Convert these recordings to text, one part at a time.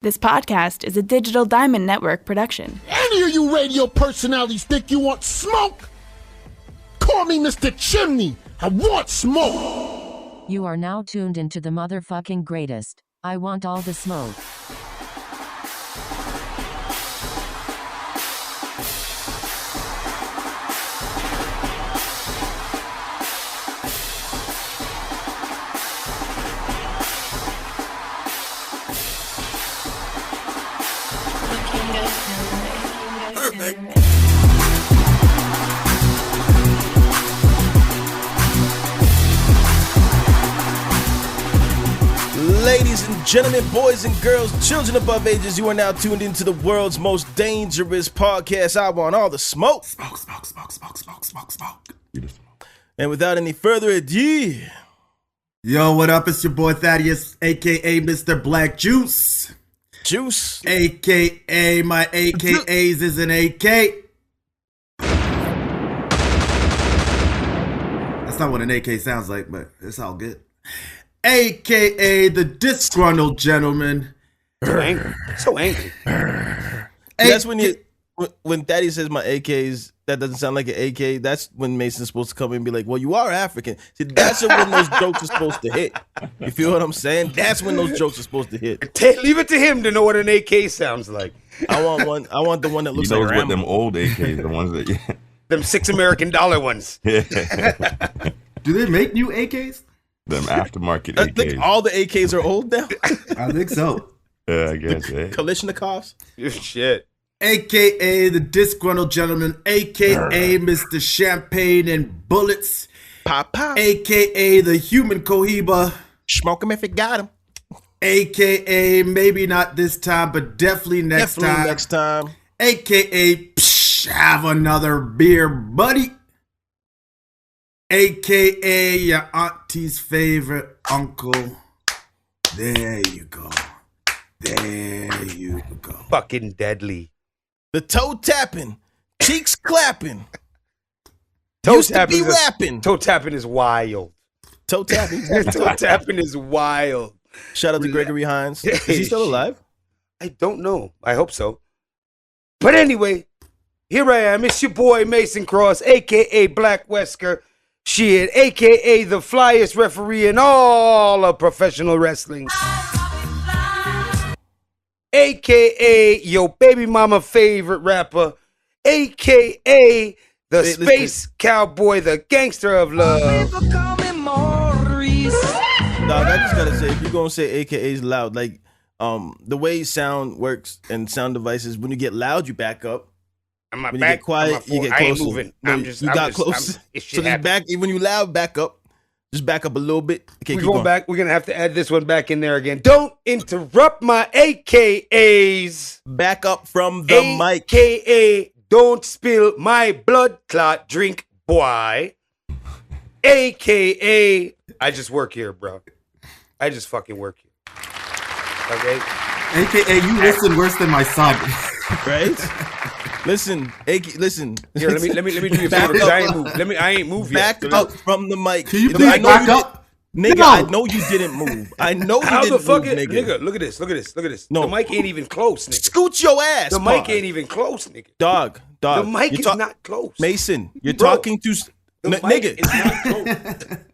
This podcast is a Digital Diamond Network production. Any of you radio personalities think you want smoke? Call me Mr. Chimney. I want smoke. You are now tuned into the motherfucking greatest. I want all the smoke. Ladies and gentlemen, boys and girls, children above ages, you are now tuned into the world's most dangerous podcast. I want all the smoke. Smoke, smoke, smoke, smoke, smoke, smoke, smoke. And without any further ado, Yo, what up? It's your boy Thaddeus, a.k.a. Mr. Black Juice. Juice. A.k.a. my A.K.A.'s is an A.K. That's not what an A.K. sounds like, but it's all good. A.K.A. the disgruntled gentleman. So angry. That's when Daddy says my AKs, that doesn't sound like an AK. That's when Mason's supposed to come in and be like, well, you are African. See, that's when those jokes are supposed to hit. You feel what I'm saying? That's when those jokes are supposed to hit. Leave it to him to know what an AK sounds like. I want the one that looks he knows like what them old AKs, the ones that Them $6 American ones. Do they make new AKs? them aftermarket I AKs. think all the AKs are old now. I think so. Yeah, I guess. Kalashnikovs. Shit. A.K.A. the disgruntled gentleman. A.K.A. Mr. Champagne and Bullets. Pop, pop. A.K.A. the human Cohiba. Smoke him if you got him. A.K.A. maybe not this time, but definitely next time. A.K.A. have another beer, buddy. A.K.A. your auntie's favorite uncle. There you go. There you go. Fucking deadly. The toe tapping, cheeks clapping. Toe Used to be rapping. Toe tapping is wild. Toe tapping. Toe tapping is wild. Shout out to Gregory Hines. Is he still alive? I don't know. I hope so. But anyway, here I am. It's your boy Mason Cross, a.k.a. Black Wesker. Shit, a.k.a. the flyest referee in all of professional wrestling. A.k.a. your baby mama favorite rapper. A.k.a. the space cowboy, the gangster of love. Dog, I just gotta say, if you're gonna say AKA's loud, like the way sound works and sound devices, when you get loud, you back up. When you get quiet, you get closer. I ain't moving. No, I'm close. So just back. When you loud, back up. Just back up a little bit. Okay, we're going back. We're gonna have to add this one back in there again. Don't interrupt my AKAs. Back up from the mic. AKA don't spill my blood clot drink, boy. AKA I just work here, bro. I just fucking work here. Okay. AKA you listen worse than my son. Right? Listen. Here, let me do your favor because I ain't moved. I ain't moved yet. Back up from the mic. Can you please back up? Nigga, No. I know you didn't move. I know you How didn't the fuck move, it, nigga? Look at this. No. The mic ain't even close, nigga. Scoot your ass. The Paul. mic ain't even close, nigga. Dog. The mic is not close. Mason, you're Bro, talking to The mic nigga. is not close.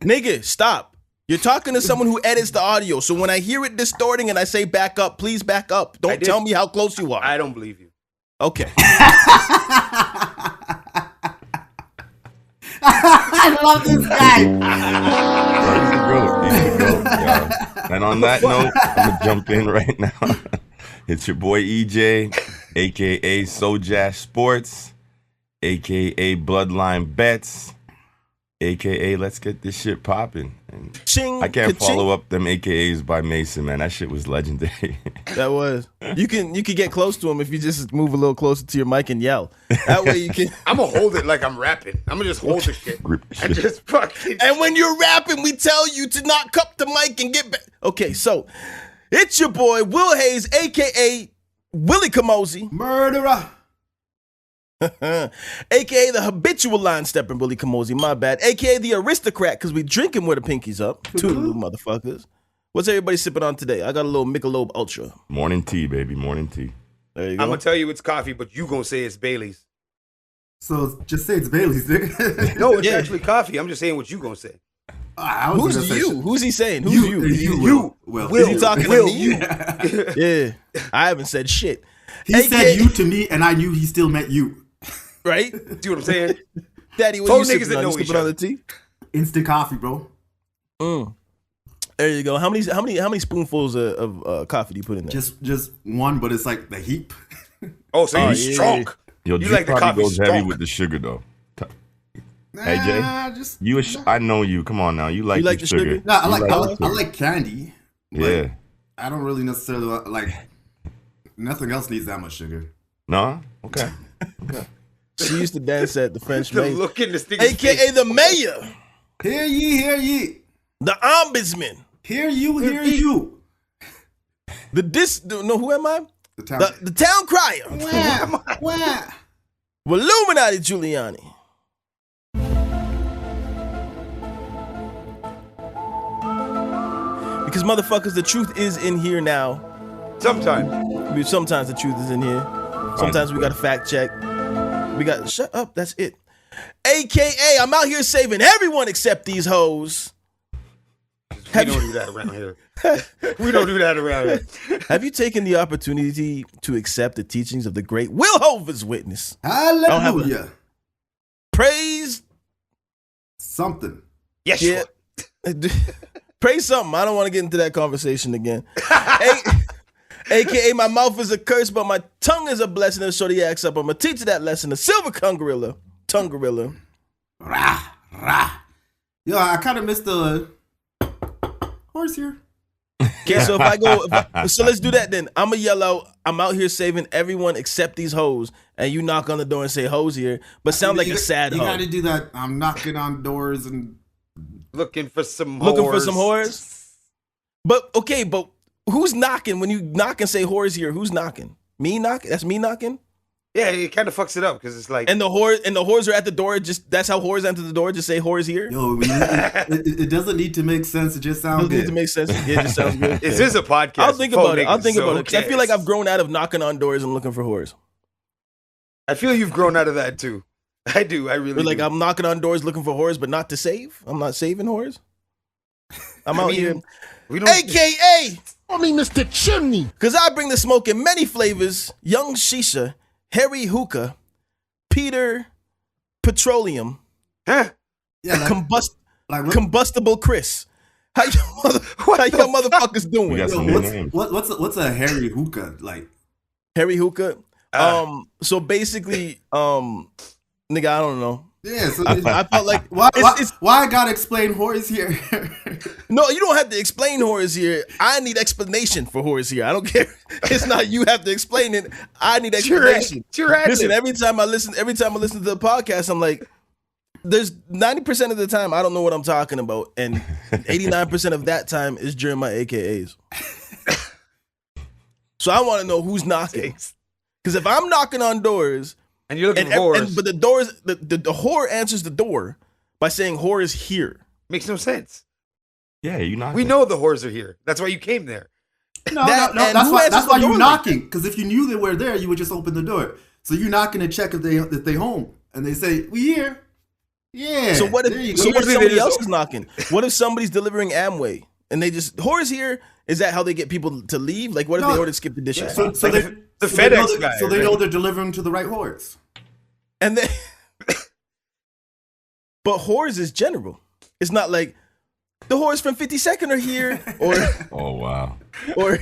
Nigga, stop. You're talking to someone who edits the audio. So when I hear it distorting and I say back up, please back up. Don't tell me how close you are. I don't believe you. Okay. I love this guy. He's the GOAT. And on that note, I'm gonna jump in right now. It's your boy EJ, aka Sojash Sports, aka Bloodline Bets, aka Let's Get This Shit Poppin'. And Ching, I can't ka-ching. follow up them AKAs by Mason, man. That shit was legendary. That was. You can get close to him if you just move a little closer to your mic and yell. That way you can. I'm gonna hold it like I'm rapping. I'm gonna just hold the shit. Grip the I shit. just fucking. And when you're rapping, we tell you to not cup the mic and get back. Okay, so it's your boy Will Hayes, aka Willie Camosi, Murderer. aka the habitual line stepping Willie Camosi, my bad, aka the aristocrat, because we drinking with the pinkies up. Two little motherfuckers. What's everybody sipping on today? I got a little Michelob Ultra. Morning tea, baby. Morning tea. There you go. I'm gonna tell you it's coffee, but you gonna say it's Bailey's. So just say it's Bailey's, nigga. No, it's actually coffee. I'm just saying what you gonna say. Who's you? Who's he saying? Who's you? You. Well, is he talking to me? You. Yeah. I haven't said shit. He said you to me, and I knew he still meant you. Right? See what I'm saying? Daddy, what Both you niggas sipping that on? know You each sipping on other. the tea? Instant coffee, bro. There you go. How many spoonfuls of coffee do you put in there? Just one, but it's like the heap. Oh, so you're yeah. strong. Yo, You G like the probably coffee goes heavy strong. with the sugar though. Hey, Jay, I know you. Come on now, you like the sugar? No, I You like candy. But Yeah. I don't really necessarily like. Nothing else needs that much sugar. No. Okay. She used to dance at the French The Maid, look in this nigga's aka face. the mayor, Hear ye, hear ye. the ombudsman, Hear you, hear you. who am I? The town. The town crier. Wah. Illuminati Giuliani. Because motherfuckers, the truth is in here now. Sometimes the truth is in here. Sometimes we got to fact check. Shut up, that's it. AKA, I'm out here saving everyone except these hoes. We don't do that around here. We don't do that around here. Have you taken the opportunity to accept the teachings of the great Wilhover's Witness? Hallelujah. Praise Something. Yes, Yeah. Praise something. I don't want to get into that conversation again. AKA, my mouth is a curse, but my tongue is a blessing. And shorty acts up. I'm going to teach you that lesson. The silver tongue gorilla. Rah, rah. Yo, I kind of missed the horse here. Okay, so if I go, so let's do that then. I'm going to yell out, I'm out here saving everyone except these hoes. And you knock on the door and say hoes here, but sound like a sad hoe. You got to do that. I'm knocking on doors and Looking for some whores. But okay, but who's knocking when you knock and say whores here? Who's knocking? Me knocking? That's me knocking? Yeah, it kind of fucks it up because it's like And the whores are at the door. Just that's how whores enter the door. Just say whores here. Yo, it doesn't need to make sense. It just sounds Doesn't need good. to make sense. Yeah, it just sounds good. This is a podcast. I'll think about it. I'll think about it. 'Cause I feel like I've. I've grown out of knocking on doors and looking for whores. I feel you've grown out of that too. I do. I really. Or like do. I'm knocking on doors looking for whores, but not to save. I'm not saving whores. I'm out here. We don't. AKA, Call me Mr. Chimney. because I bring the smoke in many flavors. Young Shisha, Harry Hookah, Peter Petroleum, Huh? Yeah, like Combustible Chris. How y'all motherfuckers doing? We got some new names. what's a Harry hookah like? Harry Hookah. So basically, nigga, I don't know. Yeah, so I felt like why it's I gotta explain whores here? no, you don't have to explain whores here. I need explanation for whores here. I don't care. It's not you have to explain it. I need explanation. Listen, every time I listen to the podcast, I'm like, there's 90% of the time I don't know what I'm talking about, and 89% of that time is during my AKAs. So I want to know who's knocking. Because if I'm knocking on doors And you're looking for whores. but the doors, the whore answers the door by saying whore is here. Makes no sense. Yeah, you not. We know the whores are here. That's why you came there. No, and that's who why answers the you're door like knocking. Because if you knew they were there, you would just open the door. So you're knocking to check if they home, and they say we here. Yeah. So what there you if go. somebody Usually else is knocking? What if somebody's delivering Amway and they just whores here? Is that how they get people to leave? Like what if No. they order skip the dishes? So The they FedEx know that- guy, So they right? know they're delivering to the right whores. And then but whores is general. It's not like the whores from 52nd are here Oh wow. or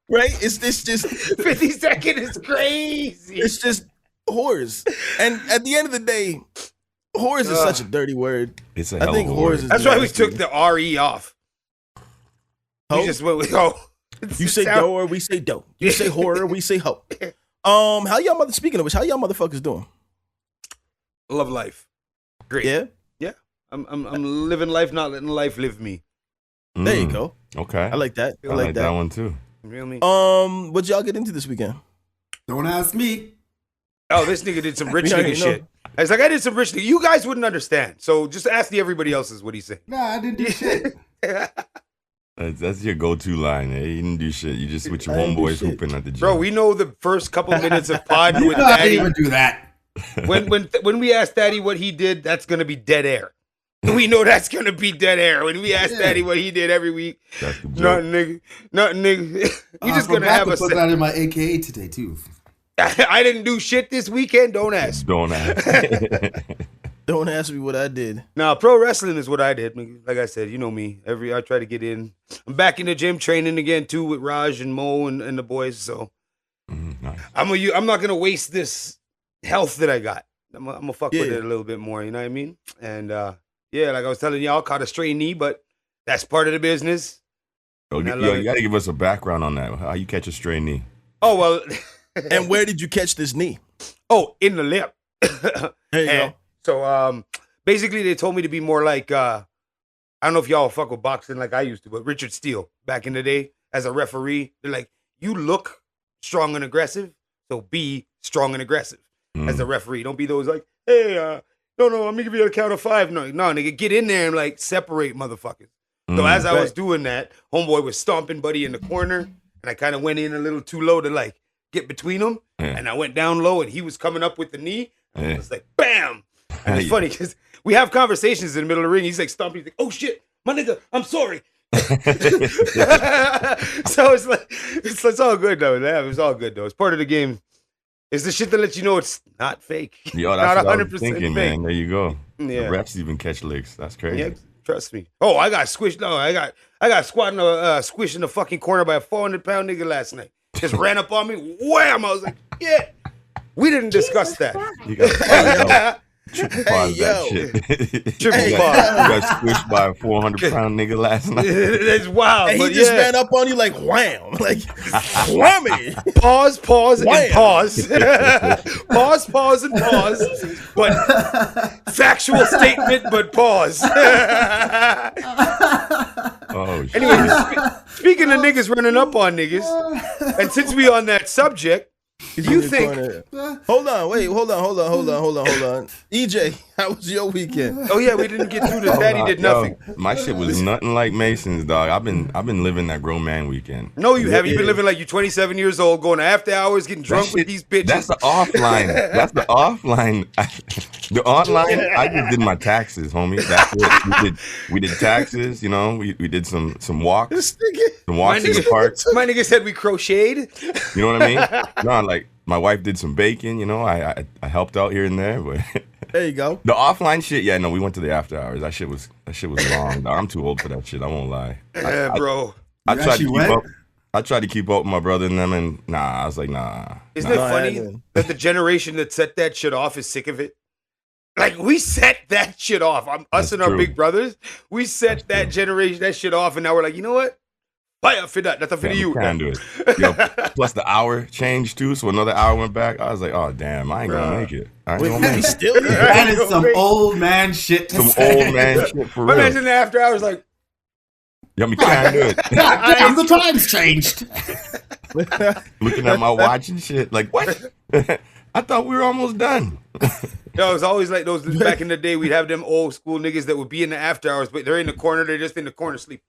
right? It's just 52nd is crazy. it's just whores. And at the end of the day, whores is such a dirty word. It's a I hell think of a whores word. is That's why we nasty. took the RE off. Ho? We just went with oh. You say do or we say do. You say horror, we say ho. How y'all speaking of which, how y'all motherfuckers doing? Love life. Great. Yeah? Yeah. I'm living life, not letting life live me. There you go. Okay. I like that. I like that one too. You feel me? What y'all get into this weekend? Don't ask me. Oh, this nigga did some rich We already nigga know. shit. I was like, I did some rich nigga. You guys wouldn't understand. So just ask everybody else's what he said. Nah, I didn't do shit. That's your go-to line. Eh? You didn't do shit. You just with your homeboys hooping at the gym. Bro, we know the first couple minutes of pod with I Daddy. didn't even do that. When we ask Daddy what he did, that's gonna be dead air. We know that's gonna be dead air. When we ask Daddy what he did every week, nothing, nigga. We just gonna have put that in my AKA today too. I didn't do shit this weekend. Don't ask. Don't ask. Don't ask me what I did. Nah, pro wrestling is what I did. Like I said, you know me. I try to get in. I'm back in the gym training again too with Raj and Mo and the boys. So nice. I'm not gonna waste this health that I got. I'm gonna fuck with it a little bit more. You know what I mean? And yeah, like I was telling y'all, caught a stray knee, but that's part of the business. You gotta give us a background on that. How you catch a stray knee? Oh well. And where did you catch this knee? Oh, in the lip. There you go. So basically they told me to be more like I don't know if y'all fuck with boxing like I used to, but Richard Steele back in the day as a referee, they're like, you look strong and aggressive, so be strong and aggressive as a referee. Don't be those like, hey, no, I'm gonna give you a count of 5. No, nigga, get in there and like separate motherfuckers. So as I was doing that, homeboy was stomping Buddy in the corner, and I kind of went in a little too low to like get between them, and I went down low, and he was coming up with the knee. And I was like, bam. And it's funny because we have conversations in the middle of the ring. He's like stomping. He's like, oh shit, my nigga, I'm sorry. So it's like it's all good though. Yeah, it's all good though. It's part of the game. It's the shit that lets you know it's not fake. Yo, that's not 100% thinking, fake. Man. There you go. Yeah. The refs even catch licks. That's crazy. Yeah, trust me. Oh, I got squished. No, I got squatting squished in the fucking corner by a 400-pound nigga last night. Just ran up on me. Wham! I was like, yeah. We didn't discuss that. You got triple pause that shit. Triple pause. You got squished by a 400-pound nigga last night. It's wild. And he just ran up on you like wham, like whammy. Pause, wham. And pause. Pause, and pause. But factual statement, but pause. Oh shit. Anyway, speaking of niggas running up on niggas, and since we on that subject, do you think? Hold on. EJ, how was your weekend? Oh yeah, we didn't get through this. Daddy did nothing. My shit was nothing like Mason's, dog. I've been living that grown man weekend. No, you haven't. You've been living like you're 27 years old, going to after hours, getting drunk with these bitches. That's the offline. That's the offline. The online, I just did my taxes, homie. That's it. We did taxes. You know, we did some walks, some walks in the park. My nigga said we crocheted. You know what I mean? No, like my wife did some baking. You know, I helped out here and there, but. There you go. The offline shit, yeah, no, we went to the after hours. That shit was long. I'm too old for that shit. I won't lie. Yeah, bro. I tried to keep up. I tried to keep up with my brother and them, and I was like, nah. Isn't it funny that the generation that set that shit off is sick of it? Like we set that shit off. Us and our big brothers, we set that generation that shit off, and now we're like, you know what? Fire for that. That's for you. Can't do it. Yo, plus the hour changed too, so another hour went back. I was like, oh damn, I ain't gonna make it. I ain't gonna make it. That is some old man shit. Some old man shit for real. Imagine the after hours like. Yeah, we can't do it. Damn, the times changed. Looking at my watch and shit, like what? I thought we were almost done. Yo, it was always like those back in the day. We'd have them old school niggas that would be in the after hours, but they're in the corner. They're just in the corner sleep.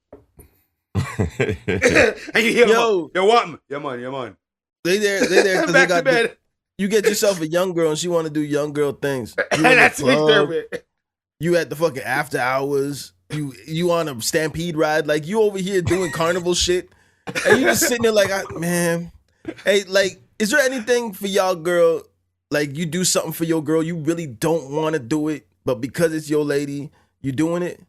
And you hear them, yo, what? Yeah, man. They there because they got bed. You get yourself a young girl and she want to do young girl things. You and that's club, you at the fucking after hours. You on a stampede ride. Like you over here doing carnival shit. And you just sitting there like, man. Hey, like, is there anything for y'all girl? Like you do something for your girl, you really don't want to do it, but because it's your lady, you doing it?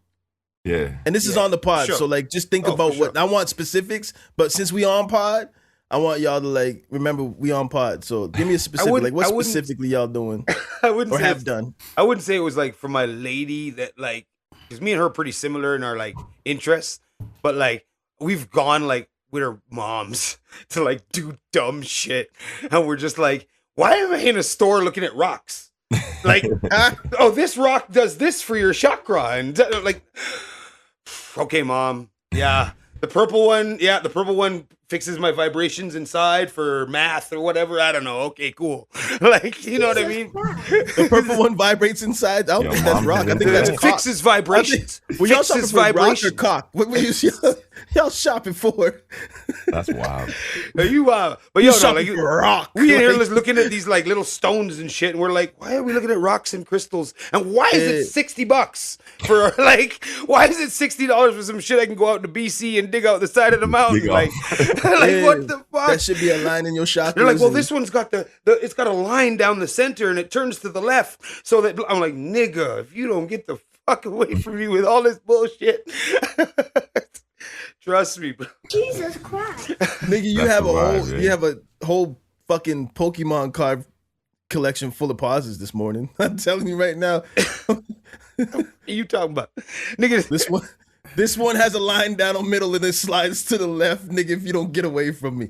Yeah. And this is on the pod, so like just think about what I want specifics, but since we on pod, I want y'all to like remember we on pod. So give me a specific, like what specifically y'all doing I wouldn't or say have done. I wouldn't say it was like for my lady that like, because me and her are pretty similar in our like interests, but like we've gone like with her moms to like do dumb shit, and we're just like, why am I in a store looking at rocks? Like, oh, this rock does this for your chakra. And like, okay, mom. Yeah. The purple one fixes my vibrations inside for math or whatever. I don't know. Okay, cool. Like, you know what I mean? The purple one vibrates inside. I don't think that's rock. I think that's cock. Fixes vibrations. Were y'all shopping Fixes for rock or vibrations. cock? What were y'all shopping for? That's wild. Are you but You yo, no, shopping like, for rock? we in here Like- looking at these like little stones and shit, and we're like, why are we looking at rocks and crystals? And why is it $60 for like? Why is it $60 for some shit I can go out to BC and dig out the side of the mountain? Like, like what the fuck? That should be a line in your chakras. They're like, well, and- this one's got it's got a line down the center and it turns to the left. So that I'm like, nigga, if you don't get the fuck away from me with all this bullshit. Trust me, bro. Jesus Christ. Nigga, you have a whole fucking Pokemon card collection full of pauses this morning. I'm telling you right now. What are you talking about? Nigga, This one has a line down the middle and it slides to the left, nigga, if you don't get away from me.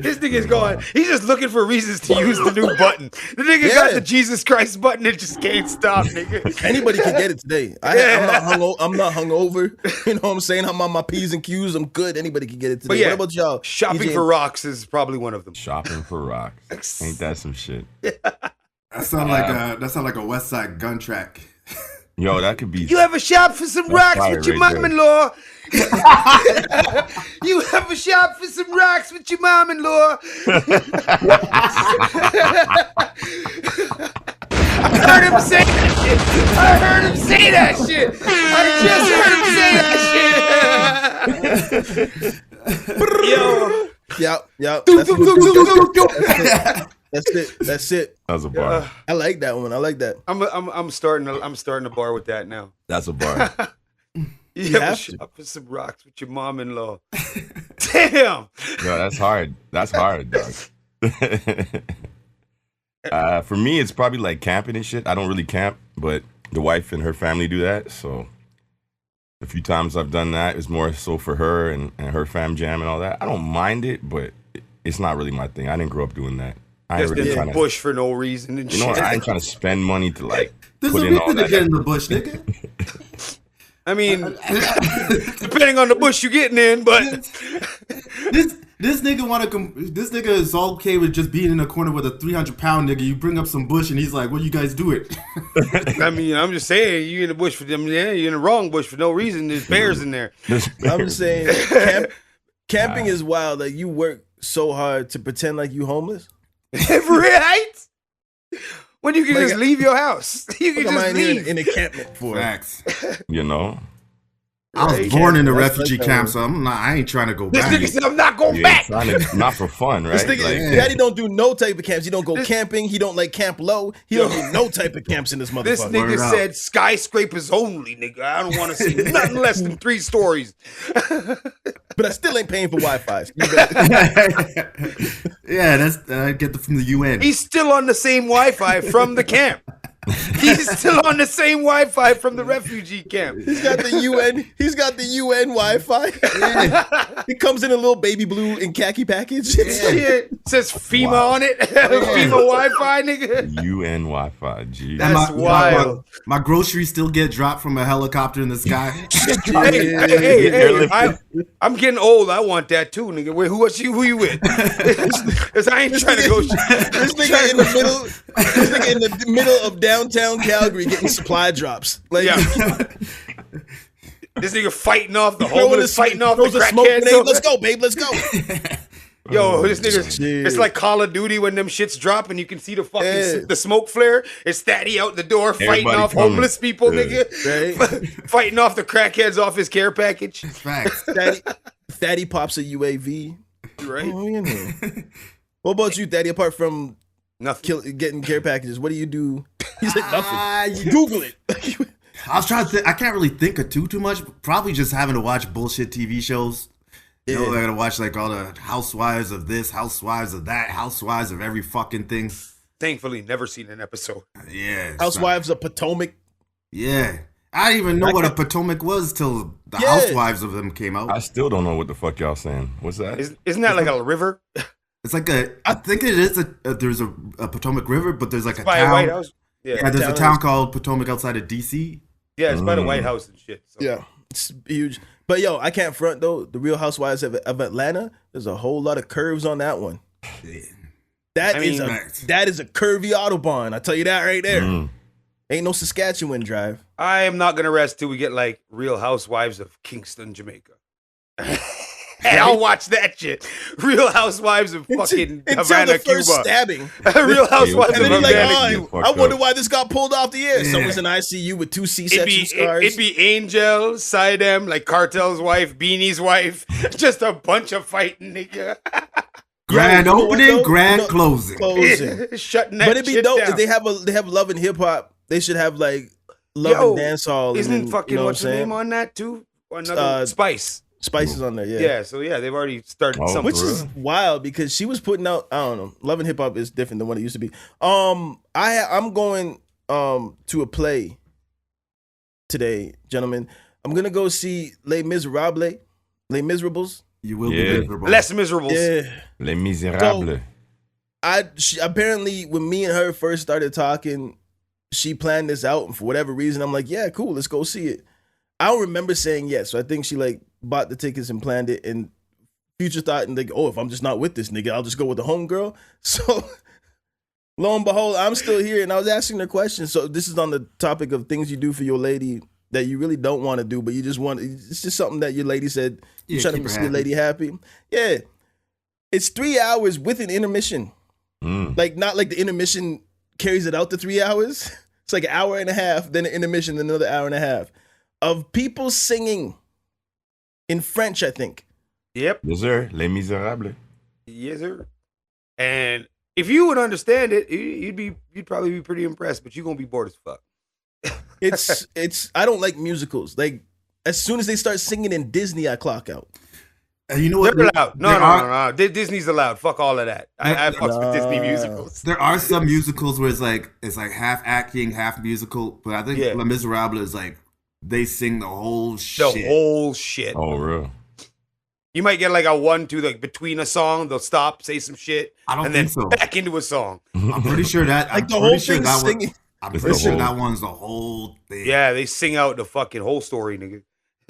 This nigga's going, he's just looking for reasons to use the new button. The nigga got the Jesus Christ button and just can't stop, nigga. Anybody can get it today. I'm not hungover. You know what I'm saying? I'm on my P's and Q's. I'm good. Anybody can get it today. But yeah, what about y'all? Shopping EJ? for rocks is probably one of them. Shopping for rocks. Ain't that some shit? That sound like a West Side gun track. Yo, that could be. You ever shop for some That's rocks fire with your right there. mom-in-law? You ever shop for some rocks with your mom-in-law? I heard him say that shit. I heard him say that shit. I just heard him say that shit. Yo. Yep. That's it. That was a bar. I like that one. I like that. I'm starting a bar with that now. That's a bar. You ever shop for some rocks with your mom-in-law? Damn. Yo, that's hard. That's hard, dog. For me, it's probably like camping and shit. I don't really camp, but the wife and her family do that. So a few times I've done that. It's more so for her and her fam jam and all that. I don't mind it, but it's not really my thing. I didn't grow up doing that. I ain't Just really in trying the to bush for no reason and You know shit. what? I ain't trying to spend money to like There's put a in all reason to that. get in the bush, nigga. I mean, depending on the bush you're getting in, but This nigga is okay with just being in a corner with a 300-pound nigga. You bring up some bush and he's like, "What you guys do it?" I mean, I'm just saying, you in the bush for them. Yeah, you're in the wrong bush for no reason. There's bears in there. I'm just saying, camping is wild. Like you work so hard to pretend like you homeless. Right? When you can Like, just leave your house. You can What am I just leave. in encampment for? Facts. You know? I was Right. born in a That's refugee like camp, so I ain't trying to go This back. nigga said, I'm not going You back. ain't trying to, not for fun, right? This nigga, Like, Daddy don't do no type of camps. He don't go camping. He don't like camp low. He don't do no type of camps in this motherfucker. This nigga Word out. said skyscrapers only, nigga. I don't want to see nothing less than 3 stories. But I still ain't paying for Wi-Fi. Yeah, that's I get from the UN. He's still on the same Wi-Fi from the camp. He's still on the same Wi-Fi from the refugee camp. He's got the UN. He's got the UN Wi-Fi. It comes in a little baby blue and khaki package. Shit. Says FEMA on it. FEMA Wi-Fi, nigga. UN Wi-Fi, G. That's wild. My groceries still get dropped from a helicopter in the sky. Hey, I'm getting old. I want that too, nigga. Wait, who you with? Because I ain't trying to go. This nigga in the middle. This nigga in the middle of downtown Calgary getting supply drops. Like, Yeah. This nigga fighting off the throwing homeless, fighting off the throws a smoke crackheads. grenade. Let's go, babe. Let's go. Yo, this nigga, shit. it's like Call of Duty when them shits drop and you can see the fucking Yeah. the smoke flare. It's Thaddy out the door fighting Everybody off coming. homeless people, Yeah. nigga. Fighting off the crackheads off his care package. Facts. Thaddy pops a UAV. Right? Oh, you know. What about you, Thaddy? Apart from Nothing. getting care packages, what do you do? He's like, nothing. You Google it. I was trying to think. I can't really think of too much. Probably just having to watch bullshit TV shows. You know, I gotta watch like all the housewives of this, housewives of that, housewives of every fucking thing. Thankfully, never seen an episode. Yeah. it's Housewives of Potomac. Yeah. I didn't even know what a Potomac was till the Yeah. housewives of them came out. I still don't know what the fuck y'all saying. What's that? Isn't that like a river? It's like I think it is there's a Potomac River, but there's like a By a town. White House? Yeah, there's a town called Potomac outside of DC. Yeah, it's by the White House and shit. So. Yeah. It's huge. But yo, I can't front though. The Real Housewives of Atlanta, there's a whole lot of curves on that one. That is a curvy Autobahn. I tell you that right there. Ain't no Saskatchewan drive. I am not gonna rest till we get like Real Housewives of Kingston, Jamaica. And I'll watch that shit. Real Housewives of fucking Havana, the first Cuba. Stabbing. Real Housewives And of then you're Havana, like, Cuba. I wonder why this got pulled off the air. Someone's in ICU with 2 C-section scars. It'd be Angel, Sidem, like Cartel's wife, Beanie's wife. Just a bunch of fighting, nigga. Grand opening, grand closing. Shutting that But it'd be shit dope down. if they have Love and Hip Hop. They should have like Love and Dance Hall. Isn't fucking what's the name on that too? Another Spice. Spice is on there, yeah. Yeah, so yeah, they've already started something. Which is wild because she was putting out, I don't know, Love and Hip Hop is different than what it used to be. I'm going to a play today, gentlemen. I'm gonna go see Les Miserables. Les Miserables. You will be miserable. Less Miserables. Yeah. Les Miserables. She apparently when me and her first started talking, she planned this out, and for whatever reason, I'm like, yeah, cool, let's go see it. I don't remember saying yes, so I think she like bought the tickets and planned it, and Future thought, and like, oh, if I'm just not with this nigga, I'll just go with the homegirl. So lo and behold, I'm still here, and I was asking her questions. So this is on the topic of things you do for your lady that you really don't want to do, but you just want. It's just something that your lady said. You're trying to see your lady happy. Yeah, it's 3 hours with an intermission. Like not like the intermission carries it out to 3 hours. It's like an hour and a half, then an intermission, then another hour and a half of people singing in French, I think. Yep. Yes, sir. Les Miserables. Yes, sir. And if you would understand it, you'd probably be pretty impressed, but you're gonna be bored as fuck. It's I don't like musicals. Like as soon as they start singing in Disney, I clock out. You know what? They're allowed. No. Disney's allowed. Fuck all of that. I fucks with Disney musicals. There are some musicals where it's like half acting, half musical, but I think Les Miserables is like they sing the whole shit. The whole shit. Oh, real. You might get like a 1-2 like between a song, they'll stop, say some shit, and then back into a song. I'm pretty sure that like the whole thing singing. I'm pretty sure that one's the whole thing. Yeah, they sing out the fucking whole story, nigga.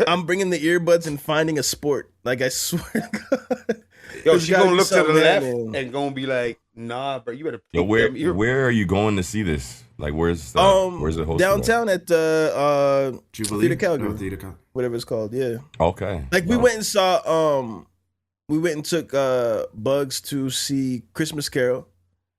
I'm bringing the earbuds and finding a sport. Like I swear to God. Yo, she gonna look to the left and gonna be like, nah, bro, you better pick where are you going to see this? Like where's the host? Downtown at Jubilee? Theater Calgary. Whatever it's called, yeah. Okay. Like we went and saw we went and took Bugs to see Christmas Carol.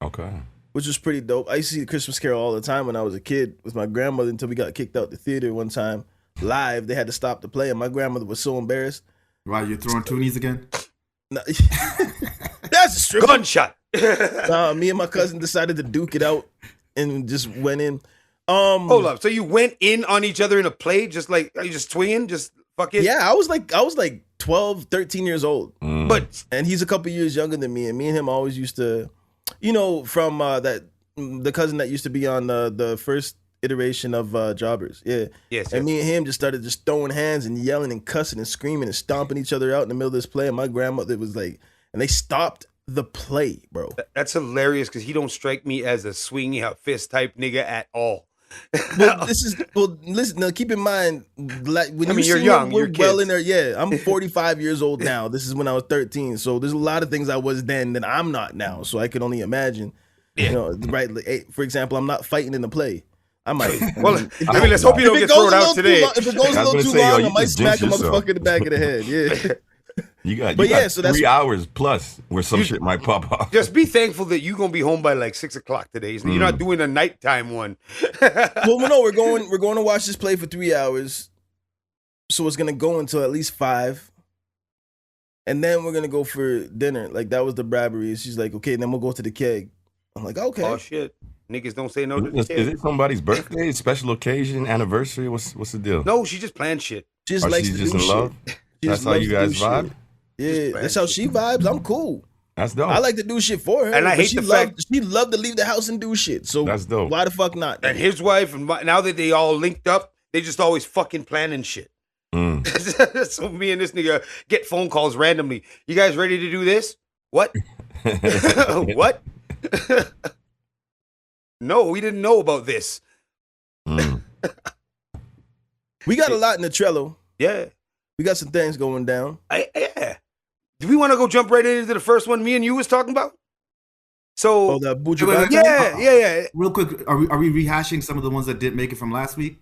Okay. Which was pretty dope. I used to see Christmas Carol all the time when I was a kid with my grandmother until we got kicked out the theater one time. Live, they had to stop the play, and my grandmother was so embarrassed. Wow, you're throwing toonies again? No, that's a strip gunshot. Me and my cousin decided to duke it out and just went in. Hold up, so you went in on each other in a play, just like are you just swinging, just fucking? Yeah, I was like 12, 13 years old. But and he's a couple years younger than me, and me and him always used to, from the cousin that used to be on the first iteration of Jobbers, Yes. And me and him just started just throwing hands and yelling and cussing and screaming and stomping each other out in the middle of this play. And my grandmother was like, and they stopped the play, bro. That's hilarious because he don't strike me as a swinging out fist type nigga at all. Listen. Now, keep in mind, like when you're young, we're you're well kids. in there. Yeah, I'm 45 years old now. This is when I was 13. So there's a lot of things I was then that I'm not now. So I can only imagine. Right? Like, for example, I'm not fighting in the play. I might. Well, let's hope you don't get thrown out today. If it goes a little too long, I might smack a motherfucker in the back of the head. Yeah. You got so that's 3 hours plus where some shit might pop off. Just be thankful that you're gonna be home by like 6 o'clock today. So you're not doing a nighttime one. Well, no, we're going to watch this play for 3 hours. So it's gonna go until at least 5. And then we're gonna go for dinner. Like that was the bribery. She's like, okay, then we'll go to the keg. I'm like, okay. Oh shit. Niggas don't say no to the Is it somebody's birthday, special occasion, anniversary? What's the deal? No, she just planned shit. She just likes to do in shit. love? That's how you guys vibe? Yeah, that's how she vibes. I'm cool. That's dope. I like to do shit for her. And I hate the fact she loved to leave the house and do shit. So that's dope. Why the fuck not? And his wife, and now that they all linked up, they just always fucking planning shit. So me and this nigga get phone calls randomly. You guys ready to do this? What? What? No, we didn't know about this. We got a lot in the Trello. Yeah. We got some things going down. Yeah. Do we want to go jump right into the first one me and you was talking about? So, Oh, that Buju Banton? Yeah. Real quick, are we rehashing some of the ones that didn't make it from last week?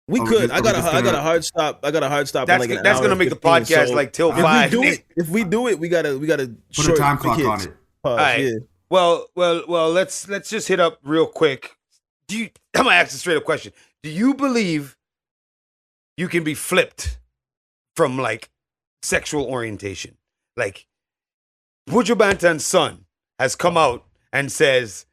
We could. I got a hard stop. That's gonna make the podcast so like till 5. If we do it, we gotta put a time clock on it. All right. Yeah. Well. Let's just hit up real quick. I'm gonna ask a straight up question. Do you believe you can be flipped from like sexual orientation? Like Buju Banton's son has come out and says,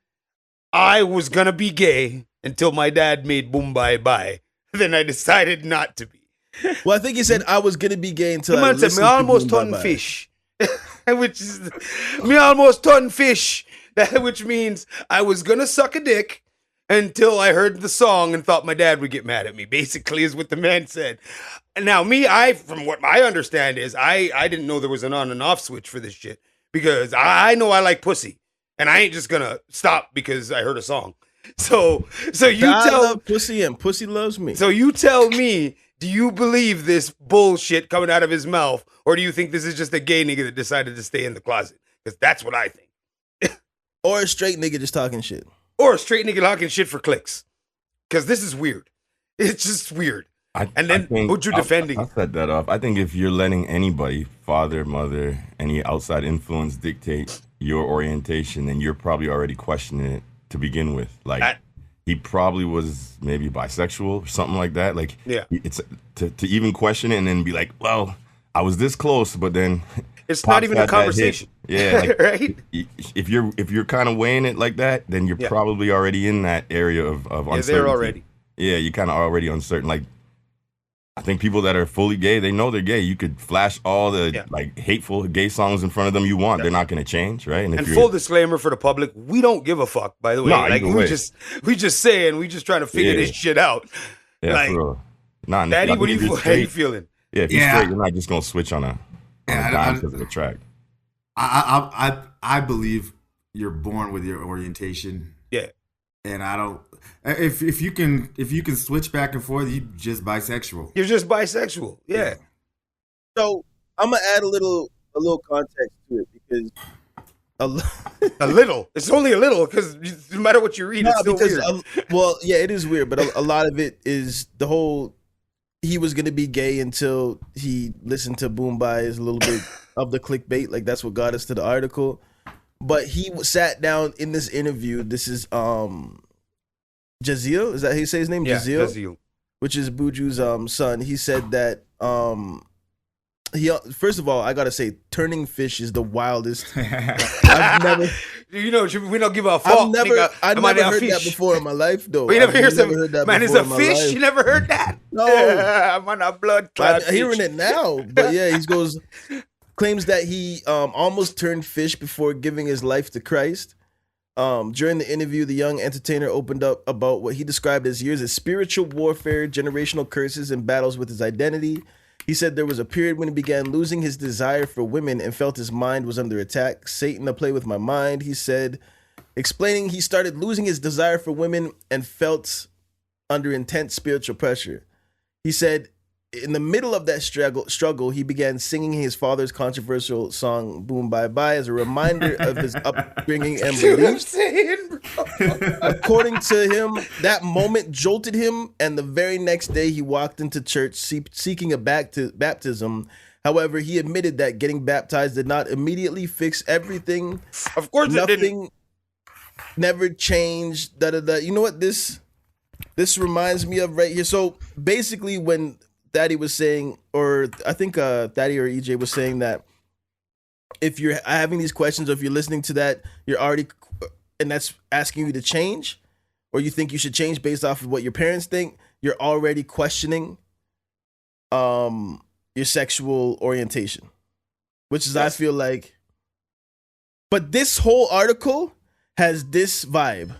"I was gonna be gay until my dad made Boom Bye Bye. Then I decided not to be." Well, I think he said I was gonna be gay until the man said, "Me almost turned fish," which is me almost turned fish. Which means I was gonna suck a dick until I heard the song and thought my dad would get mad at me. Basically, is what the man said. Now, from what I understand is, I didn't know there was an on and off switch for this shit because I know I like pussy, and I ain't just gonna stop because I heard a song. So you I love pussy and pussy loves me. So you tell me, do you believe this bullshit coming out of his mouth, or do you think this is just a gay nigga that decided to stay in the closet? Because that's what I think. Or a straight nigga just talking shit. Or a straight nigga talking shit for clicks. Because this is weird. It's just weird. Would you defending? I'll set that off. I think if you're letting anybody, father, mother, any outside influence dictate your orientation, then you're probably already questioning it to begin with. Like he probably was maybe bisexual or something like that. Like it's to even question it and then be like, well, I was this close, but then it's not even a conversation. Yeah, like, right. If you're kind of weighing it like that, then you're probably already in that area of uncertainty. They're already. Yeah, you're kind of already uncertain. Like I think people that are fully gay, they know they're gay. You could flash all the like hateful gay songs in front of them you want. They're not going to change, right? And full disclaimer for the public, we don't give a fuck, by the way. Like we just saying, we just trying to figure this shit out. Yeah, like, for real. Nah, Daddy, how you feeling? Yeah, if you're straight, you're not just going to switch on a dime because of the track. I believe you're born with your orientation. Yeah. And I don't. If you can switch back and forth, you're just bisexual. You're just bisexual. Yeah. So I'm gonna add a little context to it because a little. It's only a little because no matter what you read, it's still weird. It is weird, but a lot of it is the whole. He was gonna be gay until he listened to Boom Bye is a little bit of the clickbait. Like that's what got us to the article. But he sat down in this interview. This is Jazeel. Is that how you say his name? Yeah, Jazeel, which is Buju's son. He said that he first of all, I gotta say, turning fish is the wildest. I've never. We don't give a fuck. I've never heard that before in my life, though. You never heard that? Man, it's a fish. You never heard that? No, I'm on a blood clot. I'm hearing it now, but yeah, he claims that he almost turned fish before giving his life to Christ. During the interview, the young entertainer opened up about what he described as years of spiritual warfare, generational curses, and battles with his identity. He said there was a period when he began losing his desire for women and felt his mind was under attack. Satan to play with my mind, he said, explaining he started losing his desire for women and felt under intense spiritual pressure. He said, in the middle of that struggle, he began singing his father's controversial song "Boom Bye Bye" as a reminder of his upbringing and beliefs. According to him, that moment jolted him, and the very next day he walked into church seeking a baptism. However, he admitted that getting baptized did not immediately fix everything. Of course, it didn't. Never changed. You know what this reminds me of right here? So basically, when Thaddy was saying, or I think Thaddy or EJ was saying that if you're having these questions, or if you're listening to that, you're already, and that's asking you to change, or you think you should change based off of what your parents think, you're already questioning your sexual orientation, which is, I feel like, but this whole article has this vibe.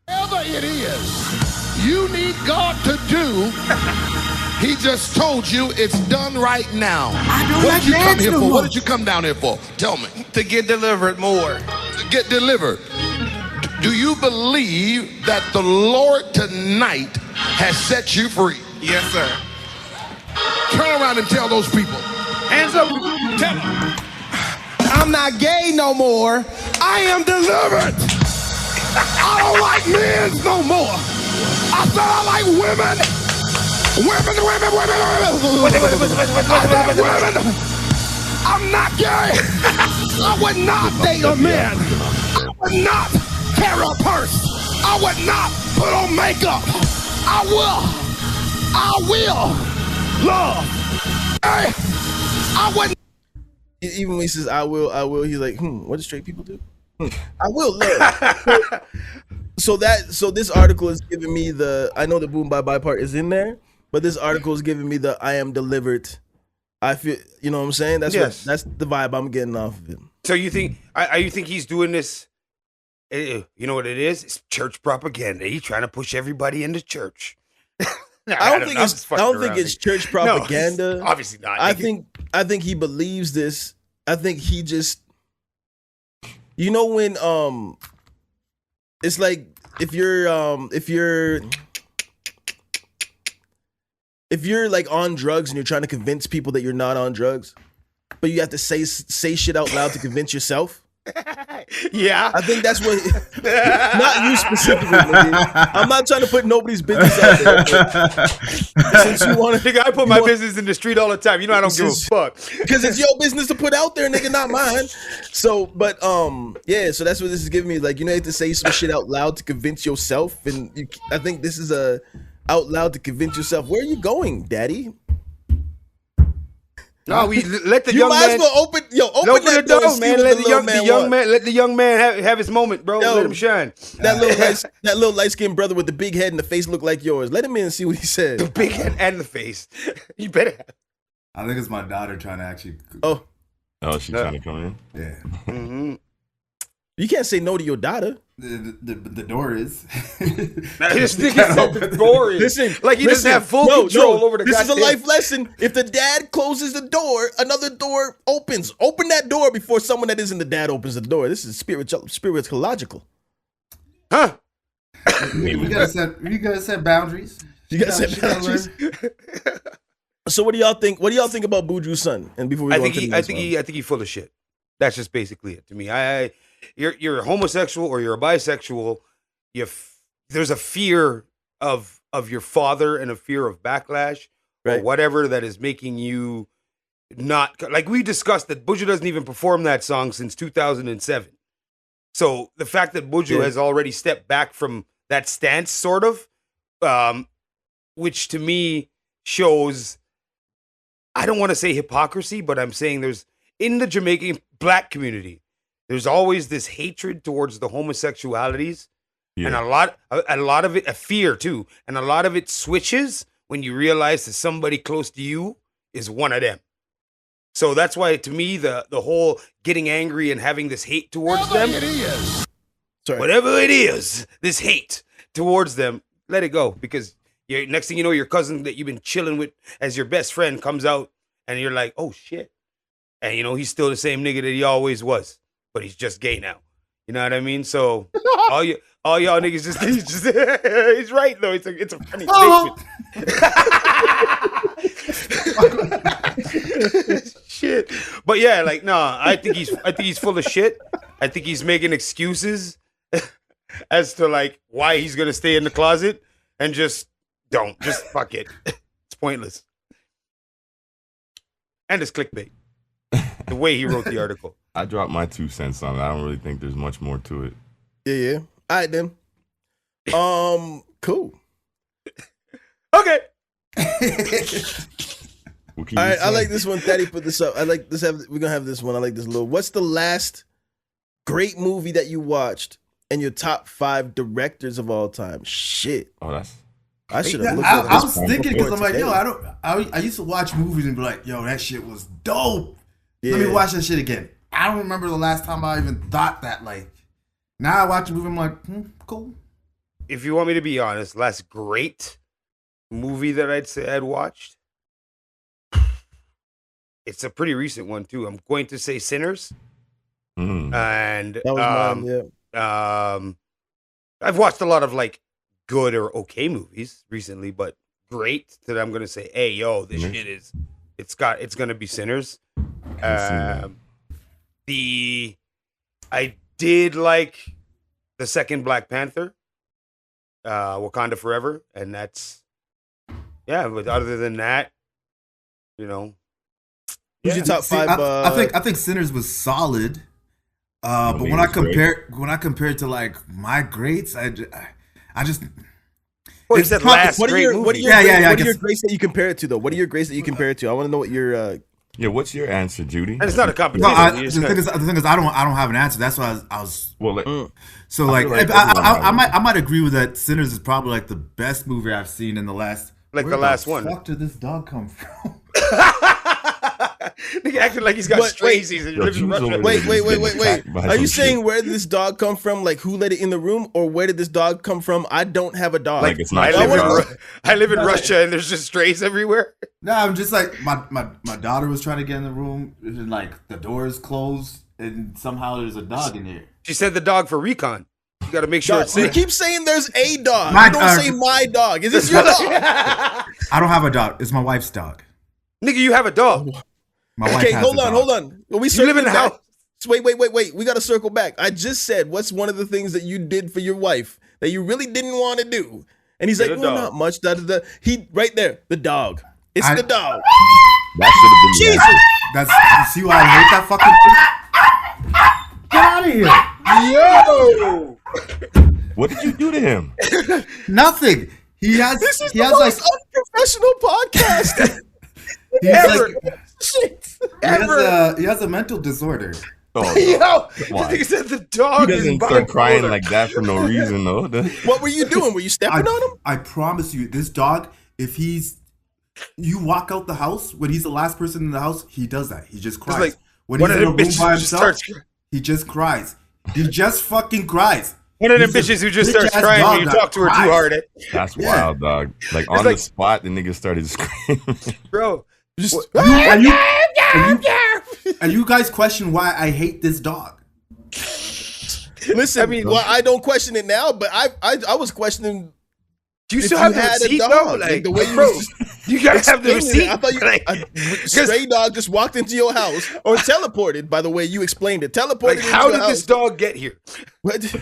Whatever it is you need God to do, He just told you it's done right now. What did you come here for? What did you come down here for? Tell me. To get delivered more. To get delivered. Do you believe that the Lord tonight has set you free? Yes, sir. Turn around and tell those people. Hands up. Tell them. I'm not gay no more. I am delivered. I don't like men no more. I said I like women. Women. I said women. I'm not gay. I would not date a man. I would not carry a purse. I would not put on makeup. I will love. Hey, I wouldn't. Even when he says I will, he's like, what do straight people do? I will love. So this article is giving me I know the boom bye bye part is in there, but this article is giving me the I am delivered. I feel, you know what I'm saying? That's that's the vibe I'm getting off of him. So you think he's doing this? You know what it is? It's church propaganda. He's trying to push everybody into church. I don't think it's church propaganda. No, obviously not. I think he believes this. I think he just, you know, when it's like if you're like on drugs and you're trying to convince people that you're not on drugs, but you have to say shit out loud to convince yourself. Yeah, I think that's what. Not you specifically, man. I'm not trying to put nobody's business out there. Since you want to, nigga, I put my business in the street all the time. You know I don't give a fuck because it's your business to put out there, nigga, not mine. So, but yeah. So that's what this is giving me. Like, you know, you have to say some shit out loud to convince yourself, and I think this is a out loud to convince yourself. Where are you going, Daddy? No, we let the you young might man. As well open that door, door, man. Let the young man have his moment, bro. Let him shine. That little light skinned brother with the big head and the face look like yours. Let him in and see what he says. The big head and the face. You better have. I think it's my daughter trying to actually. Oh, she's trying to come in. Yeah. Mm-hmm. You can't say no to your daughter. The door is. This nigga said the door is. Listen, like he doesn't have full control over the This goddamn. is a life lesson. If the dad closes the door, another door opens. Open that door before someone that isn't the dad opens the door. This is spiritualogical. Huh? You gotta set boundaries. You gotta set boundaries. So what do y'all think? What do y'all think about Buju's son? And before we I think he's full of shit. That's just basically it to me. You're homosexual or you're a bisexual. There's a fear of your father and a fear of backlash or whatever that is making you not, like we discussed that Buju doesn't even perform that song since 2007. So the fact that Buju has already stepped back from that stance, sort of, which to me shows, I don't want to say hypocrisy, but I'm saying there's, in the Jamaican black community, there's always this hatred towards the homosexualities, and a lot of it, a fear too, and a lot of it switches when you realize that somebody close to you is one of them. So that's why, to me, the whole getting angry and having this hate towards them, whatever it is, this hate towards them, let it go, because next thing you know, your cousin that you've been chilling with as your best friend comes out, and you're like, oh shit, and you know he's still the same nigga that he always was. But he's just gay now. You know what I mean? So all y'all niggas just he's right though. It's a funny statement. Shit. But yeah, like I think he's full of shit. I think he's making excuses as to like why he's gonna stay in the closet, and just fuck it. It's pointless. And it's clickbait. The way he wrote the article. I dropped my 2 cents on it. I don't really think there's much more to it. Yeah. All right, then. Cool. Okay. All right, I like this one. Thaddy put this up. I like this. We're gonna have this one. I like this little. What's the last great movie that you watched and your top 5 directors of all time? Shit. Oh, that's. I should have. I was thinking because I'm like, yo, I used to watch movies and be like, yo, that shit was dope. Yeah. Let me watch that shit again. I don't remember the last time I even thought that. Like, now I watch a movie, I'm like, cool. If you want me to be honest, last great movie that I'd say I'd watched, it's a pretty recent one too. I'm going to say Sinners. And that was mine, yeah. I've watched a lot of like good or okay movies recently, but great that I'm gonna say, hey, yo, this shit is, it's gonna be Sinners. I did like the second Black Panther, Wakanda Forever, and that's but other than that, Who's your top five? I think Sinners was solid. But when I compare it to like my greats, I just. Well, it's that last great movie. What are your grades that you compare it to, though? What are your grades that you compare it to? I want to know what your. Yeah, what's your answer, Judy? And it's not a competition. The thing is, I don't have an answer. That's why I was. Well, so like, I might agree with that. Sinners is probably like the best movie I've seen in the last. Like the last one. Where the fuck did this dog come from? Nigga acting like he's got strays and lives in Russia. Wait. Are you saying where did this dog come from? Like who let it in the room, or where did this dog come from? I don't have a dog. Like it's not. I live in Russia and there's just strays everywhere. No, I'm just like my daughter was trying to get in the room and like the door is closed and somehow there's a dog in there. She said the dog for recon. You got to make sure it's safe. You keep saying there's a dog. You don't say my dog. Is this your dog? I don't have a dog. It's my wife's dog. Nigga, you have a dog. My wife has hold a on. Well, you live in the house. Wait. We got to circle back. I just said, what's one of the things that you did for your wife that you really didn't want to do? And he's like, well, not much. He right there, the dog. It's the dog. That should have been Jesus. You see why I hate that fucking thing? Get out Yo. of here. What did you do to him? Nothing. He has the most unprofessional podcast. He has a mental disorder. Oh, no. Yo, he said the dog. He doesn't start crying like that for no reason, though. What were you doing? Were you stepping on him? I promise you, this dog, if you walk out the house when he's the last person in the house, he does that. He just cries. Like, when he's in a room by himself, he just cries. He just fucking cries. One of them bitches who just starts crying when you talk to her too hard. That's wild, dog. Like on the spot, the nigga started screaming. Bro. And you guys question why I hate this dog. Listen, I don't question it now, but I was questioning. Do you still have the receipt, though? Like the way you gotta have the receipt. I thought a stray dog just walked into your house or teleported. By the way, you explained it. Teleported. Like, how did this dog get here? What?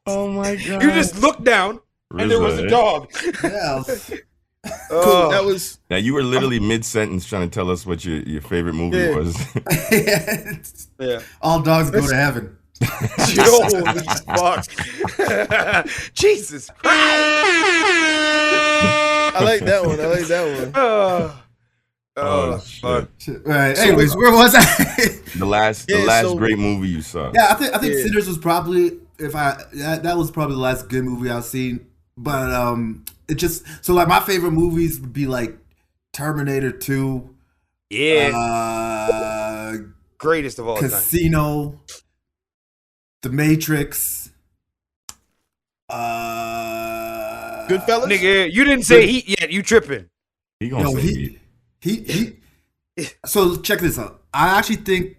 Oh my god! You just looked down and there was a dog. Yeah. Cool. That was. Now you were literally mid-sentence trying to tell us what your favorite movie was. Yeah. All dogs go to heaven. Holy fuck! Jesus Christ! I like that one. Fuck. Right. Anyways, where was I? The last great movie you saw. Yeah, I think Sinners was probably that was probably the last good movie I've seen. But it just like my favorite movies would be like Terminator 2. Yeah. Greatest of all time. Casino. The Matrix. Goodfellas? Nigga, you didn't say Heat yet. You tripping. He gonna say Heat. So check this out. I actually think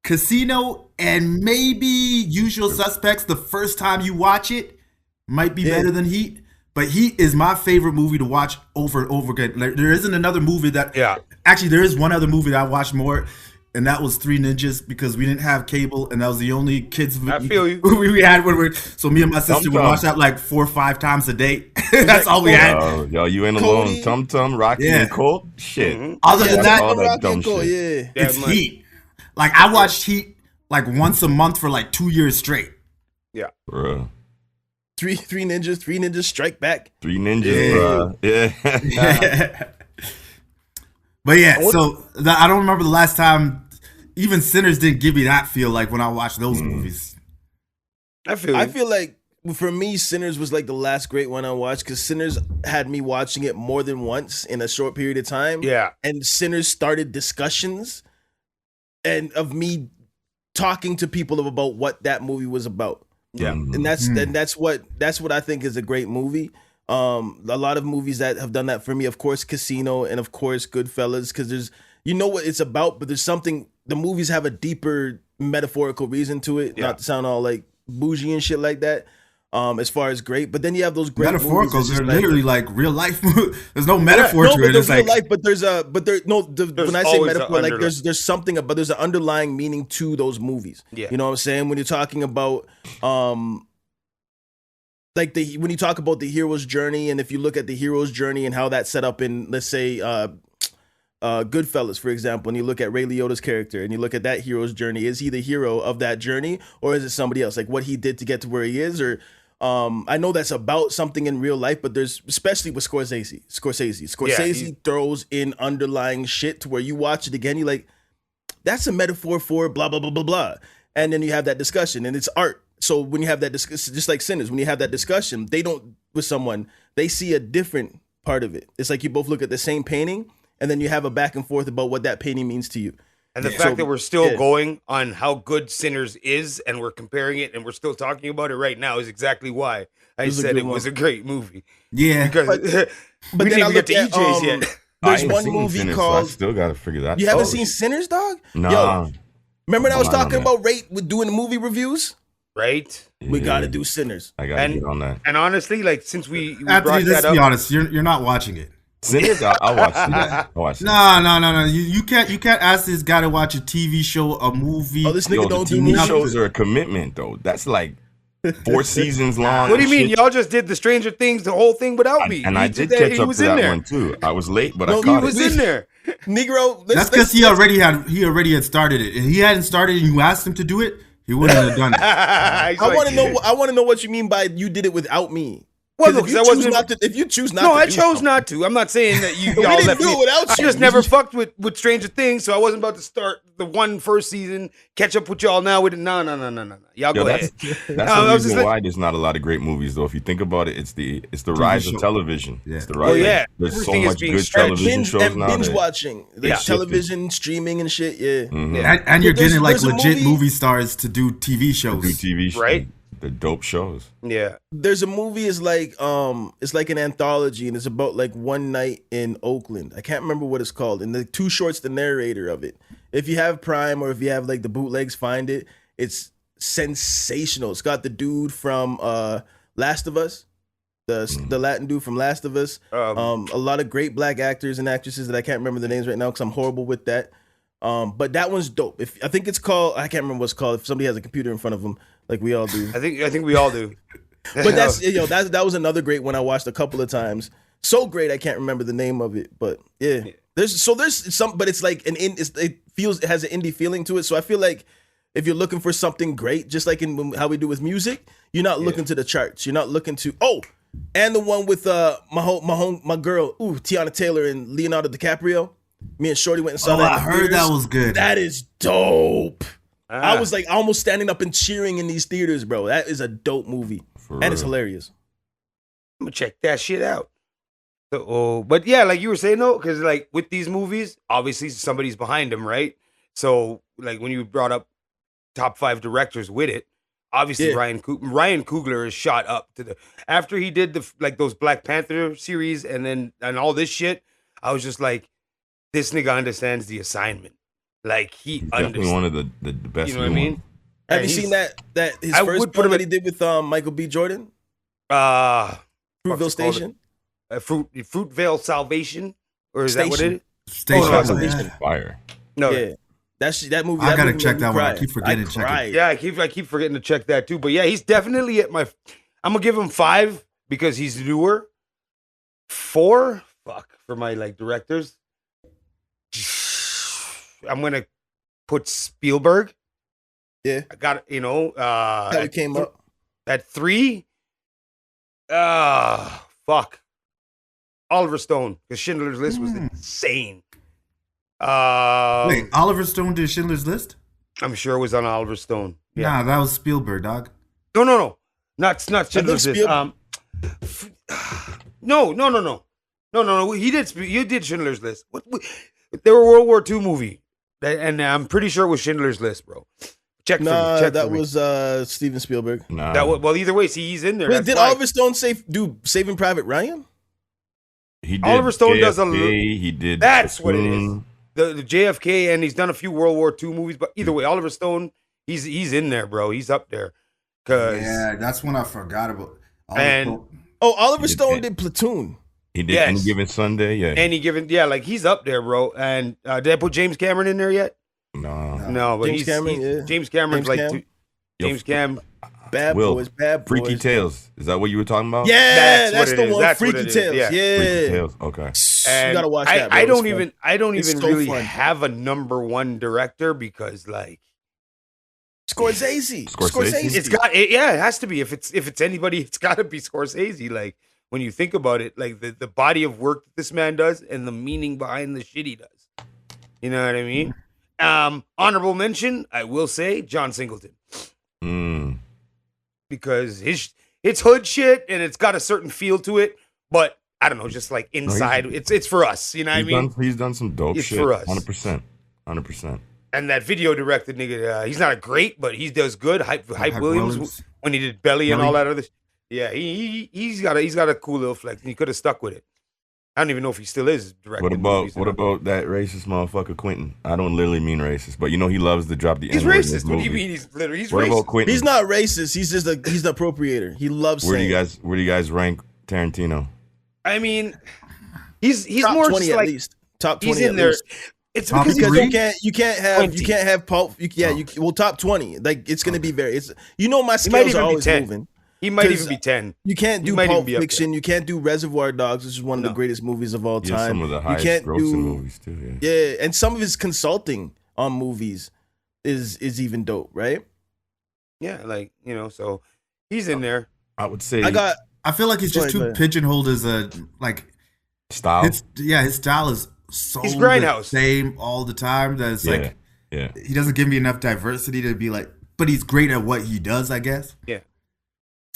Casino and maybe Usual Suspects, the first time you watch it, might be better than Heat. But Heat is my favorite movie to watch over and over again. Like, there isn't another movie that... Yeah. Actually, there is one other movie that I watched more, and that was Three Ninjas, because we didn't have cable, and that was the only kids we had when so me and my sister would watch that like 4 or 5 times a day. That's all we had. Yo, you ain't alone. Tum Tum, Rocky, and Colt. Shit. Mm-hmm. Other than that, all that dumb shit. It's Heat. Like, I watched Heat like once a month for like 2 years straight. Yeah. Bro. Three ninjas strike back. 3 ninjas, bro. Yeah. But yeah, I don't remember the last time even Sinners didn't give me that feel like when I watched those movies. I feel like for me, Sinners was like the last great one I watched, because Sinners had me watching it more than once in a short period of time. Yeah. And Sinners started discussions and of me talking to people about what that movie was about. Yeah. And that's what I think is a great movie. A lot of movies that have done that for me, of course, Casino, and of course Goodfellas, because there's, you know what it's about, but there's something, the movies have a deeper metaphorical reason to it, not to sound all like bougie and shit like that. as far as great. But then you have those great metaphorical. movies. They're literally like real life. There's no metaphor to but it. It's real like life. But when I say always metaphor, a like there's something, but there's an underlying meaning to those movies. Yeah. You know what I'm saying? When you're talking about like when you talk about the hero's journey, and if you look at the hero's journey and how that's set up in, let's say, Goodfellas, for example, and you look at Ray Liotta's character and you look at that hero's journey, is he the hero of that journey, or is it somebody else? Like what he did to get to where he is, or I know that's about something in real life, but there's, especially with Scorsese throws in underlying shit to where you watch it again, you're like, that's a metaphor for blah, blah, blah, blah, blah. And then you have that discussion, and it's art. So when you have that discussion, just like Sinners, when you have that discussion, they see a different part of it. It's like you both look at the same painting, and then you have a back and forth about what that painting means to you. And the fact that we're still going on how good Sinners is, and we're comparing it, and we're still talking about it right now, is exactly why I said it was a great movie. Yeah, because but we then didn't I even get look to at, EJ's yet. There's I one seen movie Sinners, called. So I still got to figure that. You haven't seen Sinners, dog? No. Yo, remember when I was I'm not on talking that. about Rate with doing the movie reviews? Right? We got to do Sinners. I got to get on that. And honestly, like, since we Anthony, brought let's that be up, honest. You're not watching it. Sinners, I'll watch it. I'll watch it. No. You can't ask this guy to watch a TV show, a movie. Oh, this nigga Yo, don't the do TV movies. shows are a commitment, though. That's like 4 seasons long. what do you and mean? shit. Y'all just did the Stranger Things, the whole thing without me. And He I did that. catch He up was to in that there. one too. I was late, but No, I He caught was it. in there. Negro. That's because he already had started it. If he hadn't started and you asked him to do it, he wouldn't have done it. I I want to know what you mean by you did it without me. Well, 'Cause no, if you because I choose wasn't. not to, if you choose not No, to, I do chose something. not to. I'm not saying that you We y'all didn't left do me. it without I you. just never fucked with Stranger Things, so I wasn't about to start the first season, catch up with y'all now with it. No. Y'all go ahead. That's I the was just reason why there's not a lot of great movies, though. If you think about it, it's the rise show. of television. Yeah. It's the Well, rise. yeah. There's so Everything is much being good stretched. television shows and now. binge that- watching, like Yeah. television, streaming, and shit. Yeah. Mhm. And you're But there's- getting like there's a legit movie- movie stars to do TV shows. Do TV shows, Right. The dope shows. Yeah. There's a movie is like it's like an anthology, and it's about like one night in Oakland. I can't remember what it's called. And the Too Short's the narrator of it. If you have Prime or if you have like the bootlegs, find it. It's sensational. It's got the dude from Last of Us, the Latin dude from Last of Us. A lot of great black actors and actresses that I can't remember the names right now because I'm horrible with that. But that one's dope. I think it's called, I can't remember what it's called. If somebody has a computer in front of them, like we all do. I think we all do. But that was another great one I watched a couple of times. So great I can't remember the name of it, but yeah. There's some, but it's like it has an indie feeling to it. So I feel like if you're looking for something great, just like in how we do with music, you're not looking to the charts. You're not looking to and the one with my girl, Tiana Taylor and Leonardo DiCaprio. Me and Shorty went and saw that. I heard that was good. That is dope. I was like almost standing up and cheering in these theaters, bro. That is a dope movie. And it's hilarious. I'm gonna check that shit out. So, but yeah, like you were saying, though, because like with these movies, obviously somebody's behind them, right? So, like when you brought up top 5 directors with it, obviously Ryan Coogler is shot up to after he did those Black Panther series and all this shit. I was just like, this nigga understands the assignment. Like he Definitely one of the best. You know what I mean? Have you seen that his first one that he did with Michael B. Jordan? Fruitville Station? Fruitvale Salvation? Or is that what it is? Station. Salvation. Fire. No. Yeah. That movie. I gotta movie check made me that one. I cry. keep forgetting to check it. cried. Yeah, I keep forgetting to check that too. But yeah, he's definitely at my. I'm gonna give him 5 because he's newer. 4, for my like directors. I'm gonna put Spielberg. Yeah, I got how it came up. at 3. Oliver Stone, because Schindler's List was insane. Wait, Oliver Stone did Schindler's List? I'm sure it was on Oliver Stone. Yeah. Nah, that was Spielberg, dog. No. Not Schindler's List. No. He did Schindler's List. They were a World War II movie, and I'm pretty sure it was Schindler's List, bro. Check That was Steven Spielberg. Nah. Well, either way, see, he's in there. Wait, did Oliver Stone do Saving Private Ryan? He did Oliver Stone does He did. That's what it is. Platoon. The JFK, and he's done a few World War II movies. But either way, Oliver Stone, he's in there, bro. He's up there. Cause Yeah, that's when I forgot about. And- Oliver Stone did Platoon. He did Any Given Sunday, yeah. Any Given, yeah, like he's up there, bro. And did I put James Cameron in there yet? No. But James Cameron, James Cameron's James like Cam? James Cam. Bad Boys. Freaky Tales. Is that what you were talking about? Yeah, that's the one. That's Freaky Tales. Yeah. Freaky Tales. Okay. And you gotta watch that. Bro. I don't even so really fun. have a number one director because like Scorsese. Scorsese? it has to be. If it's anybody, it's got to be Scorsese. Like when you think about it, like the body of work that this man does and the meaning behind the shit he does. You know what I mean? Honorable mention, I will say John Singleton. Because it's hood shit and it's got a certain feel to it, but I don't know, just like inside, it's for us. You know what I mean? He's done some dope shit. For us. 100%. And that video directed nigga, he's not a great, but he does good. Hype Williams when he did Belly and all that other. Yeah, he's got a cool little flex. And he could have stuck with it. I don't even know if he still is directing. What about that racist motherfucker Quentin? I don't literally mean racist, but you know he loves to drop the He's N-word in racist. his What do you movies. mean he's racist? What about Quentin? He's not racist. He's just he's the appropriator. He loves. Where do you guys rank Tarantino? I mean, he's top more 20 just at like least. Top 20 he's in at there. least. It's Top because three? You can't have pulp. Well, top 20. Like it's gonna be very. My scales are always moving. He might even be 10. You can't do Pulp Fiction. You can't do Reservoir Dogs, which is one of the greatest movies of all time. Yeah, some of the highest grossing movies too. Yeah, and some of his consulting on movies is even dope, right? Yeah, like so he's in there. I would say I feel like he's just too pigeonholed as a like style. His style is so he's Grindhouse. the same all the time that it's like Yeah. He doesn't give me enough diversity to be like, but he's great at what he does, I guess. Yeah.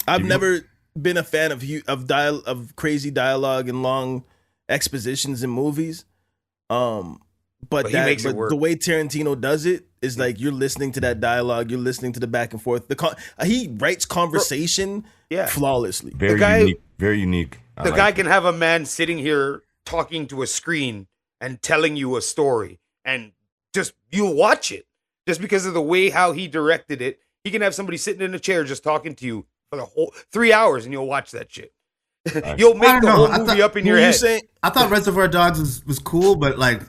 I've never been a fan of crazy dialogue and long expositions in movies. But he makes it work. The way Tarantino does it is like you're listening to that dialogue, you're listening to the back and forth. He writes conversation flawlessly. Very unique. The guy can have a man sitting here talking to a screen and telling you a story, and just you'll watch it just because of the way how he directed it. He can have somebody sitting in a chair just talking to you for the whole 3 hours, and you'll watch that shit. You'll make the whole movie up in your head. I thought Reservoir Dogs was cool, but like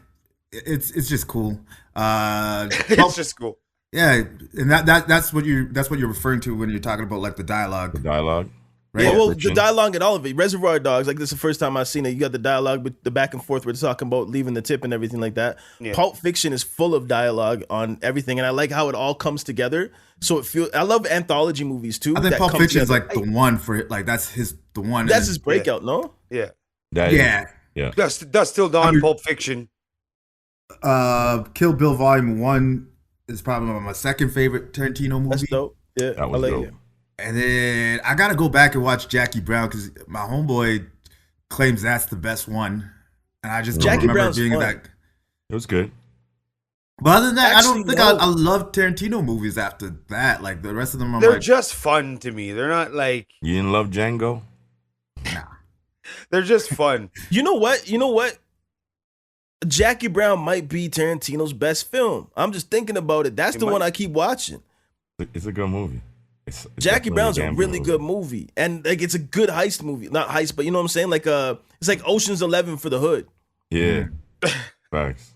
it's just cool. It's just cool. Yeah, and that's what you're referring to when you're talking about like the dialogue. The dialogue. Right? Yeah, well, the dialogue and all of it. Reservoir Dogs, like this is the first time I've seen it. You got the dialogue, but the back and forth where it's talking about leaving the tip and everything like that. Yeah. Pulp Fiction is full of dialogue on everything, and I like how it all comes together. So it feels. I love anthology movies too. I think Pulp Fiction is like the one for it. Like that's the one. That's his breakout, no? Yeah. Yeah. Dust Till Dawn, Pulp Fiction. Kill Bill Volume 1 is probably my second favorite Tarantino movie. That's dope. Yeah, that was dope. And then I gotta go back and watch Jackie Brown because my homeboy claims that's the best one, and I just don't remember Brown's being fun. that. It was good. But other than that, I don't think I love Tarantino movies after that. Like the rest of them, they're just fun to me. They're not like you didn't love Django. Nah, they're just fun. You know what? Jackie Brown might be Tarantino's best film. I'm just thinking about it. That's the one I keep watching. It's a good movie. It's Jackie Brown's a really good movie, and like it's a good heist movie. Not heist, but you know what I'm saying. Like it's like Ocean's 11 for the hood. Yeah, facts.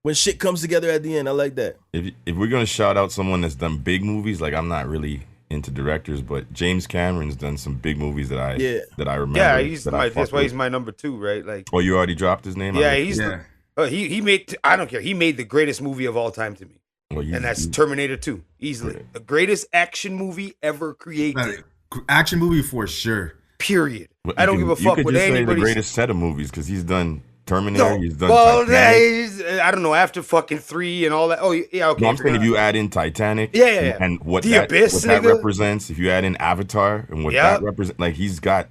When shit comes together at the end, I like that. If we're gonna shout out someone that's done big movies, like I'm not really into directors, but James Cameron's done some big movies that I remember. Yeah, that's why he's my number 2, right? Like, oh, you already dropped his name. Yeah, he made. I don't care. He made the greatest movie of all time to me. Well, and that's Terminator 2, easily. The greatest action movie ever created. Action movie for sure. Period. I don't give a fuck what anybody. The greatest set of movies because he's done Terminator. He's done. Well, I don't know. After fucking 3 and all that. Oh yeah, okay. No, I'm saying if you add in Titanic, and what that represents, if you add in Avatar and what that represents, like he's got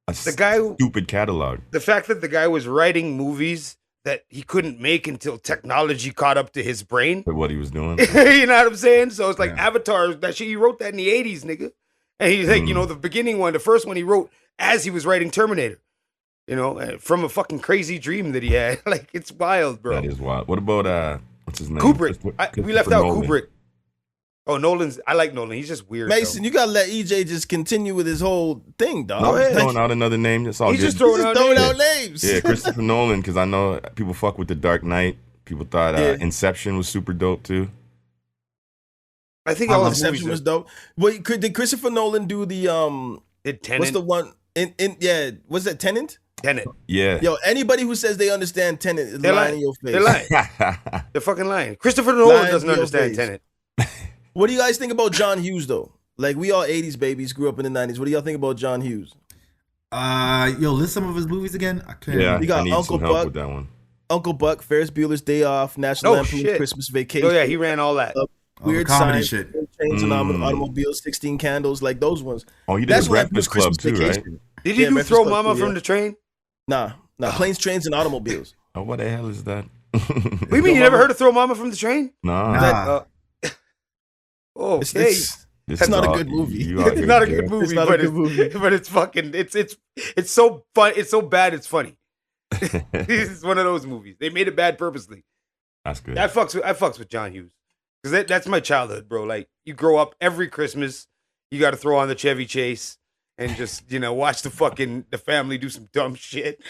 a stupid catalog. The fact that the guy was writing movies that he couldn't make until technology caught up to his brain. But what he was doing. You know what I'm saying? So it's like Avatar, that shit, he wrote that in the 80s, nigga. And he's like, the beginning one, the first one he wrote as he was writing Terminator. From a fucking crazy dream that he had. Like, it's wild, bro. That is wild. What about, what's his name? Kubrick. We left out Kubrick. Oh, Nolan's. I like Nolan. He's just weird. Mason, you gotta let EJ just continue with his whole thing, dog. No, I'm ahead. just throwing out another name. That's all He's good. just throwing out names. names. Yeah, Christopher Nolan, because I know people fuck with The Dark Knight. People thought Yeah. Inception was super dope too. I think all his Inception movies was dope. Wait, did Christopher Nolan do the did Tenet. what's the one yeah, was that Tenet? Tenet. Yeah. Yo, anybody who says they understand Tenet is They're lying lying. in your face. They're lying. They're fucking lying. Christopher Nolan Lying doesn't to your understand face. Tenet. What do you guys think about John Hughes though? Like we all 80s babies, grew up in the 90s. What do y'all think about John Hughes? List some of his movies again. I can't. Yeah, You got I need Uncle some help Buck. with that one. Uncle Buck, Ferris Bueller's Day Off, National Oh, Lampoon's shit. Christmas Vacation. Oh yeah, he ran all that. Weird the comedy Science, shit. Trains and Automobiles, 16 Candles, like those ones. Oh, you did That's the when I Breakfast put Club Christmas too, right? Vacation. Did you Yeah, do Breakfast Throw Club Mama too, from yeah. the Train? Nah, Planes, Trains, and Automobiles. Oh, what the hell is that? What do you mean you never heard of Throw Mama from the Train? Nah, Nah. Oh, It's, okay. It's not a all- good movie. you out It's here, not a Joe. good movie, It's not a but good movie. but it's fucking it's so fun. It's so bad. It's funny. It's one of those movies. They made it bad purposely. That's good. I fucks with John Hughes because that's my childhood, bro. Like you grow up every Christmas, you got to throw on the Chevy Chase and just watch the family do some dumb shit.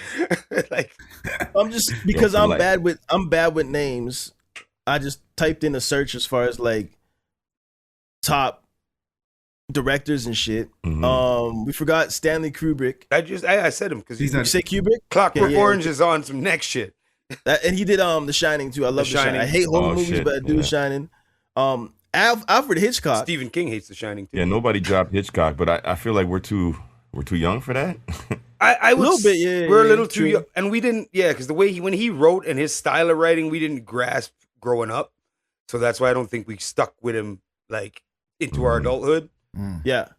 Like I'm just because Yeah, I'm like- bad with names. I just typed in a search as far as like top directors and shit. Mhm. We forgot Stanley Kubrick. I said him because He's You not- say Kubrick? Clockwork Yeah. Orange is on some next shit. And he did The Shining too. I love The Shining. Shining. I hate horror Oh, movies, shit. but I do Yeah. The Shining. Alfred Hitchcock. Stephen King hates The Shining too. Yeah, nobody dropped Hitchcock, but I feel like we're too young for that. I would little bit, yeah, We're a yeah, little too true. young, and we didn't. Yeah, because the way when he wrote and his style of writing, we didn't grasp growing up. So that's why I don't think we stuck with him like into our adulthood. Yeah.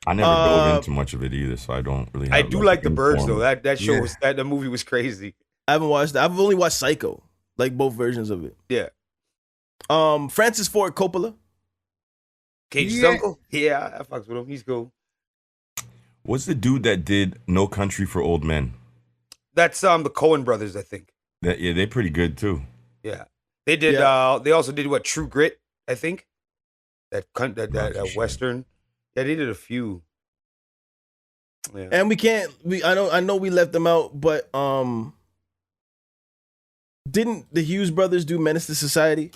I never dove into much of it either, so I don't really. I have, do like The Birds informed- though. That show Yeah. was that the movie was crazy. I haven't watched that. I've only watched Psycho, like both versions of it. Yeah, Francis Ford Coppola. Cage's Yeah. uncle. Yeah, I fucks with him. He's cool. What's the dude that did No Country for Old Men? That's the Coen brothers, I think. Yeah, they're pretty good too. Yeah, they did. Yeah. They also did what True Grit, I think. That Not too sure. western. Yeah, they did a few. Yeah. And I know we left them out, but didn't the Hughes brothers do Menace to Society?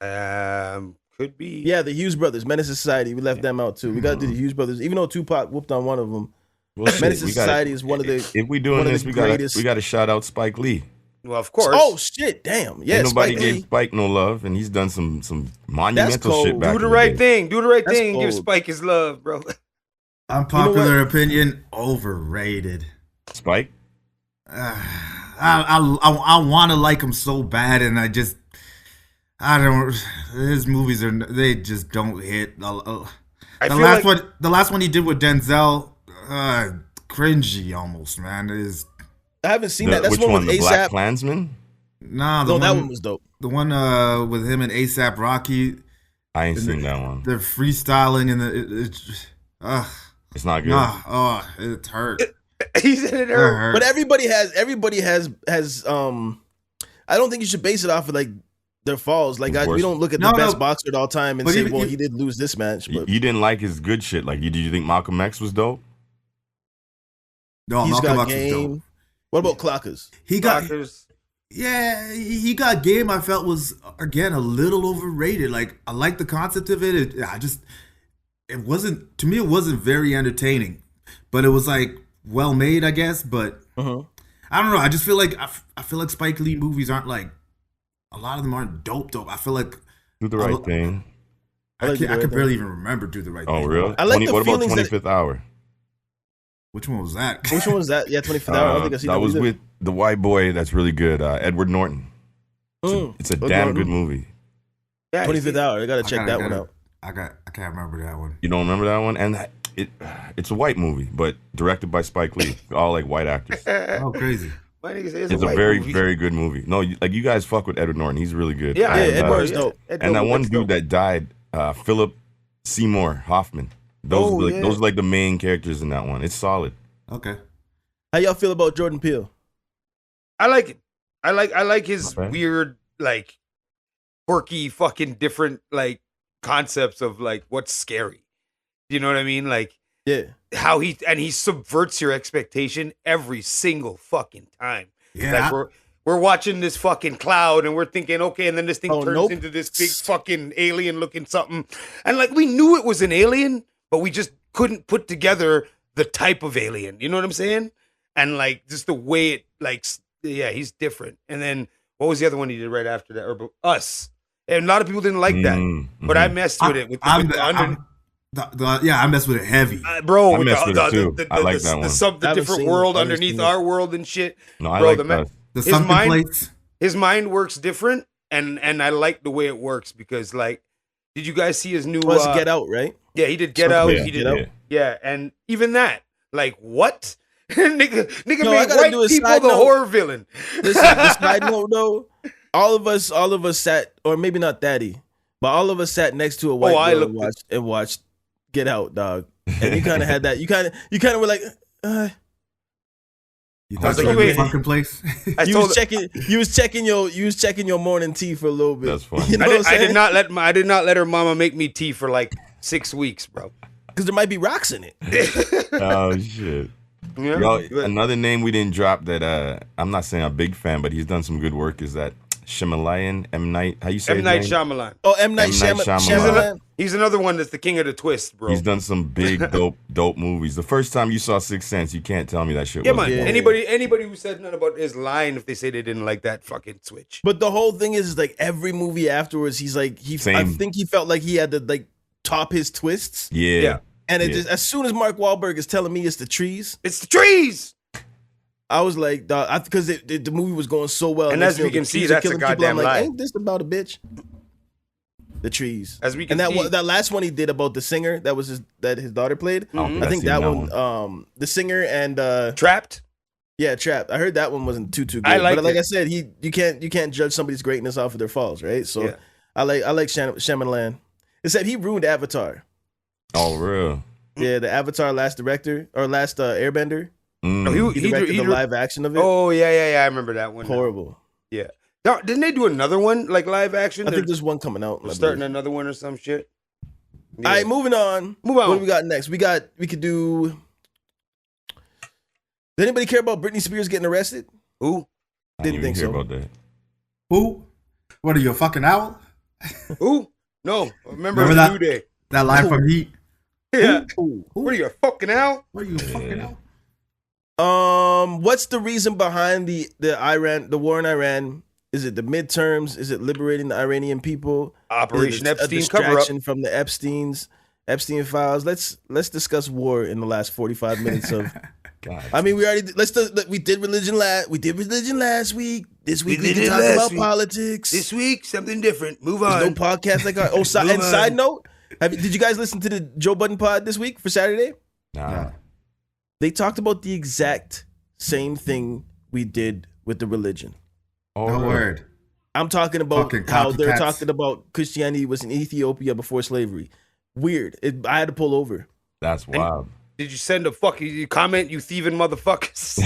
Could be. Yeah, the Hughes brothers, Menace to Society. We left them out too. We got to do the Hughes brothers, even though Tupac whooped on one of them. Well, shit, Menace to we gotta- Society is one of the. If we one doing of this, the we greatest- got to shout out Spike Lee. Well, of course. Oh shit! Damn. Yeah. Ain't nobody Spike gave Lee. Spike no love, and he's done some monumental cold. shit back. Do in the right day. thing. Do the right That's thing. Give cold. Spike his love, bro. Unpopular opinion, overrated. Spike. I want to like him so bad, and I don't. His movies they just don't hit. The last one he did with Denzel, cringy almost, man. I haven't seen that. That's Which one one? with The Black ASAP. Klansman? Nah, No, that one was dope. the one with him and ASAP Rocky. I ain't seen that one. They're freestyling and It's not good. it hurt. He said it It hurt. hurt. But everybody has I don't think you should base it off of like their falls. Like Of course. we don't look at No, the best no. boxer at all time and But say, even- well, he did lose this match, but You didn't like his good shit. Like, did you think Malcolm X was dope? No, he's Malcolm got X was dope. game. What about Clockers? He got Doctors. Yeah, he got game. I felt was again a little overrated. Like I like the concept of it. It wasn't to me. It wasn't very entertaining, but it was like well made, I guess. But Uh-huh. I don't know. I just feel like I feel like Spike Lee movies aren't like a lot of them aren't dope. I feel like Do the right thing. I like Do the I Right can Thing. barely even remember Do the Right Oh, Thing. real? I like the What about feelings that- 25th Hour? Which one was that? Which one was that? Yeah, 25th hour. I don't think I seen that was either. with the white boy that's really good, Edward Norton. It's a Edward damn Norton. good movie. Yeah, 25th hour. I gotta check I that gotta- one out. I can't remember that one. You don't remember that one? And it's a white movie, but directed by Spike Lee. All like white actors. Oh, crazy. My nigga said It's a white very, movie. very good movie. No, you guys fuck with Edward Norton. He's really good. Yeah, And, Edward's dope. and that one dude that died, Philip Seymour Hoffman. Those are like the main characters in that one. It's solid. Okay. How y'all feel about Jordan Peele? I like it. I like his Not bad. weird, like quirky, fucking different, like concepts of like what's scary. You know what I mean? Like Yeah. how he subverts your expectation every single fucking time. Yeah. Like we're watching this fucking cloud and we're thinking, okay, and then this thing turns into this big fucking alien looking something. And like we knew it was an alien, but we just couldn't put together the type of alien. You know what I'm saying? And like just the way it like, yeah, he's different. And then what was the other one he did right after that? Or Us. And a lot of people didn't like that, but I messed with it. I messed with it heavy, bro. I messed with it too. I like that one. The different world underneath our world and shit. No, I bro, like that. His mind works different, and I like the way it works because, like, did you guys see his new? Get Out, right? Yeah, he did Get Out. Yeah, He did yeah, and even that, like, what? nigga No, I made gotta white do a people side the note. horror villain. Listen, the side note though, all of us sat, or maybe not Daddy, but all of us sat next to a white girl and watched Get Out, dog. And you kind of had that. You kind of were like, You thought like, you were wait. in a fucking place? you was checking your morning tea for a little bit. That's funny. You know what I'm I saying? did not let her mama make me tea for like 6 weeks, bro. Because there might be rocks in it. Oh shit. Yeah. Yo, another name we didn't drop that I'm not saying I'm a big fan, but he's done some good work is that Shyamalan, M. Night. How you say M. his Night name? Shyamalan. Oh, M. Night Shyamalan. He's another one that's the king of the twist, bro. He's done some big dope movies. The first time you saw Sixth Sense, you can't tell me that shit Yeah, wasn't man. dope. Anybody who said nothing about his line if they say they didn't like that fucking switch. But the whole thing is like every movie afterwards, he's like I Same. think he felt like he had to like top his twists. Yeah. And it just as soon as Mark Wahlberg is telling me it's the trees, It's the trees. I was like, because the movie was going so well, And as we can see, that's a goddamn lie. Ain't this about a bitch? The trees. As we can and see, that last one he did about the singer that was his daughter played. Mm-hmm. I think that one, the singer and Trapped. yeah, Trapped. I heard that one wasn't too good. I liked but like it. I said, you can't judge somebody's greatness off of their faults, right? So Yeah. I like Shyamalan. Except he ruined Avatar. Oh, real. Yeah, the Avatar last Airbender. No, He directed the live action of it. Oh yeah. I remember that one. Horrible. Yeah. No, didn't they do another one like live action? I think there's one coming out. They're starting another one or some shit. Yeah. All right, moving on. Move on. What do we got next? We could do. Does anybody care about Britney Spears getting arrested? Who? I Didn't think hear so. about that. Who? What are you, a fucking owl? Who? No. Remember that New Day. That line from Heat? Yeah. Ooh. What are you, a fucking owl? What are you, a fucking owl? What's the reason behind the war in Iran? Is it the midterms? Is it liberating the Iranian people? Operation Is it Epstein a cover-up. distraction from the Epstein files? Let's discuss war in the last 45 minutes of. God. I mean, we did religion last week. This week we did can it talk last about week. politics. This week, something different. Move There's on. no podcast like our. Oh, and side note, did you guys listen to the Joe Budden pod this week for Saturday? Nah. They talked about the exact same thing we did with the religion. Oh, No real. word. I'm talking about Fucking how they're copycats. talking about Christianity was in Ethiopia before slavery. Weird. I had to pull over. That's wild. Did you send a fucking comment, you thieving motherfuckers?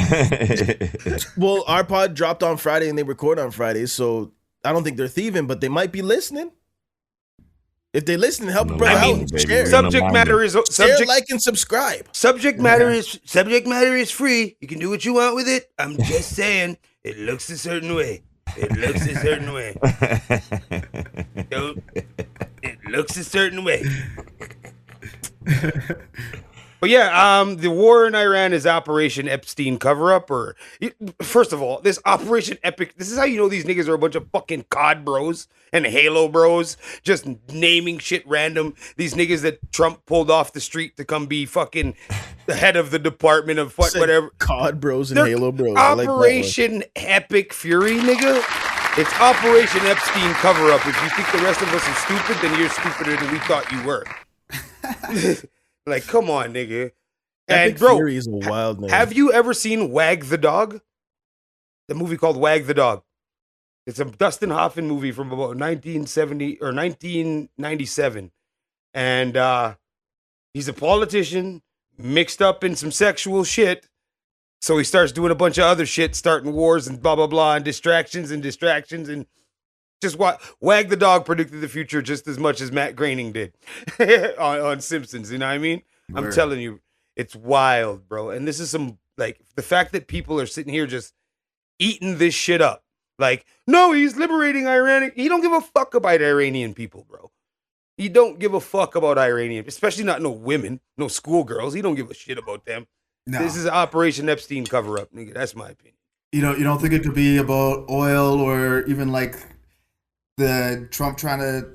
Well, our pod dropped on Friday and they record on Fridays, so I don't think they're thieving, but they might be listening. If they listen, help a brother I mean, out. baby, Share. we're subject matter is Share, subject. like, and subscribe. Subject matter is free. You can do what you want with it. I'm just saying, it looks a certain way. It looks a certain way. It looks a certain way. But yeah, the war in Iran is Operation Epstein cover-up. Or first of all, this Operation Epic. This is how you know these niggas are a bunch of fucking COD bros and Halo bros, just naming shit random. These niggas that Trump pulled off the street to come be fucking the head of the Department of Said whatever. COD bros and They're Halo bros. I like that one. Operation Epic Fury, nigga. It's Operation Epstein cover-up. If you think the rest of us are stupid, then you're stupider than we thought you were. Like, come on, nigga. And Epic bro, Fury is a wild name. have you ever seen Wag the Dog? The movie called Wag the Dog. It's a Dustin Hoffman movie from about 1970 or 1997. And he's a politician mixed up in some sexual shit. So he starts doing a bunch of other shit, starting wars and blah, blah, blah, and distractions. And Just Wag the dog predicted the future just as much as Matt Groening did on Simpsons. You know what I mean? Word. I'm telling you, it's wild, bro. And this is some, like, the fact that people are sitting here just eating this shit up. Like, no, he's liberating Iranian. He don't give a fuck about Iranian people, bro. He don't give a fuck about Iranian, especially not no women, no schoolgirls. He don't give a shit about them. No. This is Operation Epstein cover-up, nigga. That's my opinion. You don't think it could be about oil or even like the Trump trying to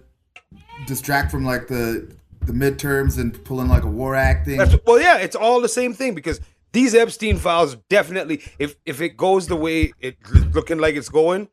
distract from like the midterms and pulling like a war act thing? Well, yeah, it's all the same thing because these Epstein files definitely, if it goes the way it's looking like it's going,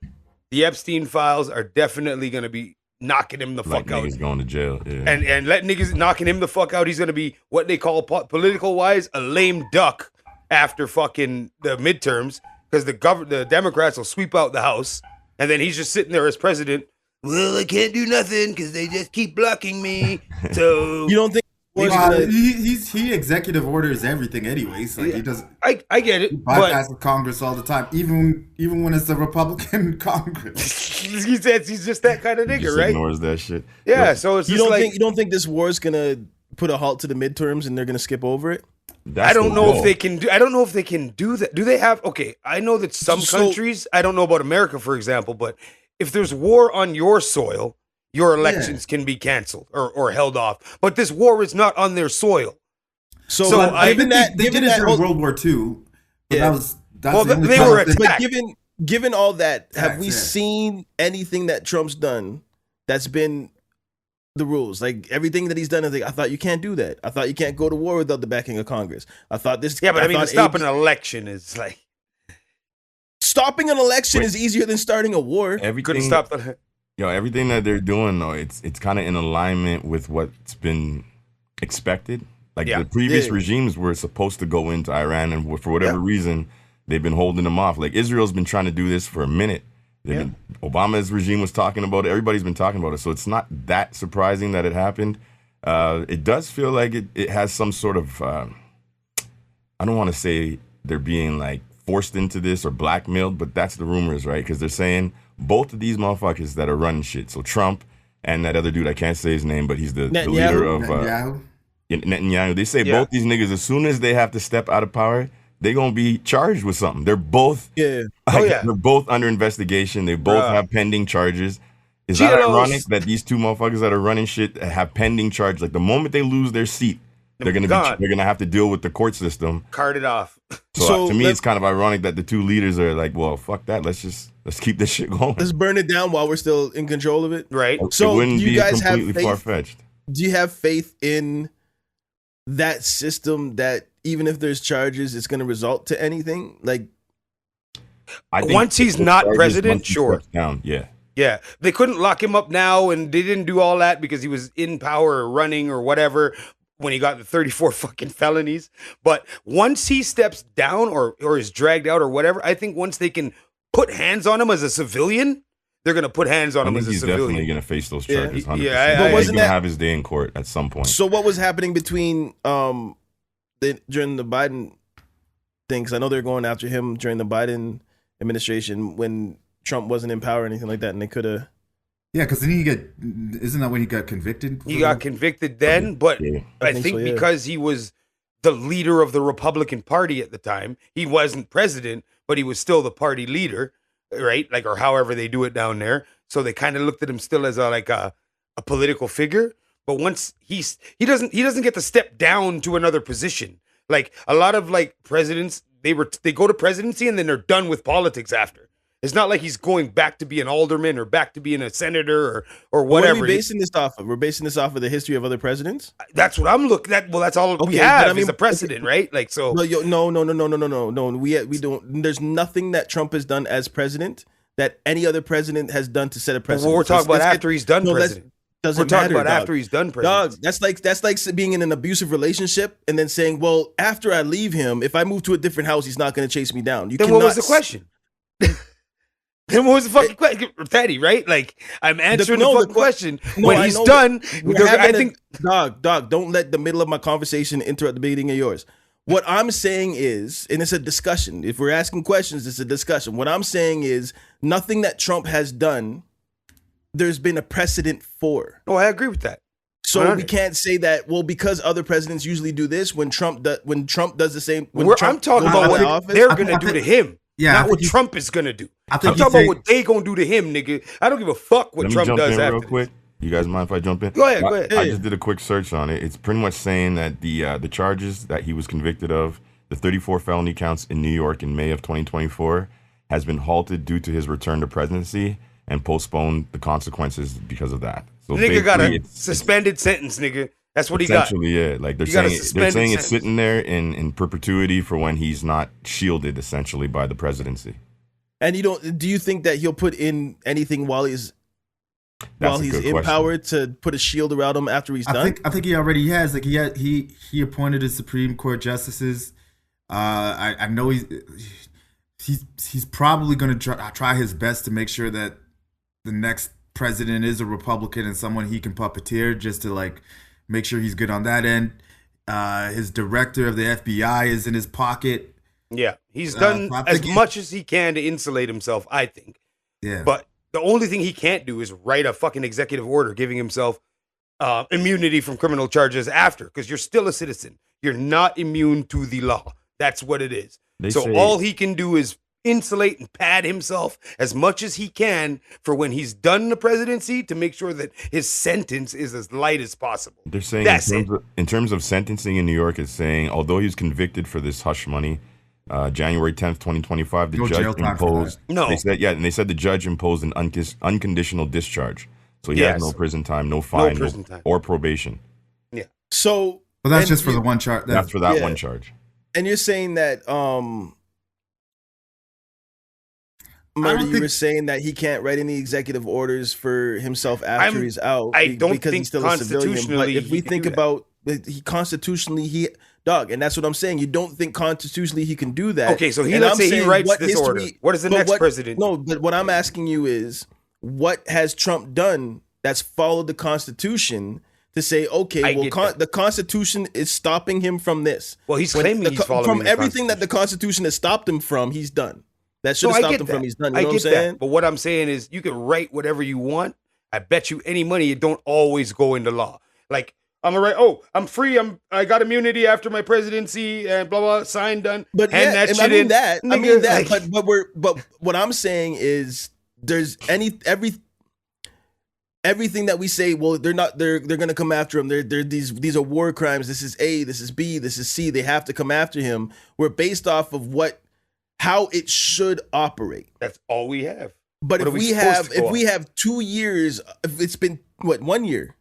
the Epstein files are definitely going to be knocking him the Like fuck out. niggas going to jail. Yeah. And let niggas knocking him the fuck out. He's going to be what they call political wise a lame duck after fucking the midterms because the Democrats will sweep out the House and then he's just sitting there as president. Well, I can't do nothing because they just keep blocking me. So You don't think he executive orders everything anyways. Like he does. I get it, Bypass Congress all the time, even when it's a Republican Congress. he says he's just that kind of nigga, Just right? ignores that shit. Yeah, Yep. so it's you just don't like think you don't think this war is gonna put a halt to the midterms and they're gonna skip over it? That's I don't the know goal. if they can do. I don't know if they can do that. Do they have? Okay, I know that some So- countries. I don't know about America, for example, but if there's war on your soil, your elections can be canceled or held off. But this war is not on their soil. So, So I- given that, they given did it that, during whole- World War II. But Yeah. that's Well, the only they time were I think- attacked. but given all that, have we Yeah. seen anything that Trump's done that's been the rules? Like everything that he's done, I thought you can't do that. I thought you can't go to war without the backing of Congress. I thought this. Yeah, but I mean, thought stopping an election is like stopping an election is easier than starting a war. Everything, couldn't stop the. everything that they're doing though, it's kind of in alignment with what's been expected. Like Yeah. the previous Yeah. regimes were supposed to go into Iran, and for whatever reason, they've been holding them off. Like Israel's been trying to do this for a minute. Obama's regime was talking about it. Everybody's been talking about it. So it's not that surprising that it happened. It does feel like it has some sort of, I don't want to say they're being like forced into this or blackmailed, but that's the rumors, right? Because they're saying both of these motherfuckers that are running shit. So Trump and that other dude, I can't say his name, but he's the leader of Netanyahu. Netanyahu. They say both these niggas, as soon as they have to step out of power, they're gonna be charged with something. They're both Yeah. they're both under investigation. They both have pending charges. Is that GLOs. ironic that these two motherfuckers that are running shit have pending charges? Like the moment they lose their seat, they're gonna have to deal with the court system. Carted off. So to me, it's kind of ironic that the two leaders are like, well, fuck that. Let's keep this shit going. Let's burn it down while we're still in control of it. Right. So it wouldn't do you be guys have completely faith? far fetched. Do you have faith in that system that even if there's charges, it's going to result to anything? Like, I think Once he's the not charges, president, once he sure. steps down, yeah. Yeah, they couldn't lock him up now, and they didn't do all that because he was in power or running or whatever when he got the 34 fucking felonies. But once he steps down or is dragged out or whatever, I think once they can put hands on him as a civilian, they're gonna put hands on I him think as a he's civilian. definitely gonna face those Yeah, charges. 100%. yeah, But He's wasn't gonna that- have his day in court at some point. so what was happening between during the Biden thing? Because I know they're going after him during the Biden administration when Trump wasn't in power or anything like that, and they could have. Yeah, because isn't that when he got convicted? He got convicted then, but Yeah. I think think so, yeah. because he was the leader of the Republican Party at the time, he wasn't president, but he was still the party leader, right? Like, or however they do it down there. So they kind of looked at him still as a political figure. But once he doesn't get to step down to another position. Like a lot of like presidents, they go to presidency and then they're done with politics after. It's not like he's going back to be an alderman or back to being a senator or What whatever. are we basing this off of? We're basing this off of the history of other presidents. That's what I'm looking at. Well, that's all we Okay, have but I mean- is a precedent, right? Like, so No, no. We don't. There's nothing that Trump has done as president that any other president has done to set a precedent. we're talking about after he's done no, that's- president. Doesn't We're talking matter, about dog. after he's done president. Dog, that's like being in an abusive relationship and then saying, "Well, after I leave him, if I move to a different house, he's not going to chase me down." You Then what was cannot the question? Then what was the fucking question, Teddy? Right? Like, I'm answering the fucking question. No, when I he's know done, We're I having think dog, don't let the middle of my conversation interrupt the beginning of yours. What I'm saying is, and it's a discussion. If we're asking questions, it's a discussion. What I'm saying is nothing that Trump has done there's been a precedent for. No, I agree with that. So 100. we can't say that, well, because other presidents usually do this, when Trump does the same. I'm talking about what they're going to do to him. Yeah, not what Trump is going to do. I I'm think talking about what they going to do to him, nigga. I don't give a fuck what Trump does after real quick. You guys mind if I jump in? Go ahead. I just did a quick search on it. It's pretty much saying that the charges that he was convicted of, the 34 felony counts in New York in May of 2024, has been halted due to his return to presidency and postponed the consequences because of that. So nigga got a suspended sentence, nigga. That's what he got. Essentially, yeah. Like they're saying it's sitting there in perpetuity for when he's not shielded, essentially, by the presidency. And do you think that he'll put in anything while he's in power to put a shield around him after he's done? I think he already has. Like he appointed his Supreme Court justices. I know he's probably going to try his best to make sure that the next president is a Republican and someone he can puppeteer, just to like make sure he's good on that end. His director of the FBI is in his pocket. Yeah, he's done as much as he can to insulate himself, I think. Yeah. But the only thing he can't do is write a fucking executive order giving himself immunity from criminal charges after, because you're still a citizen. You're not immune to the law. That's what it is. So all he can do is insulate and pad himself as much as he can for when he's done the presidency, to make sure that his sentence is as light as possible. They're saying in terms of sentencing in New York, it's saying although he was convicted for this hush money, January 10th, 2025, the judge imposed. They said the judge imposed an unconditional discharge. So he has no prison time, no fine, or probation. Yeah. So, well, that's just for the one charge. That's for that one charge. And you're saying that, Murder, you were saying that he can't write any executive orders for himself after he's out. I don't because think he's still a civilian. But if we think about dog, and that's what I'm saying. You don't think constitutionally he can do that. Okay, so let's say he writes this order. What is the next president? No, but what I'm asking you is, what has Trump done that's followed the Constitution to say, okay, the Constitution is stopping him from this. Well, he's claiming he's following from everything that the Constitution has stopped him from. He's done. That should have stopped him from. He's done. You know what I'm saying? But what I'm saying is, you can write whatever you want. I bet you any money it don't always go into law. Like, I'm gonna write, I'm free. I got immunity after my presidency and blah blah. Sign done. But hand that shit in. I mean that. But what I'm saying is, there's everything that we say. Well, they're gonna come after him. These are war crimes. This is A. This is B. This is C. They have to come after him. We're based off of how it should operate. That's all we have. But if we have 2 years, if it's been 1 year.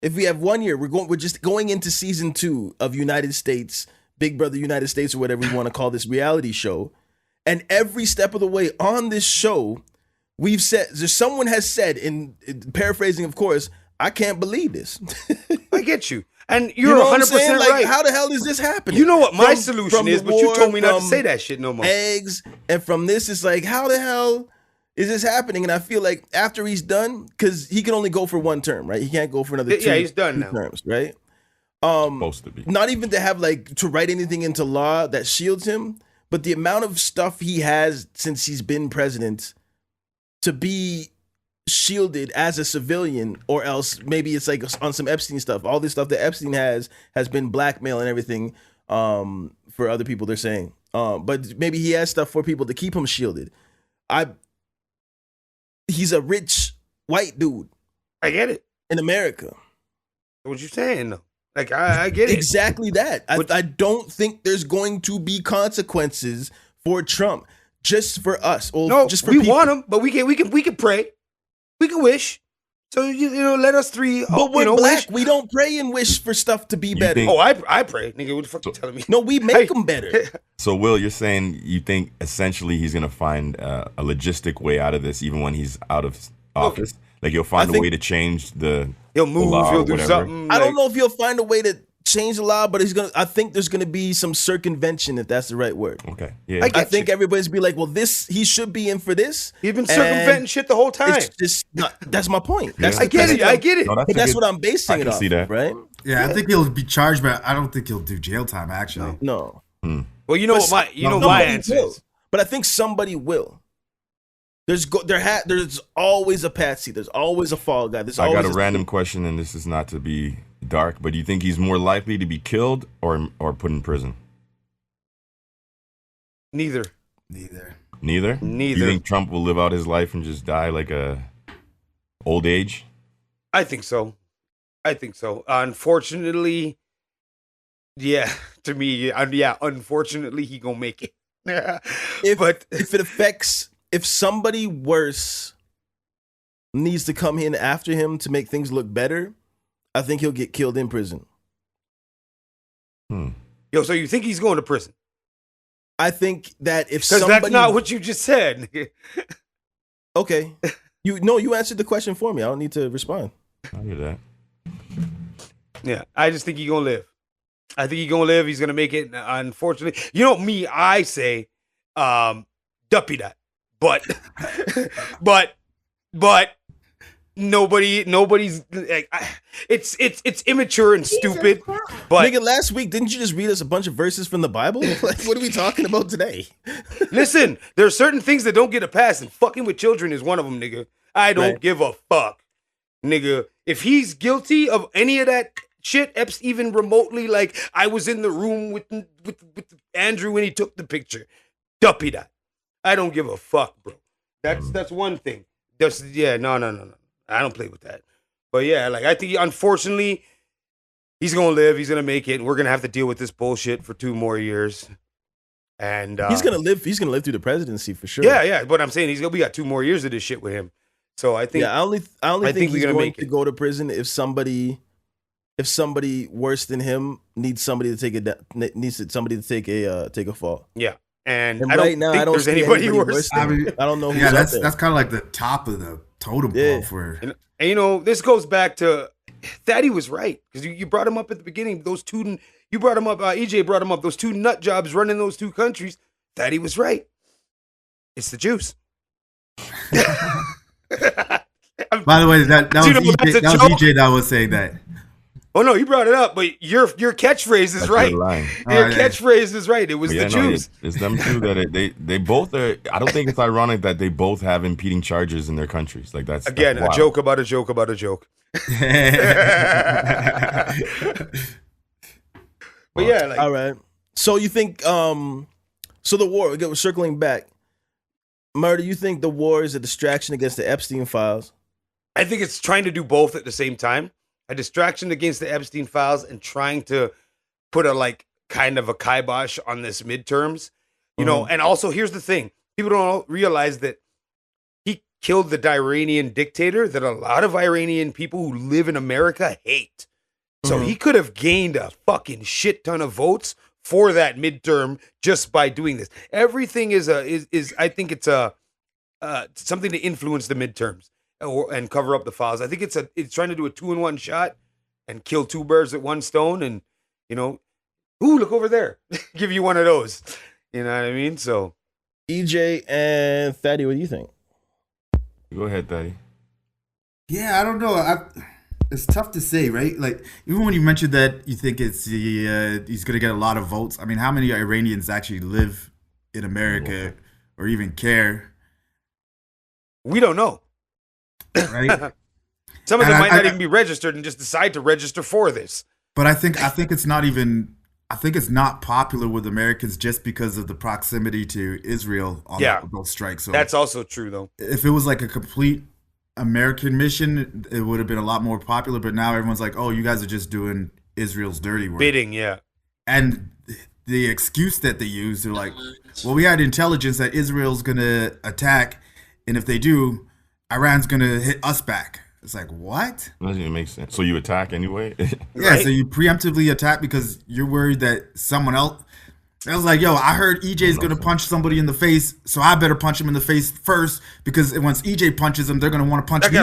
If we have 1 year, we're just going into season 2 of United States, Big Brother United States, or whatever you want to call this reality show. And every step of the way on this show, someone has said, in paraphrasing, of course, I can't believe this. I get you. And you're 100% right. How the hell is this happening? You know what my solution is, but you told me not to say that shit no more. Eggs, and from this, it's like, how the hell is this happening? And I feel like after he's done, because he can only go for one term, right? He can't go for another two. Yeah, he's done now. Terms, right? Supposed to be. Not even to have to write anything into law that shields him, but the amount of stuff he has since he's been president to be shielded as a civilian, or else maybe it's like on some Epstein stuff. All this stuff that Epstein has been blackmail and everything for other people, they're saying. But maybe he has stuff for people to keep him shielded. He's a rich white dude. I get it. In America. What you saying though? Like I get it. Exactly that. I don't think there's going to be consequences for Trump just for us. Or no, just for we people. want him, but we can pray. We can wish. So you know, let us three. But we're black. Wish. We don't pray and wish for stuff to be better. I pray, nigga. What the fuck you telling me? No, we make them better. So Will, you're saying you think essentially he's gonna find a logistic way out of this, even when he's out of office. Okay. Like he'll find a way to change the. He'll move. He'll do something. I don't know if he'll find a way to change the law, but I think there's gonna be some circumvention, if that's the right word. Okay. Yeah. I think everybody's be like, well, he should be in for this. He's been circumventing shit the whole time. That's my point. Yeah. I get it. No, but that's what I'm basing it off. See that. Right? Yeah, I think he'll be charged, but I don't think he'll do jail time. Actually, no. Well, you know what my answer is. But I think somebody will. There's always a patsy. There's always a fall guy. I got a random question, and this is not to be dark, but do you think he's more likely to be killed or put in prison? Neither. Neither? Neither. You think Trump will live out his life and just die like a old age? I think so. Unfortunately, yeah, to me, unfortunately, he gonna make it. If somebody worse needs to come in after him to make things look better, I think he'll get killed in prison. Yo, so you think he's going to prison? I think that if because that's not what you just said. Okay, you answered the question for me. I don't need to respond. I hear that. Yeah, I just think he's gonna live. I think he's gonna live. He's gonna make it. Unfortunately, I say, duppy that, but nobody's like, it's immature and stupid. But nigga, last week didn't you just read us a bunch of verses from the Bible? Like, what are we talking about today? Listen, there are certain things that don't get a pass, and fucking with children is one of them, nigga. I don't give a fuck, nigga. If he's guilty of any of that shit, even remotely, like I was in the room with Andrew when he took the picture, duppy that. I don't give a fuck, bro. That's one thing. No. I don't play with that. But yeah, like I think unfortunately he's gonna live. He's gonna make it. And we're gonna have to deal with this bullshit for 2 more years. And he's gonna live. He's gonna live through the presidency for sure. Yeah. But I'm saying we got 2 more years of this shit with him. So I think. Yeah, I only think he's going to go to prison if somebody worse than him needs somebody to take a fall. Yeah. And I don't think there's anybody worse. I don't know. Yeah, that's kind of like the top of the totem pole for. And this goes back to Thaddy was right because you brought him up at the beginning. Those two, you brought him up. EJ brought him up. Those 2 nut jobs running those 2 countries. Thaddy was right. It's the juice. By the way, that was EJ that was saying that. Oh no, you brought it up, but your catchphrase is right. Your catchphrase is right. It was the Jews. It's them two that they both are. I don't think it's ironic that they both have impeding charges in their countries. Like that's a joke about a joke about a joke. But yeah, like, all right. So you think so the war? We're circling back. Murder, you think the war is a distraction against the Epstein files? I think it's trying to do both at the same time. A distraction against the Epstein files and trying to put a kind of a kibosh on this midterms. You know, and also here's the thing. People don't realize that he killed the Iranian dictator that a lot of Iranian people who live in America hate. So he could have gained a fucking shit ton of votes for that midterm just by doing this. Everything is I think it's something to influence the midterms and cover up the files. I think it's trying to do a 2-in-1 shot and kill 2 birds with 1 stone. And look over there, give you one of those. You know what I mean? So, EJ and Thaddy, what do you think? Go ahead, Thaddy. Yeah, I don't know. It's tough to say, right? Like, even when you mentioned that you think he's going to get a lot of votes. I mean, how many Iranians actually live in America or even care? We don't know. Right? Some of them might not even be registered and just decide to register for this. But I think it's not even. I think it's not popular with Americans just because of the proximity to Israel on those strikes. So that's also true, though. If it was like a complete American mission, it would have been a lot more popular. But now everyone's like, "Oh, you guys are just doing Israel's dirty work." Bidding, yeah. And the excuse that they use, they're like, "Well, we had intelligence that Israel's going to attack, and if they do, Iran's going to hit us back." It's like, what? Doesn't even make sense. So you attack anyway? Yeah, right? So you preemptively attack because you're worried that someone else. I was like, yo, I heard EJ's going to punch somebody in the face, so I better punch him in the face first because once EJ punches him, they're going to want to punch me.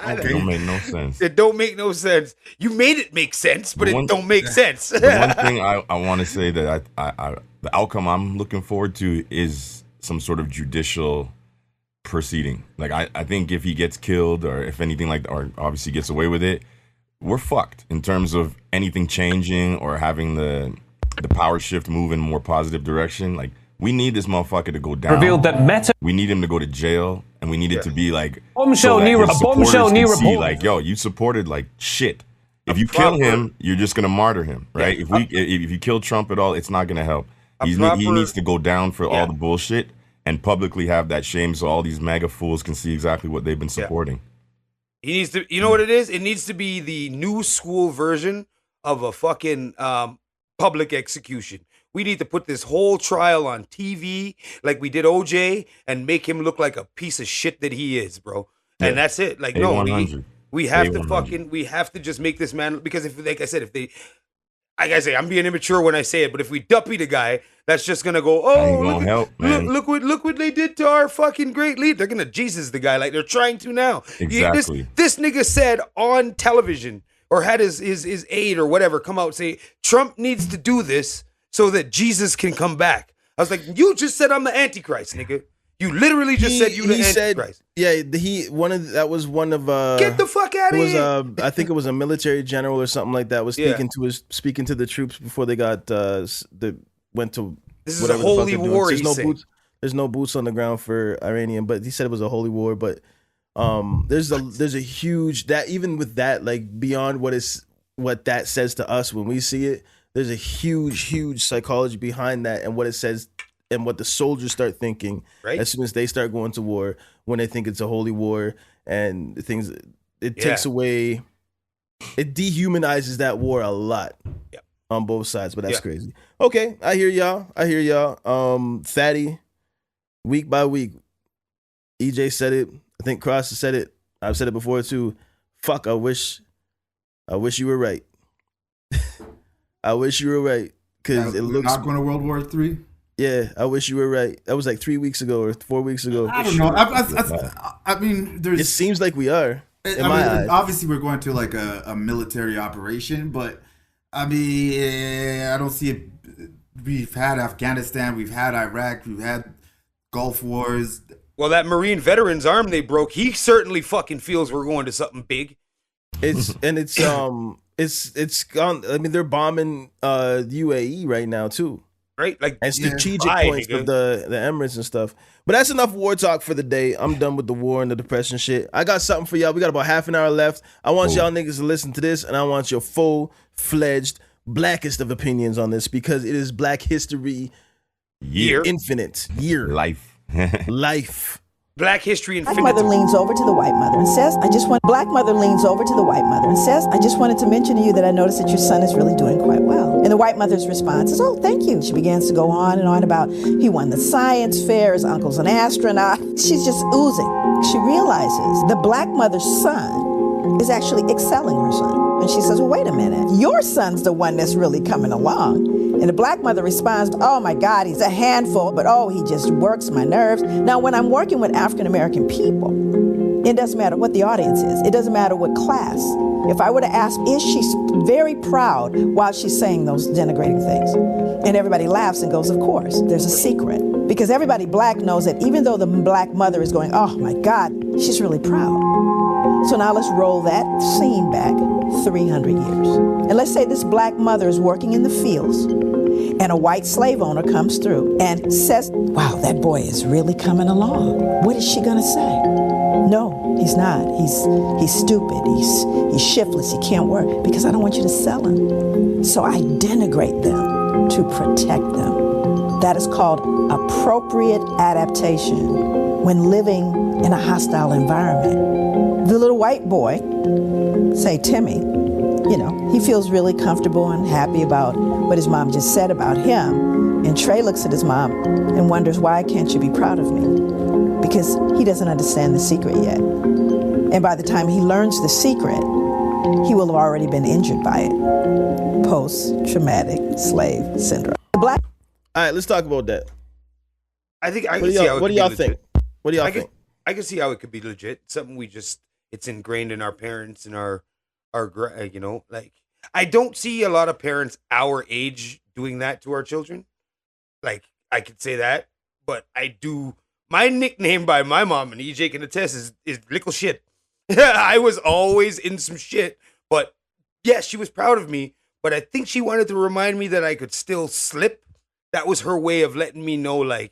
It don't make no sense. It don't make no sense. You made it make sense, but it don't make sense. The one thing I want to say that I the outcome I'm looking forward to is some sort of judicial proceeding. Like I think if he gets killed or if anything like that, or obviously gets away with it, we're fucked in terms of anything changing or having the power shift move in a more positive direction. Like We need this motherfucker to go down. Revealed that Meta. We need him to go to jail, and we need it to be like Bombshell so that new- his a bombshell supporters new can see, report. like, yo, you supported like shit. If you kill him, you're just gonna martyr him, right? If you kill Trump at all, it's not gonna help. He needs to go down for all the bullshit and publicly have that shame, so all these MAGA fools can see exactly what they've been supporting. He needs to. You know what it is? It needs to be the new school version of a fucking public execution. We need to put this whole trial on TV like we did OJ and make him look like a piece of shit that he is, bro. Yeah. And that's it. Like, no, we have to A100. we have to just make this man, because if, like I said, like I say, I'm being immature when I say it, but if we duppy the guy, that's just gonna go, look what they did to our fucking great lead. They're gonna Jesus the guy like they're trying to now. Exactly. This nigga said on television, or had his aide or whatever come out and say, Trump needs to do this so that Jesus can come back. I was like, you just said I'm the Antichrist, nigga. You literally just said you the Antichrist. That was one of get the fuck out of here. I think it was a military general or something like that was speaking to the troops before they got went to this is a holy war. There's no boots on the ground for Iranian, but he said it was a holy war. But there's a huge, that even with that, like beyond what that says to us when we see it, there's a huge psychology behind that and what it says and what the soldiers start thinking as soon as they start going to war, when they think it's a holy war and things. It takes away, it dehumanizes that war a lot on both sides, but that's crazy. Okay, I hear y'all. Thaddy, week by week, EJ said it. I think Cross has said it. I've said it before too. Fuck, I wish you were right. I wish you were right, because it looks not going to World War III. Yeah, I wish you were right. That was like 3 weeks ago or 4 weeks ago. I don't know. I mean, it seems like we are. Obviously, we're going to like a military operation, but I mean, I don't see it. We've had Afghanistan, we've had Iraq, we've had Gulf Wars. Well, that Marine veteran's arm they broke, he certainly fucking feels we're going to something big. It's gone. I mean, they're bombing UAE right now too. Right, like and strategic points of the Emirates and stuff. But that's enough war talk for the day. I'm done with the war and the depression shit. I got something for y'all. We got about half an hour left. I want y'all niggas to listen to this, and I want your full-fledged, blackest of opinions on this, because it is Black History Year. Infinite Year. Life. Black History Infinite. Black mother leans over to the white mother and says, Black mother leans over to the white mother and says, I just wanted to mention to you that I noticed that your son is really doing quite well. And the white mother's response is, oh, thank you. She begins to go on and on about he won the science fair, his uncle's an astronaut. She's just oozing. She realizes the black mother's son is actually excelling her son. And she says, well, wait a minute. Your son's the one that's really coming along. And the black mother responds, oh my God, he's a handful, but oh, he just works my nerves. Now, when I'm working with African-American people, it doesn't matter what the audience is. It doesn't matter what class. If I were to ask, is she very proud while she's saying those denigrating things? And everybody laughs and goes, of course, there's a secret. Because everybody black knows that even though the black mother is going, oh my God, she's really proud. So now let's roll that scene back 300 years. And let's say this black mother is working in the fields and a white slave owner comes through and says, wow, that boy is really coming along. What is she gonna say? No, he's not. He's stupid. He's shiftless. He can't work, because I don't want you to sell him. So I denigrate them to protect them. That is called appropriate adaptation when living in a hostile environment. The little white boy, say Timmy, he feels really comfortable and happy about what his mom just said about him. And Trey looks at his mom and wonders, why can't you be proud of me? Because he doesn't understand the secret yet. And by the time he learns the secret, he will have already been injured by it. Post-traumatic slave syndrome. All right, let's talk about that. I think I What do y'all think? What do y'all think? I can see how it could be legit. Something it's ingrained in our parents and our like, I don't see a lot of parents our age doing that to our children. Like, I could say that, but I do. My nickname by my mom, and EJ can attest, is little shit. I was always in some shit, but yes, she was proud of me, but I think she wanted to remind me that I could still slip, that was her way of letting me know, like,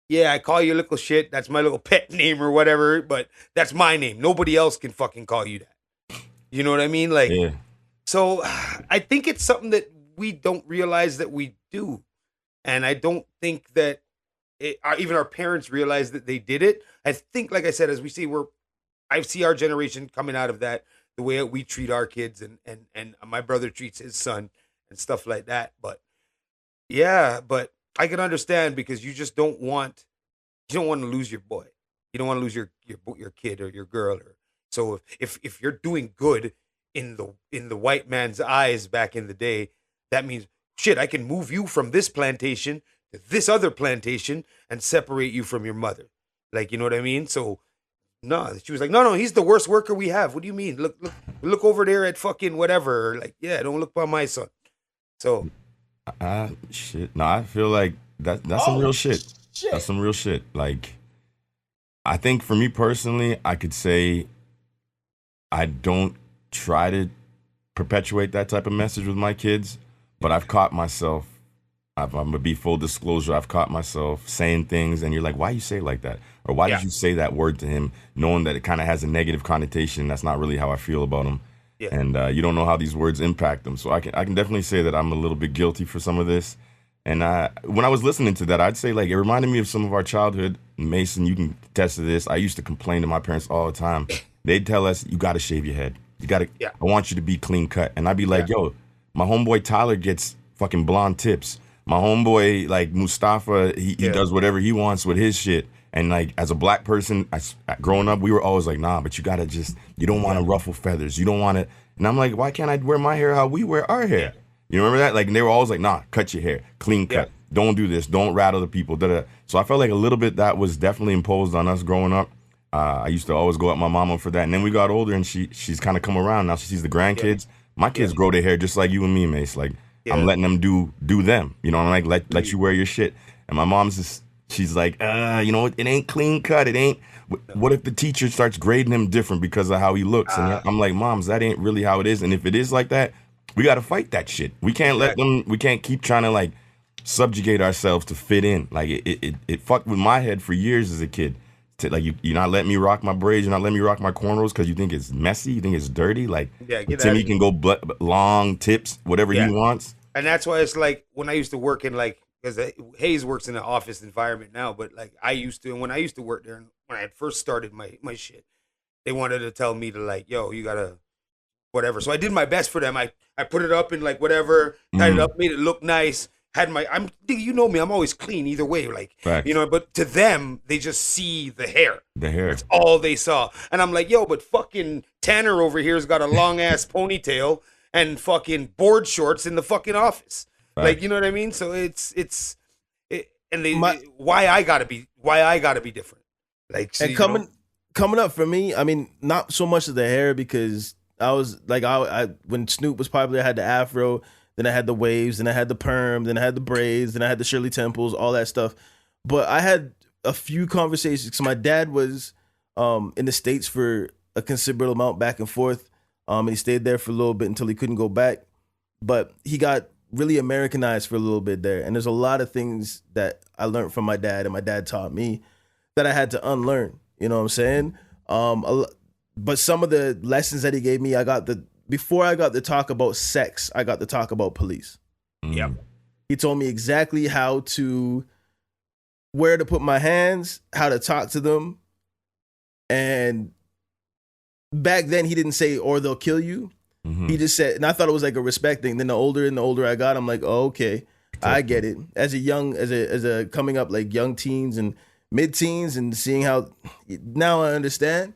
yeah, I call you little shit. That's my little pet name or whatever, but that's my name. Nobody else can fucking call you that. You know what I mean? Like, Yeah. so I think it's something that we don't realize that we do. And I don't think that even our parents realize that they did it. I think, like I said, as we see, I see our generation coming out of that, the way we treat our kids and my brother treats his son and stuff like that. But yeah, but I can understand because you just don't want to lose your boy. You don't want to lose your kid or your girl. Or so if you're doing good in the white man's eyes back in the day, that means shit, I can move you from this plantation to this other plantation and separate you from your mother. Like, you know what I mean? So no, she was like, no, he's the worst worker we have. What do you mean? Look over there at fucking whatever. Like, yeah, don't look by my son. So shit. No, I feel like that's some real shit. That's some real shit. Like, I think for me personally, I could say I don't try to perpetuate that type of message with my kids, but I've caught myself. I'm gonna be full disclosure. I've caught myself saying things, and you're like, "Why you say it like that?" Or "Why did you say that word to him?" Knowing that it kind of has a negative connotation. That's not really how I feel about him. Yeah. And you don't know how these words impact them. So I can definitely say that I'm a little bit guilty for some of this. And when I was listening to that, I'd say, like, it reminded me of some of our childhood. Mason, you can attest to this. I used to complain to my parents all the time. They'd tell us, "You got to shave your head. You got to. Yeah. I want you to be clean cut." And I'd be like, "Yo, my homeboy Tyler gets fucking blonde tips. My homeboy, like Mustafa, he does whatever he wants with his shit." And like, as a black person, growing up, we were always like, "Nah, but you gotta you don't want to ruffle feathers. You don't want to." And I'm like, "Why can't I wear my hair how we wear our hair?" You remember that? Like, and they were always like, "Nah, cut your hair, clean cut. Don't do this. Don't rattle the people." Da-da. So I felt like a little bit that was definitely imposed on us growing up. I used to always go at my mama for that. And then we got older, and she's kind of come around. Now she sees the grandkids. My kids grow their hair just like you and me, Mace. Like, I'm letting them do them. You know, I'm like, let you wear your shit. And my mom's just, she's like, you know, it ain't clean cut. It ain't. What if the teacher starts grading him different because of how he looks? And I'm like, Moms, that ain't really how it is. And if it is like that, we got to fight that shit. We can't let them, we can't keep trying to like subjugate ourselves to fit in. Like, it fucked with my head for years as a kid. Like, you're not letting me rock my braids, you're not letting me rock my cornrows because you think it's messy, you think it's dirty. Like, Timmy can go long tips, whatever he wants. And that's why it's like, when I used to work in, like, because Hayes works in an office environment now, but like I used to, and when I used to work there, when I had first started my shit, they wanted to tell me to, like, yo, you gotta whatever. So I did my best for them. I put it up in like whatever, tied it up, made it look nice. You know me, I'm always clean either way. Like, you know, but to them, they just see the hair. The hair. That's all they saw. And I'm like, yo, but fucking Tanner over here's got a long ass ponytail and fucking board shorts in the fucking office. Right. Like, you know what I mean? So why I gotta be different. Like, so, and coming up for me, I mean, not so much of the hair, because I was like, I when Snoop was popular, I had the afro, then I had the waves, then I had the perm, then I had the braids, then I had the Shirley Temples, all that stuff. But I had a few conversations. So my dad was in the States for a considerable amount, back and forth. And he stayed there for a little bit until he couldn't go back. But he got really Americanized for a little bit there. And there's a lot of things that I learned from my dad and my dad taught me that I had to unlearn. You know what I'm saying? But some of the lessons that he gave me, before I got to talk about sex, I got to talk about police. Yeah. He told me exactly where to put my hands, how to talk to them. And back then he didn't say, "or they'll kill you." Mm-hmm. He just said, and I thought it was like a respect thing. Then the older I got, I'm like, oh, okay, I get it. As a coming up, like, young teens and mid-teens, and seeing how now I understand.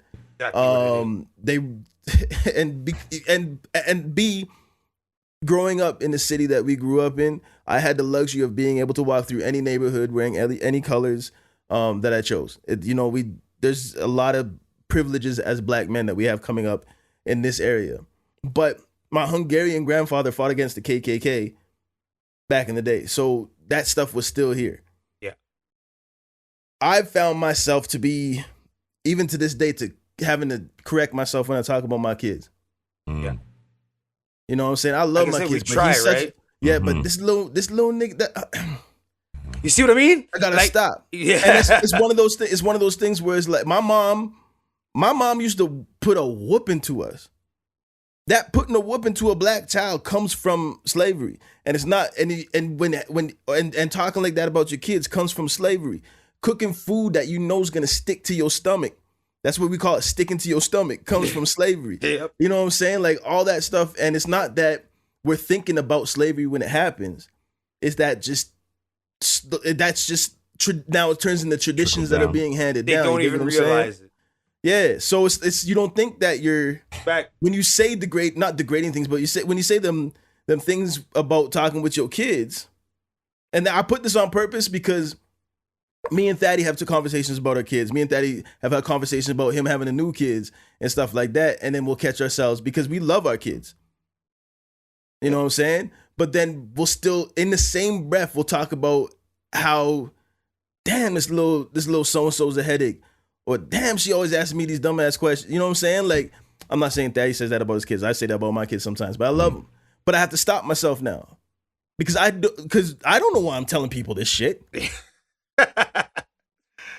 Growing up in the city that we grew up in, I had the luxury of being able to walk through any neighborhood wearing any colors that I chose. There's a lot of privileges as black men that we have coming up in this area. But my Hungarian grandfather fought against the KKK back in the day, so that stuff was still here. Yeah, I found myself to be, even to this day, to having to correct myself when I talk about my kids. Yeah. You know what I'm saying? I love my kids. We try, right? Yeah, but this little nigga that you see what I mean? I gotta stop. Yeah, and it's one of those things. It's one of those things where it's like my mom used to put a whooping to us. That putting a whooping to a black child comes from slavery, and it's not. And talking like that about your kids comes from slavery. Cooking food that you know is gonna stick to your stomach. That's what we call it, sticking to your stomach. Comes from slavery. Yep. You know what I'm saying? Like all that stuff, and it's not that we're thinking about slavery when it happens. It's that now it turns into traditions that are being handed down. They don't even realize it. Yeah, so it's you don't think that you're when you say not degrading things, but when you say them things about talking with your kids, and I put this on purpose because me and Thaddy have two conversations about our kids. Me and Thaddy have had conversations about him having the new kids and stuff like that, and then we'll catch ourselves because we love our kids. You know what I'm saying? But then we'll still, in the same breath, we'll talk about how, damn, this little so-and-so's a headache. Or damn, she always asks me these dumbass questions. You know what I'm saying? Like, I'm not saying Thaddy says that about his kids. I say that about my kids sometimes, but I love them. But I have to stop myself now. Because I don't know why I'm telling people this shit.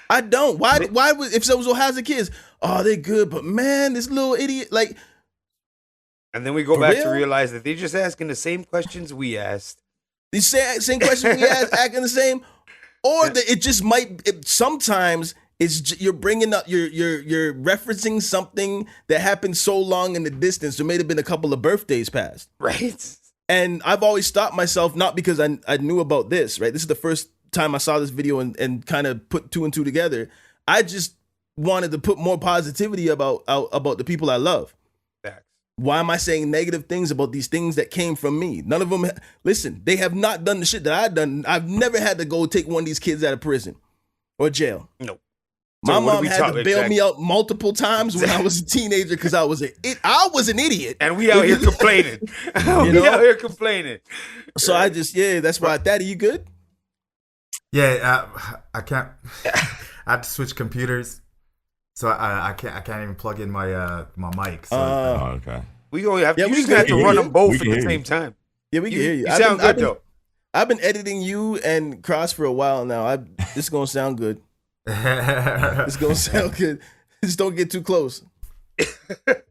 I don't. Why would, if so how's the kids? Oh, they're good, but man, this little idiot, like. And then we go back to realize that they're just asking the same questions we asked. These same questions we asked, acting the same, or it just might. Sometimes you're bringing up, you're referencing something that happened so long in the distance. There may have been a couple of birthdays passed, right? And I've always stopped myself, not because I knew about this, right? This is the first time I saw this video and kind of put two and two together. I just wanted to put more positivity about the people I love. Why am I saying negative things about these things that came from me? None of them, listen, they have not done the shit that I've done. I've never had to go take one of these kids out of prison or jail. No. My mom had to bail me out multiple times when I was a teenager because I was an idiot. And we out here complaining. Out here complaining. So I just, that's why. Daddy, you good? Yeah, I can't. I have to switch computers. So I can't even plug in my my mic. So okay. We only have. You just have to run them both at the same time. Yeah, we can hear you. You sound good though. I've been editing you and Cross for a while now. This is gonna sound good. It's gonna sound good. Just don't get too close. But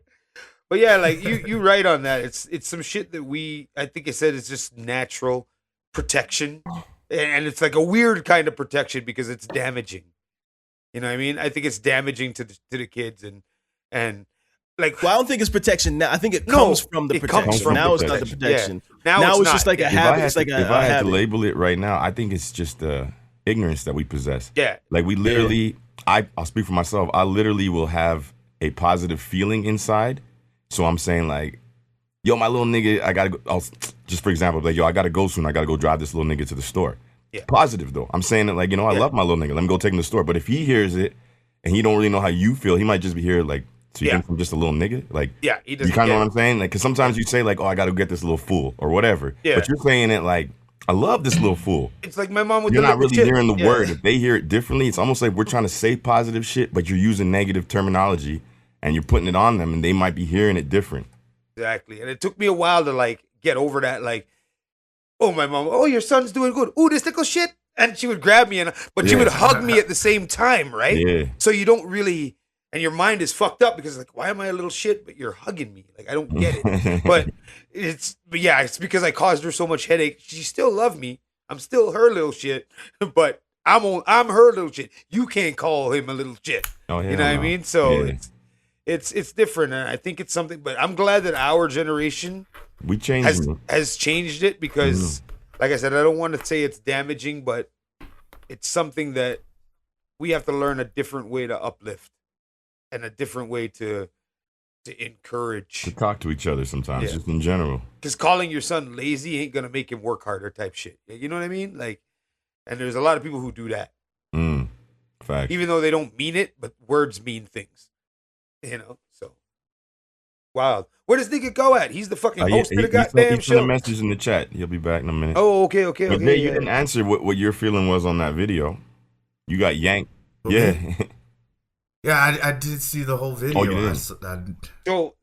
yeah, like you right on that. It's some shit that I think it said it's just natural protection, and it's like a weird kind of protection because it's damaging. You know what I mean? I think it's damaging to the kids and like. Well, I don't think it's protection now. I think it comes from the protection. Now it's not the protection. Yeah. Now it's just like a habit. It's like if I had to label it right now, I think it's just the ignorance that we possess. Yeah. Like we literally, I'll speak for myself. I literally will have a positive feeling inside. So I'm saying like, yo, my little nigga, I gotta go. Just for example, like, yo, I gotta go soon. I gotta go drive this little nigga to the store. Yeah. Positive though. I'm saying it like, you know, I love my little nigga. Let me go take him to the store. But if he hears it and he don't really know how you feel, he might just be here like, so you think I'm just a little nigga? Like, he doesn't. You kind of know what I'm saying? Like, because sometimes you say like, oh, I got to get this little fool or whatever. Yeah. But you're saying it like, I love this little fool. It's like my mom would. You're not really hearing the word. If they hear it differently, it's almost like we're trying to say positive shit, but you're using negative terminology and you're putting it on them, and they might be hearing it different. Exactly. And it took me a while to like get over that. Like, oh, my mom. Oh, your son's doing good. Ooh, this little shit. And she would grab me, but she would hug me at the same time, right? Yeah. So you don't really, and your mind is fucked up because like, why am I a little shit? But you're hugging me, like I don't get it. but it's because I caused her so much headache. She still loved me. I'm still her little shit, but I'm her little shit. You can't call him a little shit. Oh, yeah, you know what I mean? So it's different, and I think it's something. But I'm glad that our generation has changed it because. Like I said, I don't want to say it's damaging, but it's something that we have to learn a different way to uplift and a different way to encourage. To talk to each other sometimes, just in general. Because calling your son lazy ain't going to make him work harder type shit. You know what I mean? Like, and there's a lot of people who do that. Fact. Even though they don't mean it, but words mean things. You know, so. Wild. Where does nigga go at? He's the fucking host of the goddamn show. He sent a message in the chat. He'll be back in a minute. Oh, okay. But you didn't answer what your feeling was on that video. You got yanked. Okay. Yeah. I did see the whole video. Oh, you did? So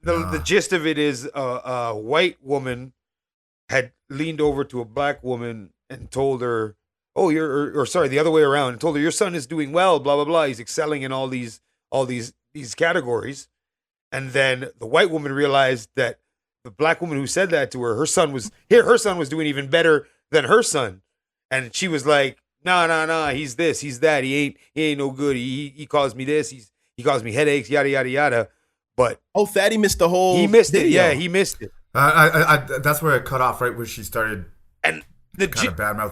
the gist of it is a white woman had leaned over to a black woman and told her, "Oh, or sorry, the other way around," and told her, "Your son is doing well, blah blah blah. He's excelling in all these categories." And then the white woman realized that the black woman who said that to her, her son was doing even better than her son, and she was like, "Nah, he's this, he's that. He ain't no good. He calls me this. He calls me headaches, yada yada yada." But Fatty missed the whole. He missed it. video. Yeah, he missed it. I that's where it cut off, right where she started. And the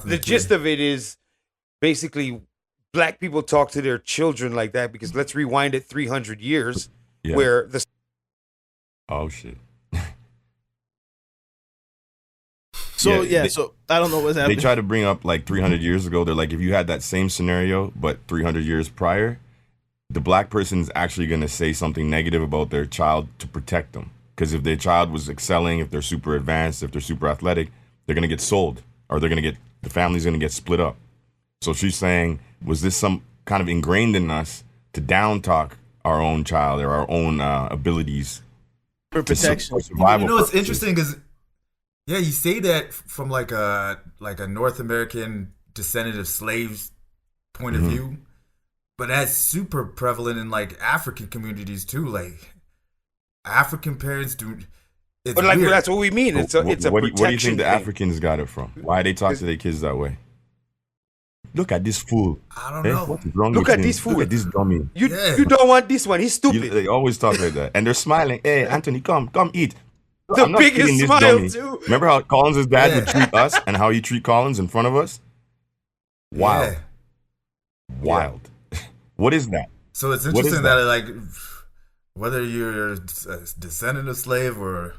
the gist of it is basically black people talk to their children like that because let's rewind it 300 years where the oh shit. So so I don't know what's happening. They try to bring up like 300 years ago. They're like, if you had that same scenario but 300 years prior, the black person's actually going to say something negative about their child to protect them. Because if their child was excelling, if they're super advanced, if they're super athletic, they're going to get sold, or the family's going to get split up. So she's saying, was this some kind of ingrained in us to down talk our own child or our own abilities for protection? You know what's interesting is, you say that from like a North American descendant of slaves point of view, but that's super prevalent in like African communities too. Like African parents do. But like weird. That's what we mean. It's a protection. What do you think the Africans got it from? Why they talk to their kids that way? Look at this fool. I don't know. What is wrong Look with at him? this fool. Look at this dummy. You don't want this one. He's stupid. They always talk like that, and they're smiling. Hey, Anthony, come eat. The biggest smile too. Remember how Collins' dad would treat us, and how he treat Collins in front of us? Wild. Wild. What is that? So it's interesting that like whether you're a descendant of slave or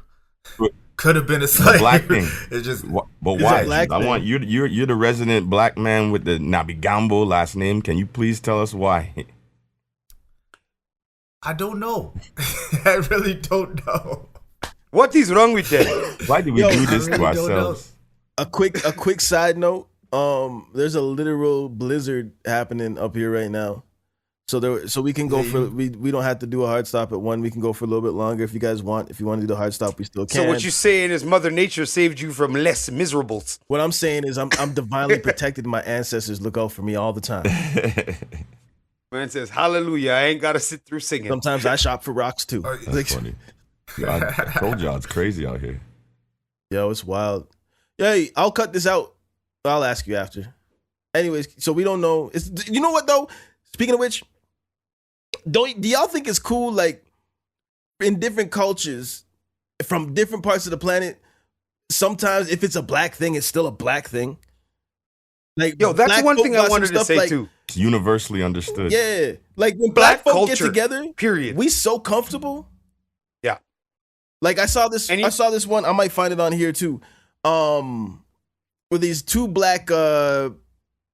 could have been a slave, black thing. It's just. But why? I want you're the resident black man with the Nabigambo last name. Can you please tell us why? I don't know. I really don't know. What is wrong with them? Why do we do this to ourselves? A quick side note. There's a literal blizzard happening up here right now. So we can go for we don't have to do a hard stop at 1. We can go for a little bit longer if you guys want. If you want to do the hard stop, we still can. So what you're saying is Mother Nature saved you from less miserables. What I'm saying is I'm divinely protected. My ancestors look out for me all the time. Man says, "Hallelujah! I ain't gotta sit through singing." Sometimes I shop for rocks too. That's funny. I told y'all it's crazy out here. Yo, it's wild. Hey, I'll cut this out. I'll ask you after. Anyways, so we don't know. You know what though? Speaking of which, do y'all think it's cool, like, in different cultures from different parts of the planet, sometimes if it's a black thing, it's still a black thing? Like, yo, that's one thing I wanted to say like, too. It's universally understood. Yeah, like when black folk culture, get together, period. We so comfortable. Yeah, like I saw this one. I might find it on here too. With these 2 black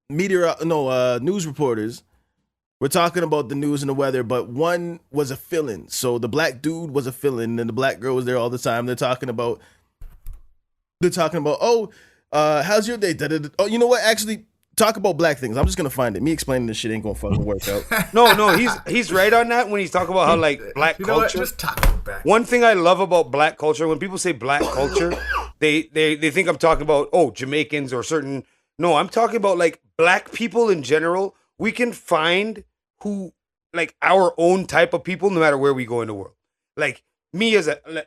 news reporters. We're talking about the news and the weather, but one was a fill-in. So the black dude was a fill-in, and the black girl was there all the time. They're talking about, how's your day? Oh, you know what? Actually, talk about black things. I'm just gonna find it. Me explaining this shit ain't gonna fucking work out. No, he's right on that when he's talking about how like black culture. Just talk about black. One thing I love about black culture, when people say black culture, they think I'm talking about Jamaicans or certain. No, I'm talking about like black people in general. We can find who like our own type of people no matter where we go in the world. Like me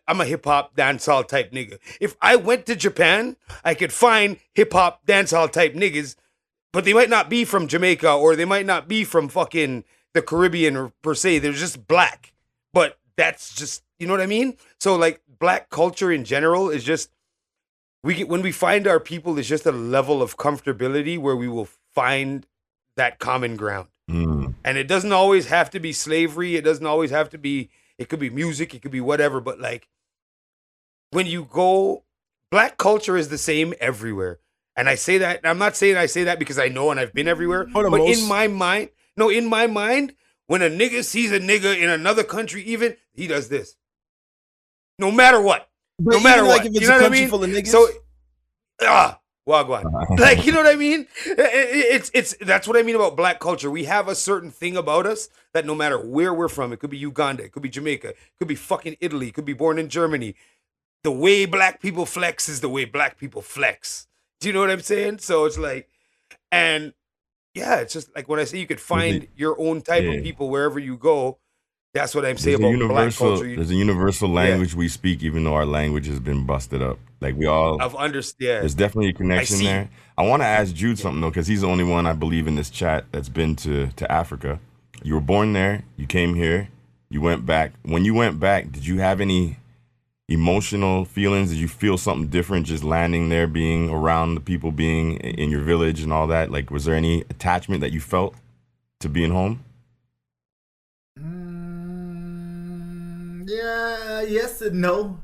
I'm a hip hop dancehall type nigga. If I went to Japan, I could find hip hop dancehall type niggas, but they might not be from Jamaica or they might not be from fucking the Caribbean or per se. They're just black. But that's just, you know what I mean? So like black culture in general is just when we find our people, it's just a level of comfortability where we will find that common ground. And it doesn't always have to be slavery. It doesn't always have to be, it could be music, it could be whatever. But like when you go, black culture is the same everywhere. And I say that, I'm not saying I say that because I know and I've been everywhere. But in my mind, when a nigga sees a nigga in another country, even, he does this. No matter what. But no matter like what. If it's you know a what I country mean? full of niggas? So, wagwan. Like, you know what I mean? It's that's what I mean about black culture. We have a certain thing about us that no matter where we're from, it could be Uganda, it could be Jamaica, it could be fucking Italy, it could be born in Germany. the way black people flex is the way black people flex. Do you know what I'm saying? So it's like, and yeah, it's just like when I say you could find your own type of people wherever you go. That's what I'm saying about black culture. There's a universal language we speak, even though our language has been busted up. Like we all, I've understand. There's definitely a connection there. I want to ask Jude something though, because he's the only one I believe in this chat that's been to Africa. You were born there. You came here. You went back. When you went back, did you have any emotional feelings? Did you feel something different just landing there, being around the people, being in your village and all that? Like, was there any attachment that you felt to being home? Yeah, yes and no.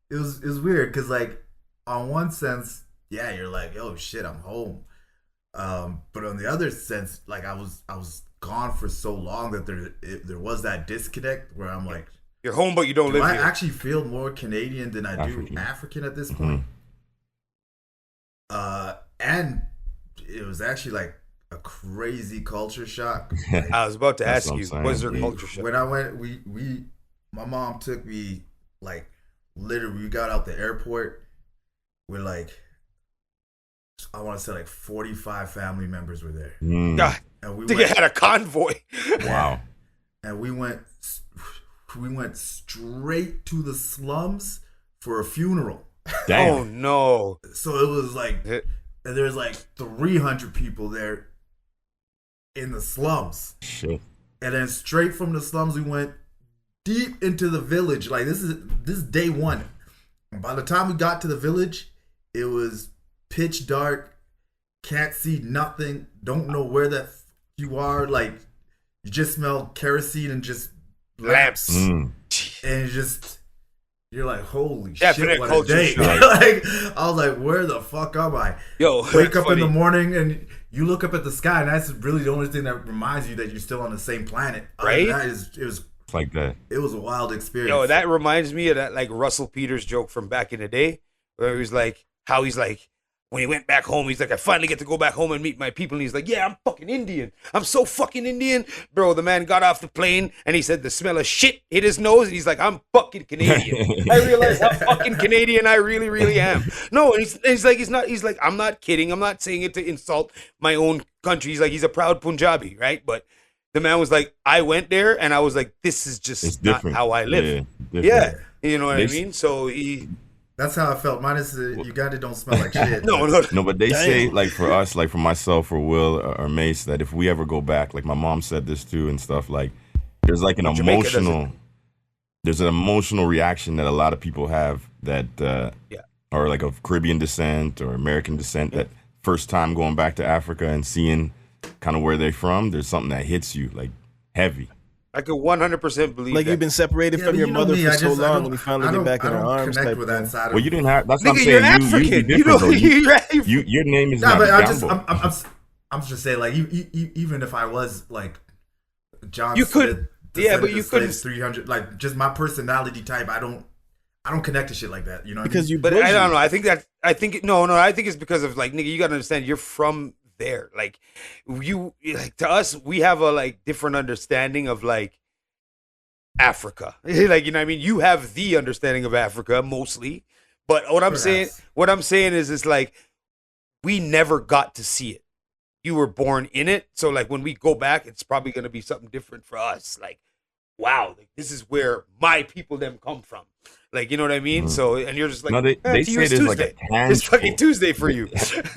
It was weird because, like, on one sense, yeah, you're like, oh shit, I'm home. But on the other sense, like, I was gone for so long that there was that disconnect where I'm like, you're home, but you don't live here. I actually feel more Canadian than I do African at this point. And it was actually like a crazy culture shock. I was about to ask you, was there culture shock? When I went, my mom took me, like, literally, we got out the airport with, like, I want to say like 45 family members were there. God, and we had a convoy. Wow. And we went straight to the slums for a funeral. Damn. Oh no. So it was like, and there's like 300 people there in the slums. Shit. And then straight from the slums we went deep into the village. Like this is day one. And by the time we got to the village, it was pitch dark, can't see nothing, don't know where that you are. Like you just smell kerosene and just lamps. And you're like, holy shit, what a day. Like, I was like, where the fuck am I? Yo, wake up in the morning and you look up at the sky and that's really the only thing that reminds you that you're still on the same planet. Right? It was like that. It was a wild experience. Yo, that reminds me of that like Russell Peters joke from back in the day where he was like, how he's like, when he went back home, he's like, I finally get to go back home and meet my people. And he's like, yeah, I'm fucking Indian. I'm so fucking Indian. Bro, the man got off the plane and he said the smell of shit hit his nose. And he's like, I'm fucking Canadian. I realize how fucking Canadian I really, really am. No, and he's like, I'm not kidding. I'm not saying it to insult my own country. He's like, he's a proud Punjabi, right? But the man was like, I went there and I was like, this is just not how I live. Yeah. You know what I mean? So that's how I felt. Minus Uganda don't smell like shit. No, but they say, like for us, like for myself or Will or Mace, that if we ever go back, like my mom said this too and stuff, like there's like an emotional reaction that a lot of people have that are like of Caribbean descent or American descent that first time going back to Africa and seeing kind of where they're from, there's something that hits you like heavy. I could 100% believe like that. you've been separated from your mother for so long, and you finally get back in her arms. Type with that side well, you didn't have. That's what I'm saying. You're African. Your name is not. But I'm just saying, like, even if I was like John, you could. Yeah, but you couldn't. 300. Like, just my personality type. I don't connect to shit like that. You know, because you. But I don't know. I think it's because of like, nigga, you gotta understand. You're from there, like to us we have a like different understanding of like Africa. Like, you know what I mean? You have the understanding of Africa mostly, but what I'm saying is it's like we never got to see it. You were born in it, so like when we go back, it's probably gonna be something different for us. Like, wow, like, this is where my people them come from. Like, you know what I mean? So, and you're just like, no, they say there's Tuesday. like a tangible. It's fucking Tuesday for you.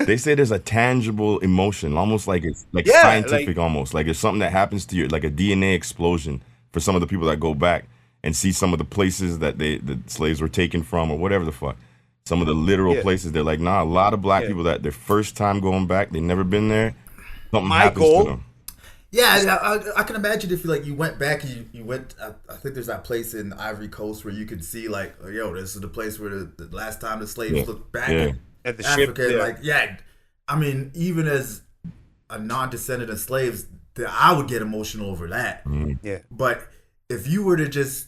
They say there's a tangible emotion, almost like it's like scientific, almost like it's something that happens to you, like a DNA explosion for some of the people that go back and see some of the places that the slaves were taken from or whatever the fuck. Some of the literal places, they're like, nah, a lot of black people that their first time going back, they never been there. Something happens to them. Yeah, I can imagine if you went back and you went. I think there's that place in Ivory Coast where you could see like, yo, this is the place where the last time the slaves looked back at the Africa. ship. Like, I mean, even as a non-descendant of slaves, I would get emotional over that. Yeah, but if you were to just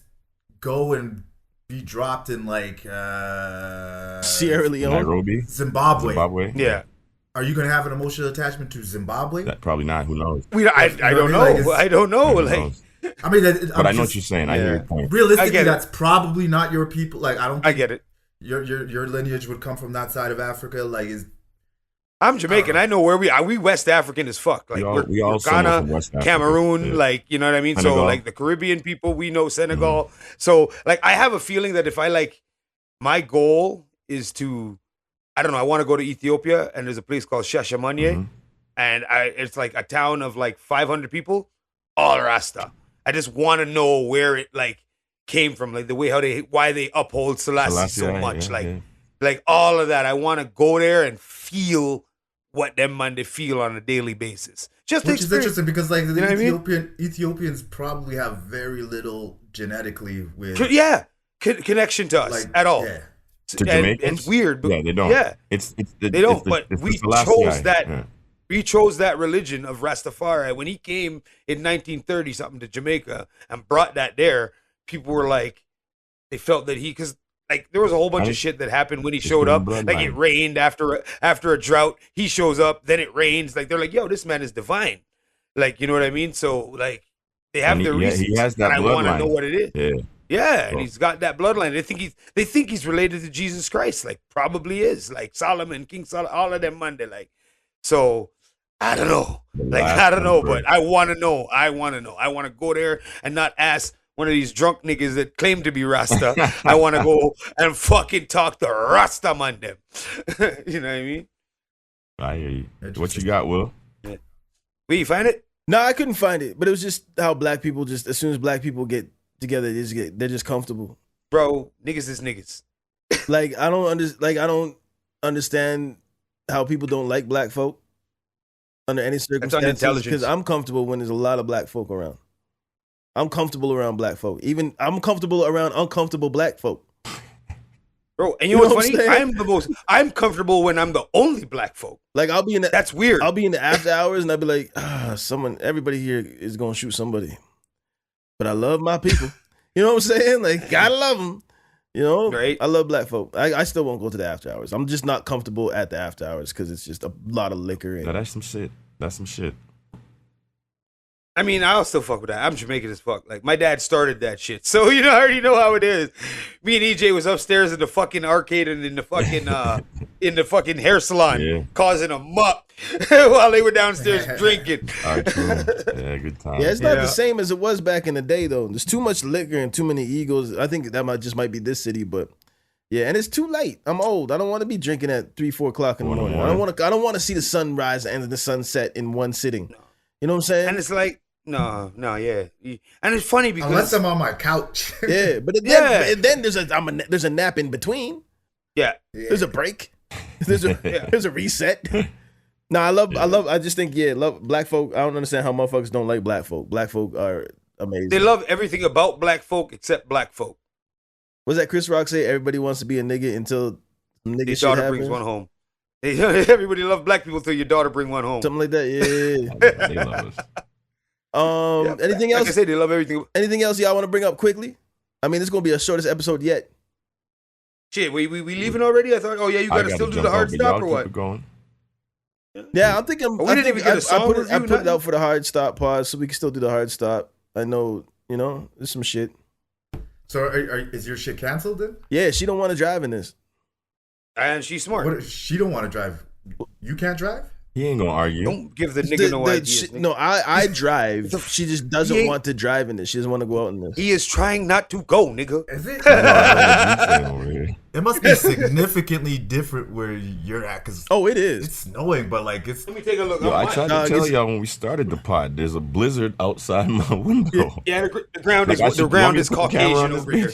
go and be dropped in like Sierra Leone, Nairobi, Zimbabwe, yeah. Are you gonna have an emotional attachment to Zimbabwe? Probably not. Who knows? I don't know. Like, I don't know. Like, I mean, but I know what you're saying. I hear your point. Realistically, that's probably not your people. Like, I don't. I get it. your lineage would come from that side of Africa? Like, I'm Jamaican. I know where we West African as fuck. Like we all we're somewhere Ghana, from West Africa. Cameroon, Yeah. like you know what I mean. Senegal. So like the Caribbean people, we know Senegal. So like I have a feeling that if I like, my goal is to, I don't know, I want to go to Ethiopia, and there's a place called Shashamane, and it's like a town of like 500 people, all Rasta. I just want to know where it like came from, like the way why they uphold Selassie so much, like all of that. I want to go there and feel what them man they feel on a daily basis. Which is interesting because like the Ethiopians probably have very little genetically with connection to us like, at all. Yeah. To Jamaicans? It's weird, but they don't. Yeah, they don't. But we chose that. Yeah. We chose that religion of Rastafari. When he came in 1930 something to Jamaica and brought that there, people were like, they felt that because like there was a whole bunch of shit that happened when he showed up. Like it rained after a drought. He shows up, then it rains. Like they're like, yo, this man is divine. Like, you know what I mean? So like they have their reasons. He has that and I want to know what it is. Yeah. Yeah, and he's got that bloodline. They think he's related to Jesus Christ. Like probably is. Like Solomon, King Solomon, all of them man, they like. So I don't know. Like I don't know, but I want to know. I want to go there and not ask one of these drunk niggas that claim to be Rasta. I want to go and fucking talk to Rasta man them. You know what I mean? I hear you. What you got, Will? Yeah. Wait, you find it? No, I couldn't find it, but it was just how black people just, as soon as black people get together, they're just comfortable. Bro, niggas is niggas. Like I don't understand how people don't like black folk under any circumstances, because I'm comfortable when there's a lot of black folk around. I'm comfortable around black folk. Even I'm comfortable around uncomfortable black folk. Bro, and you know what's funny? I'm comfortable when I'm the only black folk. Like I'll be in the, that's weird. I'll be in the after hours and I'll be like, everybody here is gonna shoot somebody, but I love my people. You know what I'm saying? Like gotta love them. You know, right? I love black folk. I still won't go to the after hours. I'm just not comfortable at the after hours because it's just a lot of liquor. And that's some shit. That's some shit. I mean, I'll still fuck with that. I'm Jamaican as fuck. Like, my dad started that shit. So, you know, I already know how it is. Me and EJ was upstairs in the fucking arcade and in the fucking hair salon causing a muck while they were downstairs drinking. True. Yeah, good time. Yeah, it's not the same as it was back in the day, though. There's too much liquor and too many egos. I think that might be this city, but yeah, and it's too late. I'm old. I don't want to be drinking at 3-4 o'clock in the morning. I don't want to see the sunrise and the sunset in one sitting. You know what I'm saying? And it's like, no, yeah. And it's funny because unless I'm on my couch. Yeah, but then there's a nap in between. Yeah. There's a break. There's a reset. No, I just think, love black folk. I don't understand how motherfuckers don't like black folk. Black folk are amazing. They love everything about black folk except black folk. What's that Chris Rock say? Everybody wants to be a nigga until nigga shit daughter happens. Brings one home. Everybody love black people till your daughter bring one home. Something like that. Yeah. They love us. Anything else? Like I say, they love everything. Anything else y'all want to bring up quickly? I mean, this is gonna be our shortest episode yet. Shit, we leaving already? I thought, you gotta still do the hard stop or what? Going. Yeah, I'm thinking. We didn't even get a song review. I put it out for the hard stop pause, so we can still do the hard stop. I know, there's some shit. So, is your shit canceled then? Yeah, she don't want to drive in this. And she's smart. She don't want to drive. You can't drive? He ain't gonna argue. Don't give the nigga no ideas. No, I drive. She just doesn't want to drive in this. She doesn't want to go out in this. He is trying not to go, nigga. Is it? It must be significantly different where you're at, because it is. It's snowing, but like it's. Let me take a look. Yo, I tried to tell y'all when we started the pod, there's a blizzard outside my window. Yeah, the ground is Caucasian over here.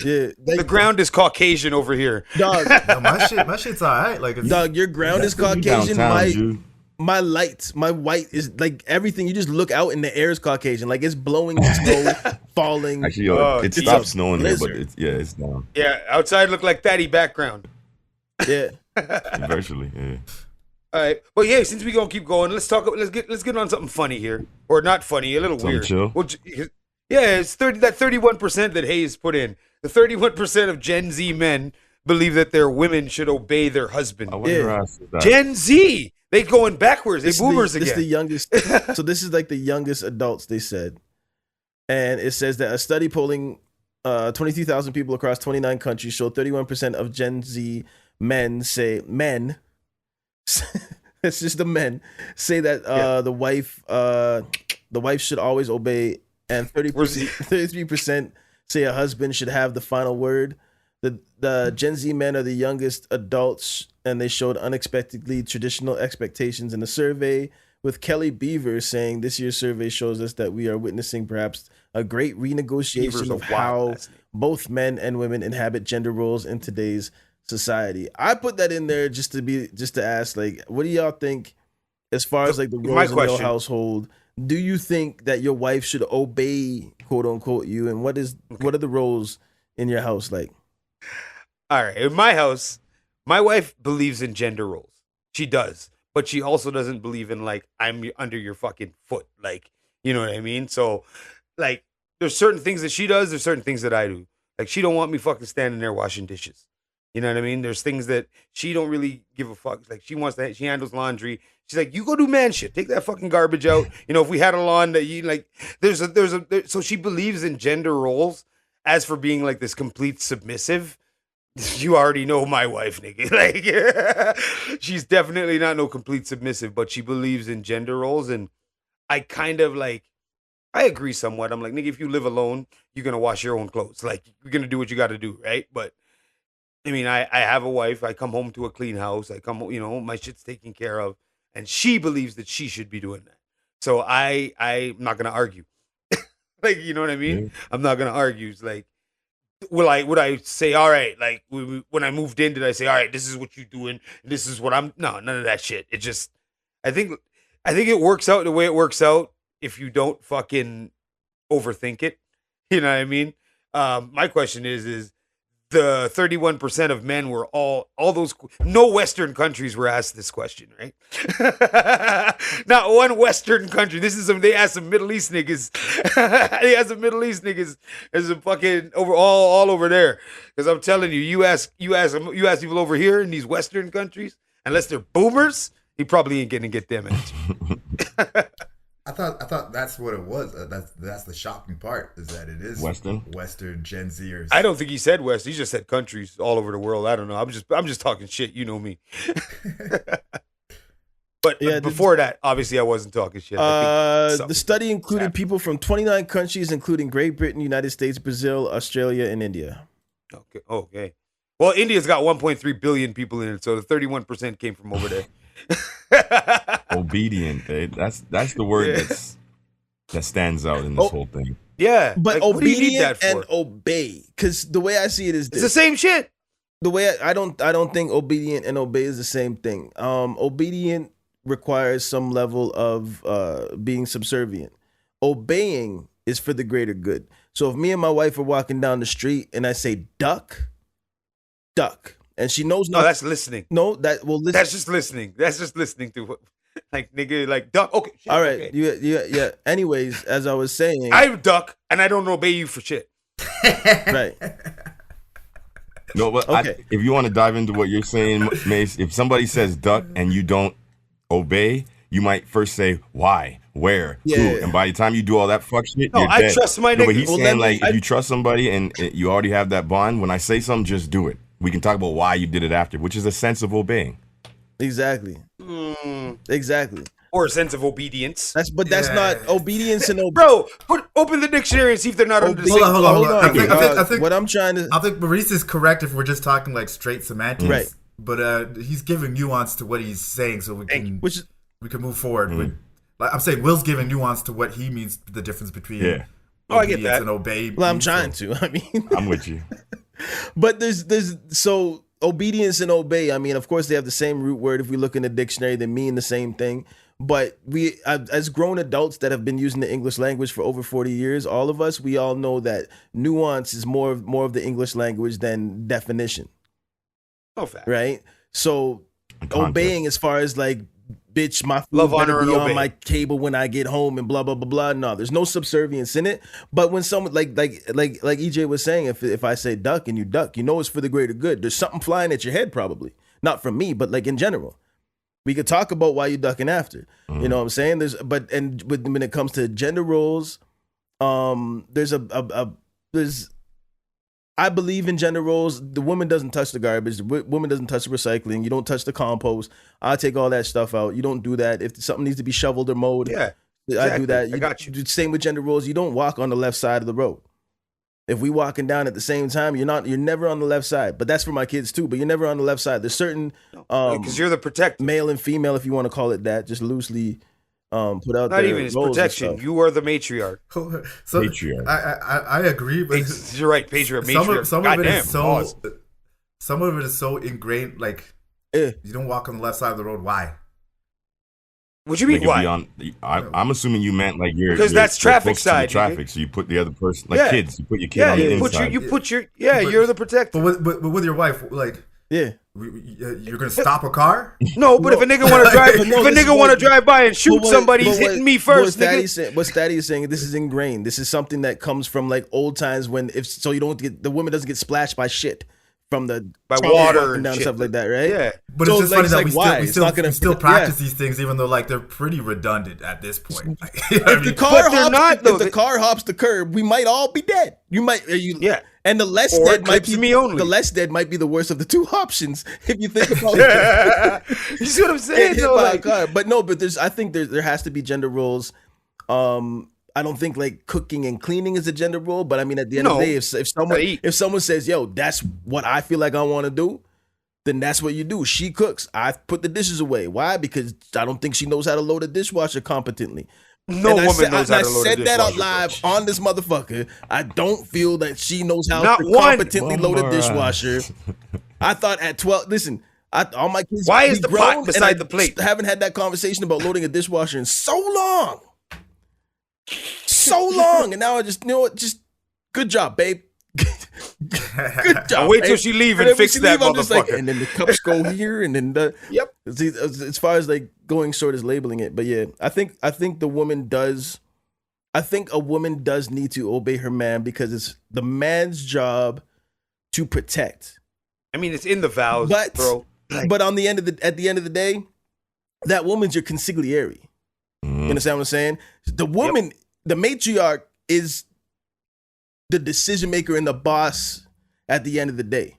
Yeah, the ground is Caucasian over here. Dog, no, my shit's alright. Like, dog, your ground is Caucasian. Downtown, my lights, my white is like everything. You just look out and the air is Caucasian. Like it's blowing snow, falling. Actually, it stopped snowing there, but it's down. Yeah, outside look like fatty background. Yeah, virtually. Yeah. All right, well, yeah. Since we gonna keep going, let's get on something funny here, or not funny, a little something weird. Chill. Well, yeah, it's 31% that Hayes put in. The 31% of Gen Z men believe that their women should obey their husband. Gen Z. They going backwards. They boomers again. This is the youngest. So this is like the youngest adults, they said. And it says that a study polling 23,000 people across 29 countries showed 31% of Gen Z men say it's just the men say that the wife should always obey, and 33% say a husband should have the final word. The Gen Z men are the youngest adults, and they showed unexpectedly traditional expectations in the survey, with Kelly Beaver saying this year's survey shows us that we are witnessing perhaps a great renegotiation of how both men and women inhabit gender roles in today's society. I put that in there just to ask, like, what do y'all think as far as like the roles in your household? Do you think that your wife should obey, quote unquote, you? And what are the roles in your house like? All right, in my house, my wife believes in gender roles. She does, but she also doesn't believe in like I'm under your fucking foot, like, you know what I mean? So, like, there's certain things that she does. There's certain things that I do. Like, she don't want me fucking standing there washing dishes. You know what I mean? There's things that she don't really give a fuck. Like, she handles laundry. She's like, you go do man shit. Take that fucking garbage out. You know, if we had a lawn that you like, so she believes in gender roles. As for being like this complete submissive, you already know my wife, nigga. Like, she's definitely not no complete submissive, but she believes in gender roles. And I kind of like, I agree somewhat. I'm like, nigga, if you live alone, you're going to wash your own clothes. Like, you're going to do what you got to do, right? But I mean, I have a wife. I come home to a clean house. I come, you know, my shit's taken care of. And she believes that she should be doing that. So I'm not going to argue. Like, you know what I mean? Yeah. I'm not going to argue. It's like, would I say, all right, like when I moved in, did I say, all right, this is what you're doing. This is what no, none of that shit. It just, I think it works out the way it works out if you don't fucking overthink it. You know what I mean? My question is the 31% of men were all those, no Western countries were asked this question, right? Not one Western country. They asked some Middle East niggas. They asked some Middle East niggas. There's some fucking all over there. Because I'm telling you, you ask people over here in these Western countries, unless they're boomers, he probably ain't gonna get them answers. I thought that's what it was. That's the shocking part, is that it is Western Gen Zers. I don't think he said West. He just said countries all over the world. I don't know. I'm just talking shit. You know me. But yeah, before that, obviously, I wasn't talking shit. The study included people from 29 countries, including Great Britain, United States, Brazil, Australia, and India. Okay. Well, India's got 1.3 billion people in it, so the 31% came from over there. Obedient, that's the word that stands out in this whole thing. Yeah, but like, obedient and obey, because the way I see it is this. It's the same shit. The way I don't think obedient and obey is the same thing. Obedient requires some level of being subservient. Obeying is for the greater good. So if me and my wife are walking down the street and I say duck, and she knows no, that's listening. No, that's just listening. That's just listening to like nigga, like duck. Okay, shit, all right, okay. Yeah. Anyways, as I was saying, I duck and I don't obey you for shit. Right. No, but okay. If you want to dive into what you're saying, Mace, if somebody says duck and you don't obey, you might first say why, where, who, and by the time you do all that fuck shit, you're dead. I trust my nigga. But he's saying like if you trust somebody and you already have that bond, when I say something, just do it. We can talk about why you did it after, which is a sense of obeying. Exactly. Exactly. Or a sense of obedience. That's not obedience and obedience. Bro, open the dictionary and see if they're not under the same. Hold on. I think what I'm trying to. I think Maurice is correct if we're just talking like straight semantics. Right. But he's giving nuance to what he's saying, so we can move forward. With, like I'm saying, Will's giving nuance to what he means, the difference between I get that. and obey. Well, I'm trying to. I mean, I'm with you. But there's so obedience and obey. I mean, of course, they have the same root word. If we look in the dictionary, they mean the same thing. But we, as grown adults that have been using the English language for over 40 years, all of us, we all know that nuance is more of the English language than definition. Oh, fact. Right? So obeying as far as like, bitch, my food love, better honor, be and on obey. my table when I get home and blah, blah, blah, blah. No, there's no subservience in it. But when someone like EJ was saying, if I say duck and you duck, you know it's for the greater good. There's something flying at your head probably. Not from me, but like in general. We could talk about why you ducking after. You know what I'm saying? When it comes to gender roles, there's I believe in gender roles. The woman doesn't touch the garbage. The woman doesn't touch the recycling. You don't touch the compost. I take all that stuff out. You don't do that. If something needs to be shoveled or mowed, Yeah, I do that. I got you. Same with gender roles. You don't walk on the left side of the road. If we walking down at the same time, you're never on the left side. But that's for my kids too. But you're never on the left side. There's certain because you're the protector. male and female, if you want to call it that, just loosely put out. Not even it's protection. You are the matriarch. So Patriarch. I agree, but You're right, patriarch. Matriarch. some of it Goddamn, is so pause. some of it is so ingrained. Like Yeah. you don't walk on the left side of the road. Why? What you mean? Like, Why? I'm assuming you meant like you're Because that's you're traffic close to the side, traffic, nigga. so you put the other person, like Yeah. kids, you put your kid Yeah, on the you inside. put your. Yeah, you're the protector. But with your wife, like Yeah. you're gonna stop a car? No, but if a nigga want to drive, But no, if a this is nigga want to what- drive by and shoot But what- somebody, but he's what- hitting me first, What nigga. Statty is saying, this is ingrained. This is something that comes from like old times when so you don't get the woman doesn't get splashed by shit from the By trolley water walking and down shit. stuff like that, right? Yeah. But So it's just like, funny it's that like, why? we It's not gonna- still yeah. practice these things, even though like they're pretty redundant at this point. Like, you know what I If the mean? car But they're hops, not, though. if the car hops the curb, we might all be dead. You might, Yeah. And the less Or dead it might clips be me only. the less dead might be the worst of the two options if you think about it. You see what I'm saying? Hit Though? by a Like, car. But no, but I think there has to be gender roles. I don't think like cooking and cleaning is a gender role, but I mean at the end of the No. day, if someone says, "Yo, that's what I feel like I want to do," then that's what you do. She cooks. I put the dishes away. Why? Because I don't think she knows how to load a dishwasher competently. no And I woman said, knows how to load a I said that out dishwasher, live bro. on this motherfucker. I don't feel that she knows how Not to one. competently load a dishwasher. I thought at 12, listen, all my kids. Why is we the grown, pot and beside I the plate? Haven't had that conversation about loading a dishwasher in so long. So long. And now I just, you know what? Just good job, babe. Good job. I'll wait till babe. she leave and then when fix she that I'm just like, motherfucker. and then the cups go here, and then the Yep. See, as far as like going short as labeling it, but yeah, I think the woman does. I think a woman does need to obey her man because it's the man's job to protect. I mean, it's in the vows, But bro. but at the end of the day, that woman's your consigliere. You understand what I'm saying? The woman, the matriarch, is the decision maker and the boss at the end of the day.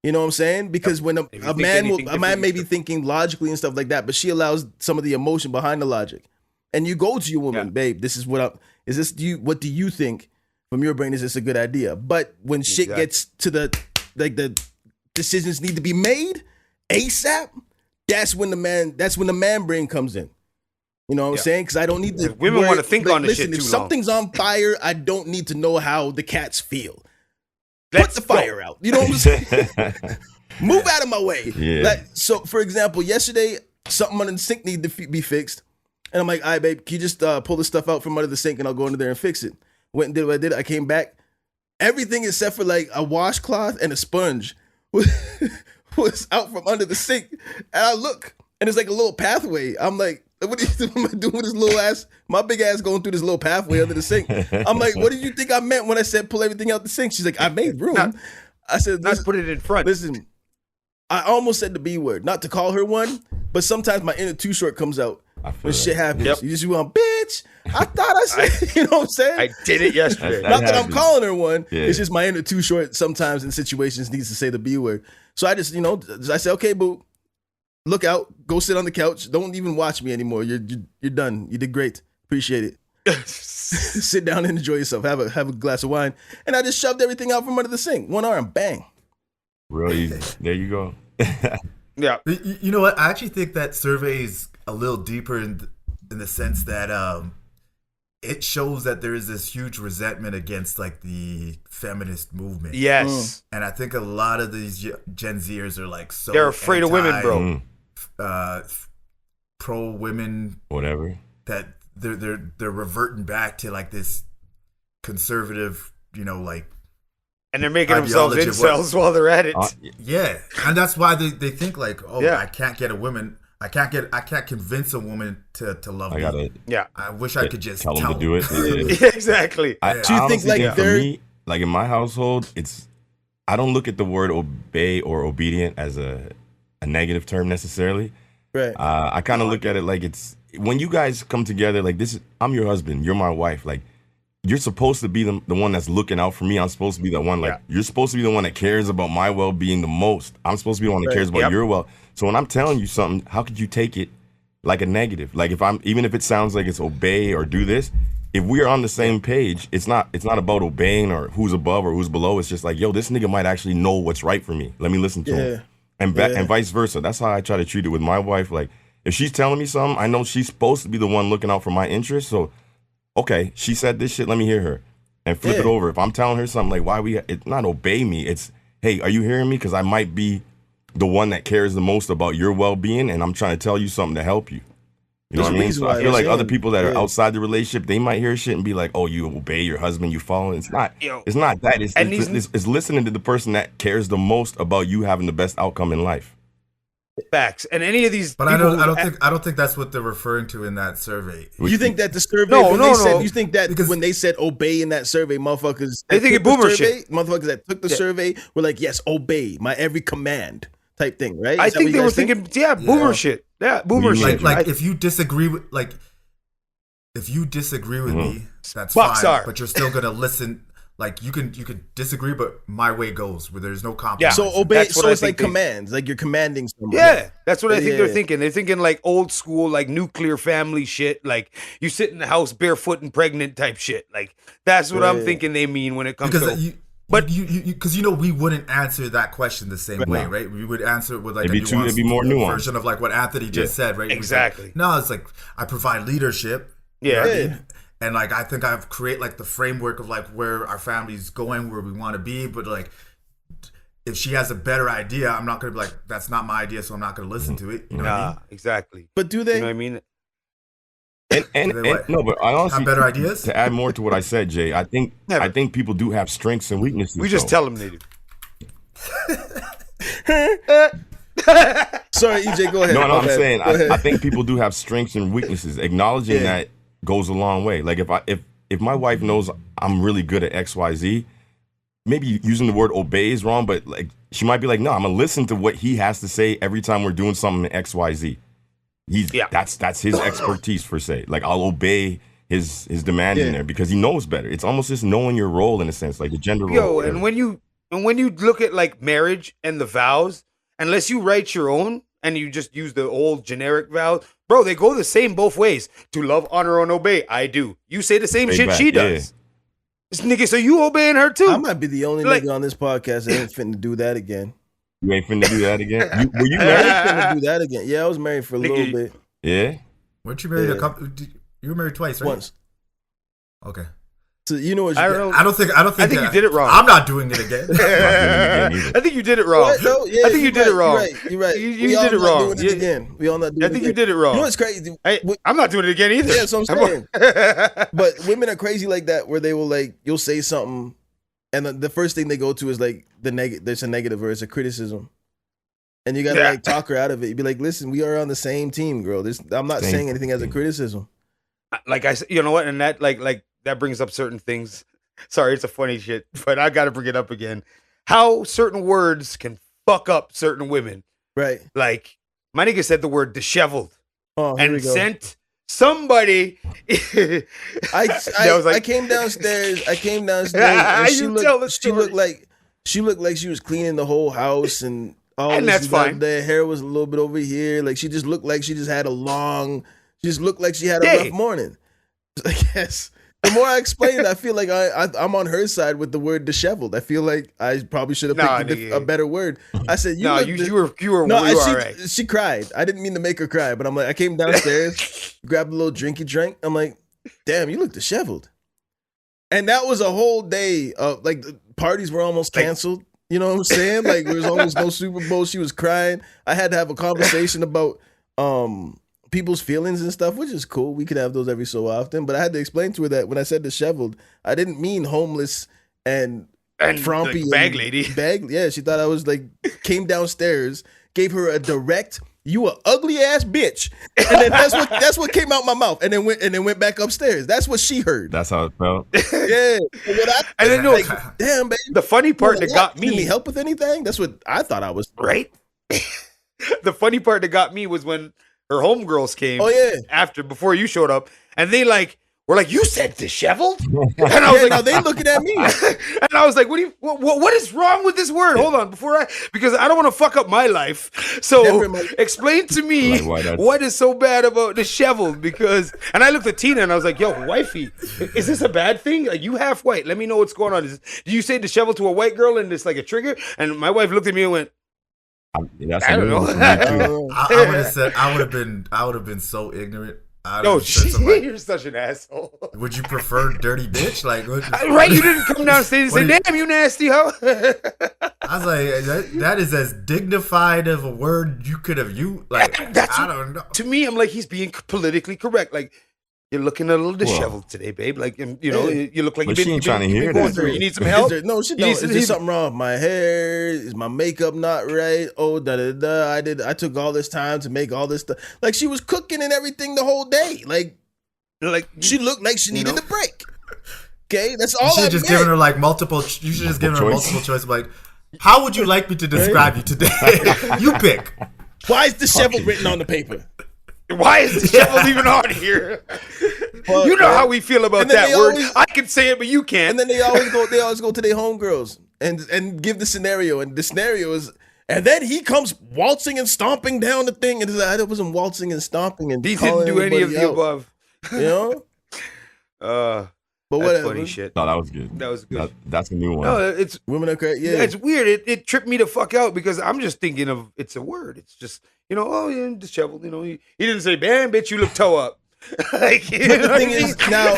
You know what I'm saying? Because when If you a think man anything may be different, thinking logically and stuff like that, but she allows some of the emotion behind the logic. And you go to your woman, Yeah. babe, this is what what do you think from your brain? Is this a good idea? But when shit Exactly. gets to the decisions need to be made ASAP, that's when the man brain comes in. You know what I'm Yeah. saying? Because I don't need to. If women wanna think on this listen, shit if too something's on fire, I don't need to know how the cats feel. Let's Put the fire out. You know what I'm saying? Move out of my way. Yeah. Like, so, for example, yesterday, something under the sink needed to be fixed. And I'm like, all right, babe, can you just pull the stuff out from under the sink and I'll go under there and fix it? Went and did what I did. I came back. Everything except for like a washcloth and a sponge was out from under the sink. And I look, and it's like a little pathway. I'm like, what am I doing with this little ass, my big ass going through this little pathway under the sink? I'm like, what did you think I meant when I said pull everything out the sink? She's like, I made room. Not- I said, Let's put it in front. listen, I almost said the B word, not to call her one, but sometimes my inner too short comes out I feel when that. shit happens. Yep. You just want, bitch, I thought I said, you know what I'm saying? I did it yesterday. That Not that I'm happens. calling her one. Yeah. It's just my inner too short sometimes in situations needs to say the B word. So I just, I said, okay, boo, look out, go sit on the couch. Don't even watch me anymore. You're done. You did great. Appreciate it. Sit down and enjoy yourself. Have a glass of wine. And I just shoved everything out from under the sink. One arm, bang. Real easy. There you go. Yeah. You know what? I actually think that survey is a little deeper in the sense that it shows that there is this huge resentment against like the feminist movement. Yes. And I think a lot of these Gen Zers are like so They're afraid of women, bro. Pro women Whatever. that they're reverting back to like this conservative, like And they're making themselves Ideology of what- incels while they're at it. yeah, and that's why they think like, oh, Yeah. I can't get a woman, I can't convince a woman to love I me. gotta Yeah. I wish I could just tell them to do it. Yeah, exactly. I Do you think, honestly like, for they're- me, like in my household, I don't look at the word obey or obedient as a negative term necessarily. Right. I kind of look at it like it's when you guys come together, like I'm your husband, you're my wife. Like you're supposed to be the one that's looking out for me. I'm supposed to be the one, like, you're supposed to be the one that cares about my well-being the most. I'm supposed to be the one that cares about your well. So when I'm telling you something, how could you take it like a negative? Like, even if it sounds like it's obey or do this, if we're on the same page, it's not about obeying or who's above or who's below. It's just like, yo, this nigga might actually know what's right for me. Let me listen to him. And vice versa. That's how I try to treat it with my wife. Like, if she's telling me something, I know she's supposed to be the one looking out for my interests. So, okay, she said this shit, let me hear her. And flip it over. If I'm telling her something, like, it's not obey me. It's, hey, are you hearing me? Because I might be the one that cares the most about your well-being, and I'm trying to tell you something to help you. You know what I mean? So I feel like other people that are outside the relationship, they might hear shit and be like, oh, you obey your husband, you follow. It's not that. It's listening to the person that cares the most about you having the best outcome in life. Facts. And any of these, but I don't think that's what they're referring to in that survey. You think that the survey? You think that because when they said obey in that survey, motherfuckers, they think it boomer shit. Motherfuckers that took the survey were like, yes, obey my every command type thing, right? I think they were thinking, boomer shit. Yeah, boomer shit. Like if you disagree with me, that's fine. But you're still gonna listen. Like you can disagree, but my way goes where there's no compromise. So obey. So it's like commands. Like you're commanding someone. Yeah, that's what I think they're thinking. They're thinking like old school, like nuclear family shit. Like you sit in the house barefoot and pregnant type shit. Like that's what I'm thinking they mean when it comes to. But because we wouldn't answer that question the same way, right? We would answer it with like it'd be more nuanced version of like what Anthony just said, right? Exactly. Like, no, it's like I provide leadership. Yeah. You know what I mean? And like I think I've create like the framework of like where our family's going, where we want to be. But like if she has a better idea, I'm not gonna be like, that's not my idea, so I'm not gonna listen to it. You know what I mean? Exactly. But do they? You know what I mean? And no, but I honestly have better ideas. To add more to what I said, Jay, I think people do have strengths and weaknesses. We just tell them they do. Sorry, EJ, go ahead. No, I'm saying I think people do have strengths and weaknesses. Acknowledging that goes a long way. Like if my wife knows I'm really good at XYZ, maybe using the word obey is wrong, but like she might be like, no, I'm gonna listen to what he has to say every time we're doing something in XYZ. That's his expertise per se. Like I'll obey his demand in there because he knows better. It's almost just knowing your role in a sense, like the gender role. And when you look at like marriage and the vows, unless you write your own and you just use the old generic vows, bro, they go the same both ways. To love, honor, and obey. I do. You say the same shit she does. This nigga, so you obeying her too? I might be the only nigga on this podcast that ain't finna do that again. You ain't finna do that again? Were you married? I ain't finna do that again. Yeah, I was married for a little bit. Yeah? Weren't you married a couple? You were married twice, right? Once. Okay. So you know what? I don't think you did it wrong. I'm not doing it again. I think you did it wrong. No, I think you did it wrong. You're right. You did it wrong. Doing it again. We all not doing it again. I think you did it wrong. You know what's crazy? I'm not doing it again either. Yeah, that's what I'm saying. But women are crazy like that, where they will like, you'll say something, and the first thing they go to is like there's a negative or it's a criticism. And you gotta like talk her out of it. You'd be like, listen, we are on the same team, girl. I'm not saying anything as a criticism. Like I said, you know what? And that like that brings up certain things. Sorry, it's a funny shit, but I gotta bring it up again. How certain words can fuck up certain women. Right. Like my nigga said the word disheveled and sent somebody. I came downstairs. And she looked like she was cleaning the whole house and. Oh, and that's fine. The hair was a little bit over here. Like she just looked like she just had a rough morning. I guess the more I explain it, I feel like I'm on her side with the word disheveled. I feel like I probably should have picked a better word. I said, you were all right. She cried. I didn't mean to make her cry, but I'm like, I came downstairs, grabbed a little drinky drink. I'm like, damn, you look disheveled. And that was a whole day of like the parties were almost canceled. You know what I'm saying? Like there was almost no Super Bowl. She was crying. I had to have a conversation about people's feelings and stuff, which is cool. We could have those every so often. But I had to explain to her that when I said disheveled, I didn't mean homeless and frumpy like bag lady. Yeah, she thought I was like came downstairs, gave her a direct, you a ugly ass bitch, and then that's what came out my mouth, and then went back upstairs. That's what she heard. That's how it felt. Yeah. And then damn, baby. The funny part that got me. Did he help with anything? That's what I thought I was. Right. The funny part that got me was when her homegirls came. Oh yeah. Before you showed up, and they like were like, "You said disheveled," and I was like, "No, they looking at me," and I was like, "What is wrong with this word? Hold on, because I don't want to fuck up my life. So explain to me what is so bad about disheveled." And I looked at Tina and I was like, "Yo, wifey, is this a bad thing? Like, you half white? Let me know what's going on. Do you say disheveled to a white girl and it's like a trigger?" And my wife looked at me and went, I don't know. I would have been so ignorant. Yo, you're such an asshole. Would you prefer dirty bitch? Like, right? You didn't come downstairs and say, "Damn, you nasty hoe." I was like, that is as dignified of a word you could have used. Like, I don't know. To me, I'm like, he's being politically correct. Like, you're looking a little disheveled today, babe. Like, you know, you look like you've been going through. You need some help? No, she don't. Is there something wrong with my hair? Is my makeup not right? Oh, I took all this time to make all this stuff. Like, she was cooking and everything the whole day. Like she looked like she needed a break. Okay, that's all. You should just given her like multiple. You should just give her multiple choice. Like, how would you like me to describe you today? You pick. Why is disheveled written on the paper? Why is disheveled even on here? Well, you know how we feel about that word. I can say it, but you can't. And then they always go to their homegirls and give the scenario. And the scenario is, and then he comes waltzing and stomping down the thing. And I wasn't waltzing and stomping. And he didn't do any of the above. You know? But whatever. Funny shit. No, that was good. That was good. That's a new one. No, it's women are crazy. Yeah, it's weird. It tripped me the fuck out because I'm just thinking of it's a word. It's just, you know, oh yeah, disheveled. You know, he didn't say, "Man, bitch, you look toe up." Like, but the thing is now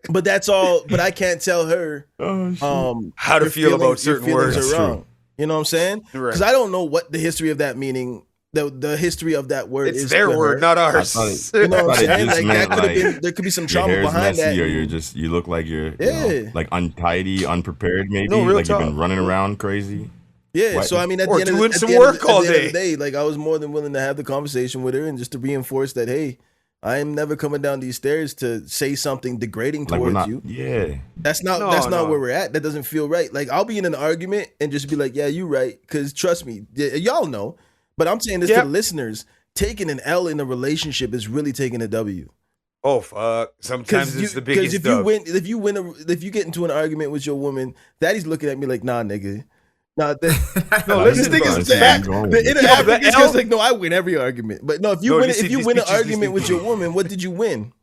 but that's all. But I can't tell her how to feel about certain words. Are wrong. You know what I'm saying? Because I don't know what the history of that meaning. The history of that word is their word, not ours. You know what I'm saying? Like, that could have been. There could be some trauma behind messy, that. Or you look like you're like untidy, unprepared. Maybe like you've been running around crazy. Yeah, what? So I mean, at or the end doing of, some the work all end of day. the day, like I was more than willing to have the conversation with her and just to reinforce that, hey, I am never coming down these stairs to say something degrading towards you. Yeah, that's not where we're at. That doesn't feel right. Like I'll be in an argument and just be like, yeah, you're right, because trust me, y'all know. But I'm saying this to the listeners: taking an L in a relationship is really taking a W. Oh fuck! Sometimes it's the biggest. Because if you get into an argument with your woman, Daddy's looking at me like, nah, nigga. Nah, this nigga's back. The inner African's just like, no, I win every argument. But no, if you win an argument with your woman, what did you win?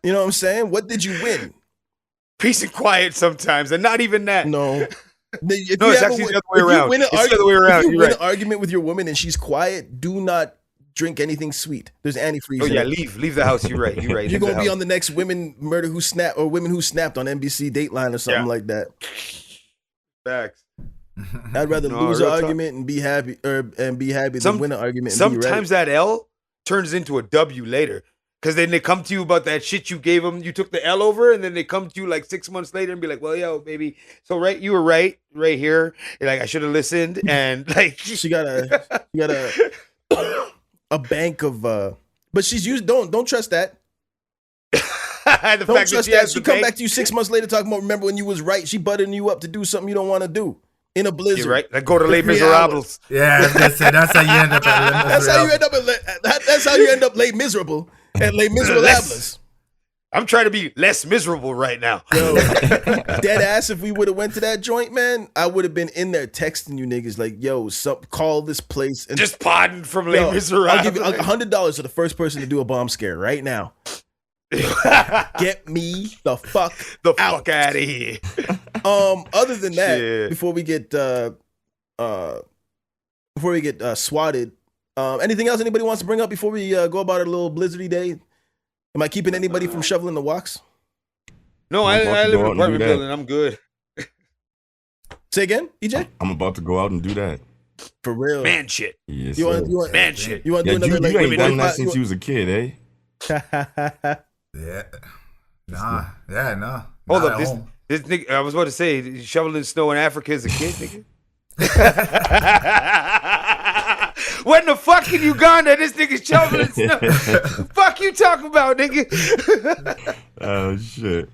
You know what I'm saying? What did you win? Peace and quiet sometimes, and not even that. No. It's actually the other way around. If you win an argument with your woman and she's quiet, do not drink anything sweet. There's antifreeze. Oh yeah, leave the house. You're right. You're gonna be on the next Women Who Snapped on NBC Dateline or something like that. Facts. I'd rather lose an argument and be happy, than win an argument. And sometimes that L turns into a W later. Because then they come to you about that shit you gave them. You took the L over, and then they come to you like 6 months later and be like, "Well, yo, baby, so you were right here. You're like, I should have listened." And like, she got a bank of, but she's used. Don't trust that. Don't trust that. She come back to you 6 months later talking about, remember when you was right? She buttering you up to do something you don't want to do in a blizzard. You're right. Like, go to Les Miserables. Yeah, that's how you end up. That's how you end up late miserable. And Les Miserables. I'm trying to be less miserable right now. Yo, dead ass, if we would have went to that joint, man, I would have been in there texting you niggas like, yo, call this place. And just podding from Les Miserables. I'll give you $100 to the first person to do a bomb scare right now. Get me the fuck out of here. Other than that, before we get swatted, anything else anybody wants to bring up before we go about our little blizzardy day? Am I keeping anybody from shoveling the walks? No, I live in an apartment building. I'm good. Say again, EJ? I'm about to go out and do that. For real. Man shit. Yes, you want man shit. You want to do another you ain't done that since you was a kid, eh? Yeah. Nah. Yeah, nah. Hold up. This nigga, I was about to say, shoveling snow in Africa as a kid, nigga. When the fuck in Uganda this nigga shoveling snow? Fuck you talking about, nigga? Oh shit.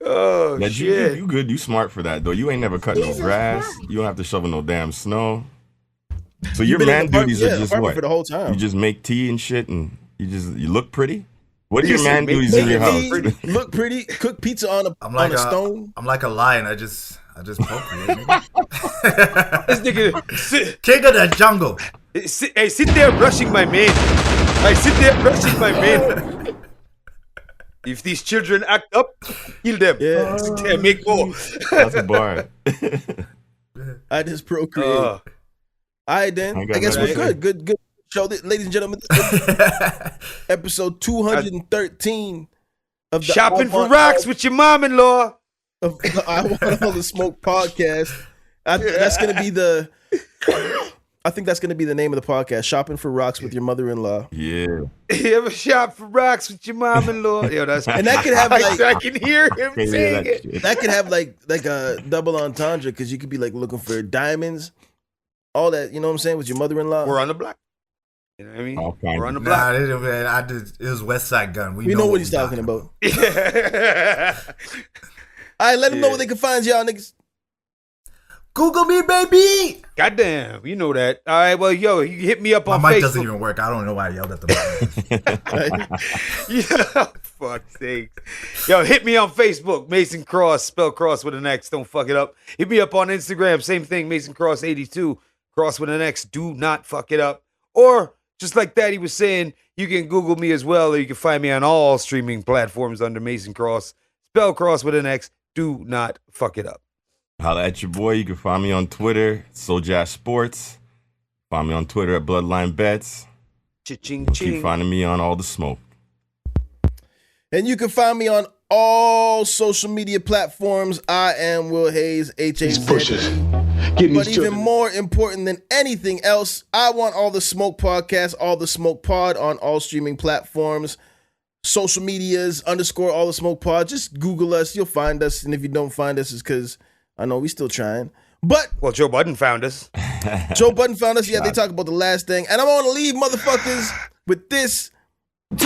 Oh yeah, shit. You good? You smart for that though. You ain't never cut no grass. You don't have to shovel no damn snow. So your been in man the apartment- duties yeah, are just apartment what? for the whole time. You just make tea and shit, and you look pretty. What are He your said man make duties tea in your and house? look Look pretty, cook pizza on I'm like a stone. I'm like a lion. I just procreate. This nigga, sit, King of the jungle. sit there brushing my mane. I sit there brushing my mane. If these children act up, kill them. Yeah. Sit there, make more. That's a bar. I just procreate. All right, then. I I, got guess we're nothing. good show. Ladies and gentlemen, episode 213 of the Shopping I for Want rocks with your mom-in-law. of the I Want All the Smoke podcast. That's gonna be the. I think that's gonna be the name of the podcast. Shopping for rocks with your mother-in-law. Yeah. You ever shop for rocks with your mom-in-law? Yo, that's And that could have like I can hear him Can't hear saying that it. shit. that could have like a double entendre because you could be like looking for diamonds, all that. You know what I'm saying with your mother-in-law. We're on the block. You know what I mean? All kinds We're on the of- block. It was West Side Gun. We know what he's talking about. All right, let them know where they can find y'all niggas. Google me, baby. Goddamn, you know that. All right, well, yo, you hit me up My on mic Facebook. doesn't even work. I don't know why I yelled at the mic. Yeah, fuck's sake. Yo, hit me on Facebook, Mason Cross, spell Cross with an X, don't fuck it up. Hit me up on Instagram, same thing, Mason Cross 82, Cross with an X, do not fuck it up. Or, just like that, he was saying, you can Google me as well, or you can find me on all streaming platforms under Mason Cross, spell Cross with an X, do not fuck it up. Holla at your boy. You can find me on Twitter, Sojash Sports. Find me on Twitter at Bloodline Bets. Cha-ching, Keep ching. finding me on All the Smoke. And you can find me on all social media platforms. I am Will Hayes, H-A-Z. But even more important than anything else, I Want All the Smoke podcast, All the Smoke pod on all streaming platforms. Social medias, _ All the Smoke pod. Just Google us. You'll find us. And if you don't find us, it's because I know we still trying. But Well, Joe Budden found us. Joe Budden found us. Yeah, they talk about the last thing. And I'm going to leave motherfuckers with this.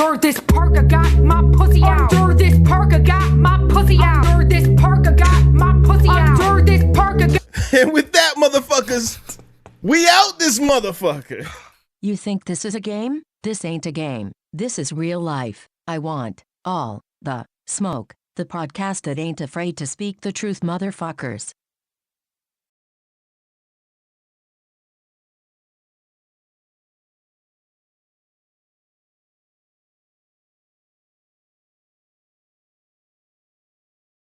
Under this parka got my pussy out. Under this parka got my pussy out. Under this parka got my pussy out. Under this parka got. And with that, motherfuckers, we out this motherfucker. You think this is a game? This ain't a game. This is real life. I want all the smoke. The podcast that ain't afraid to speak the truth, motherfuckers.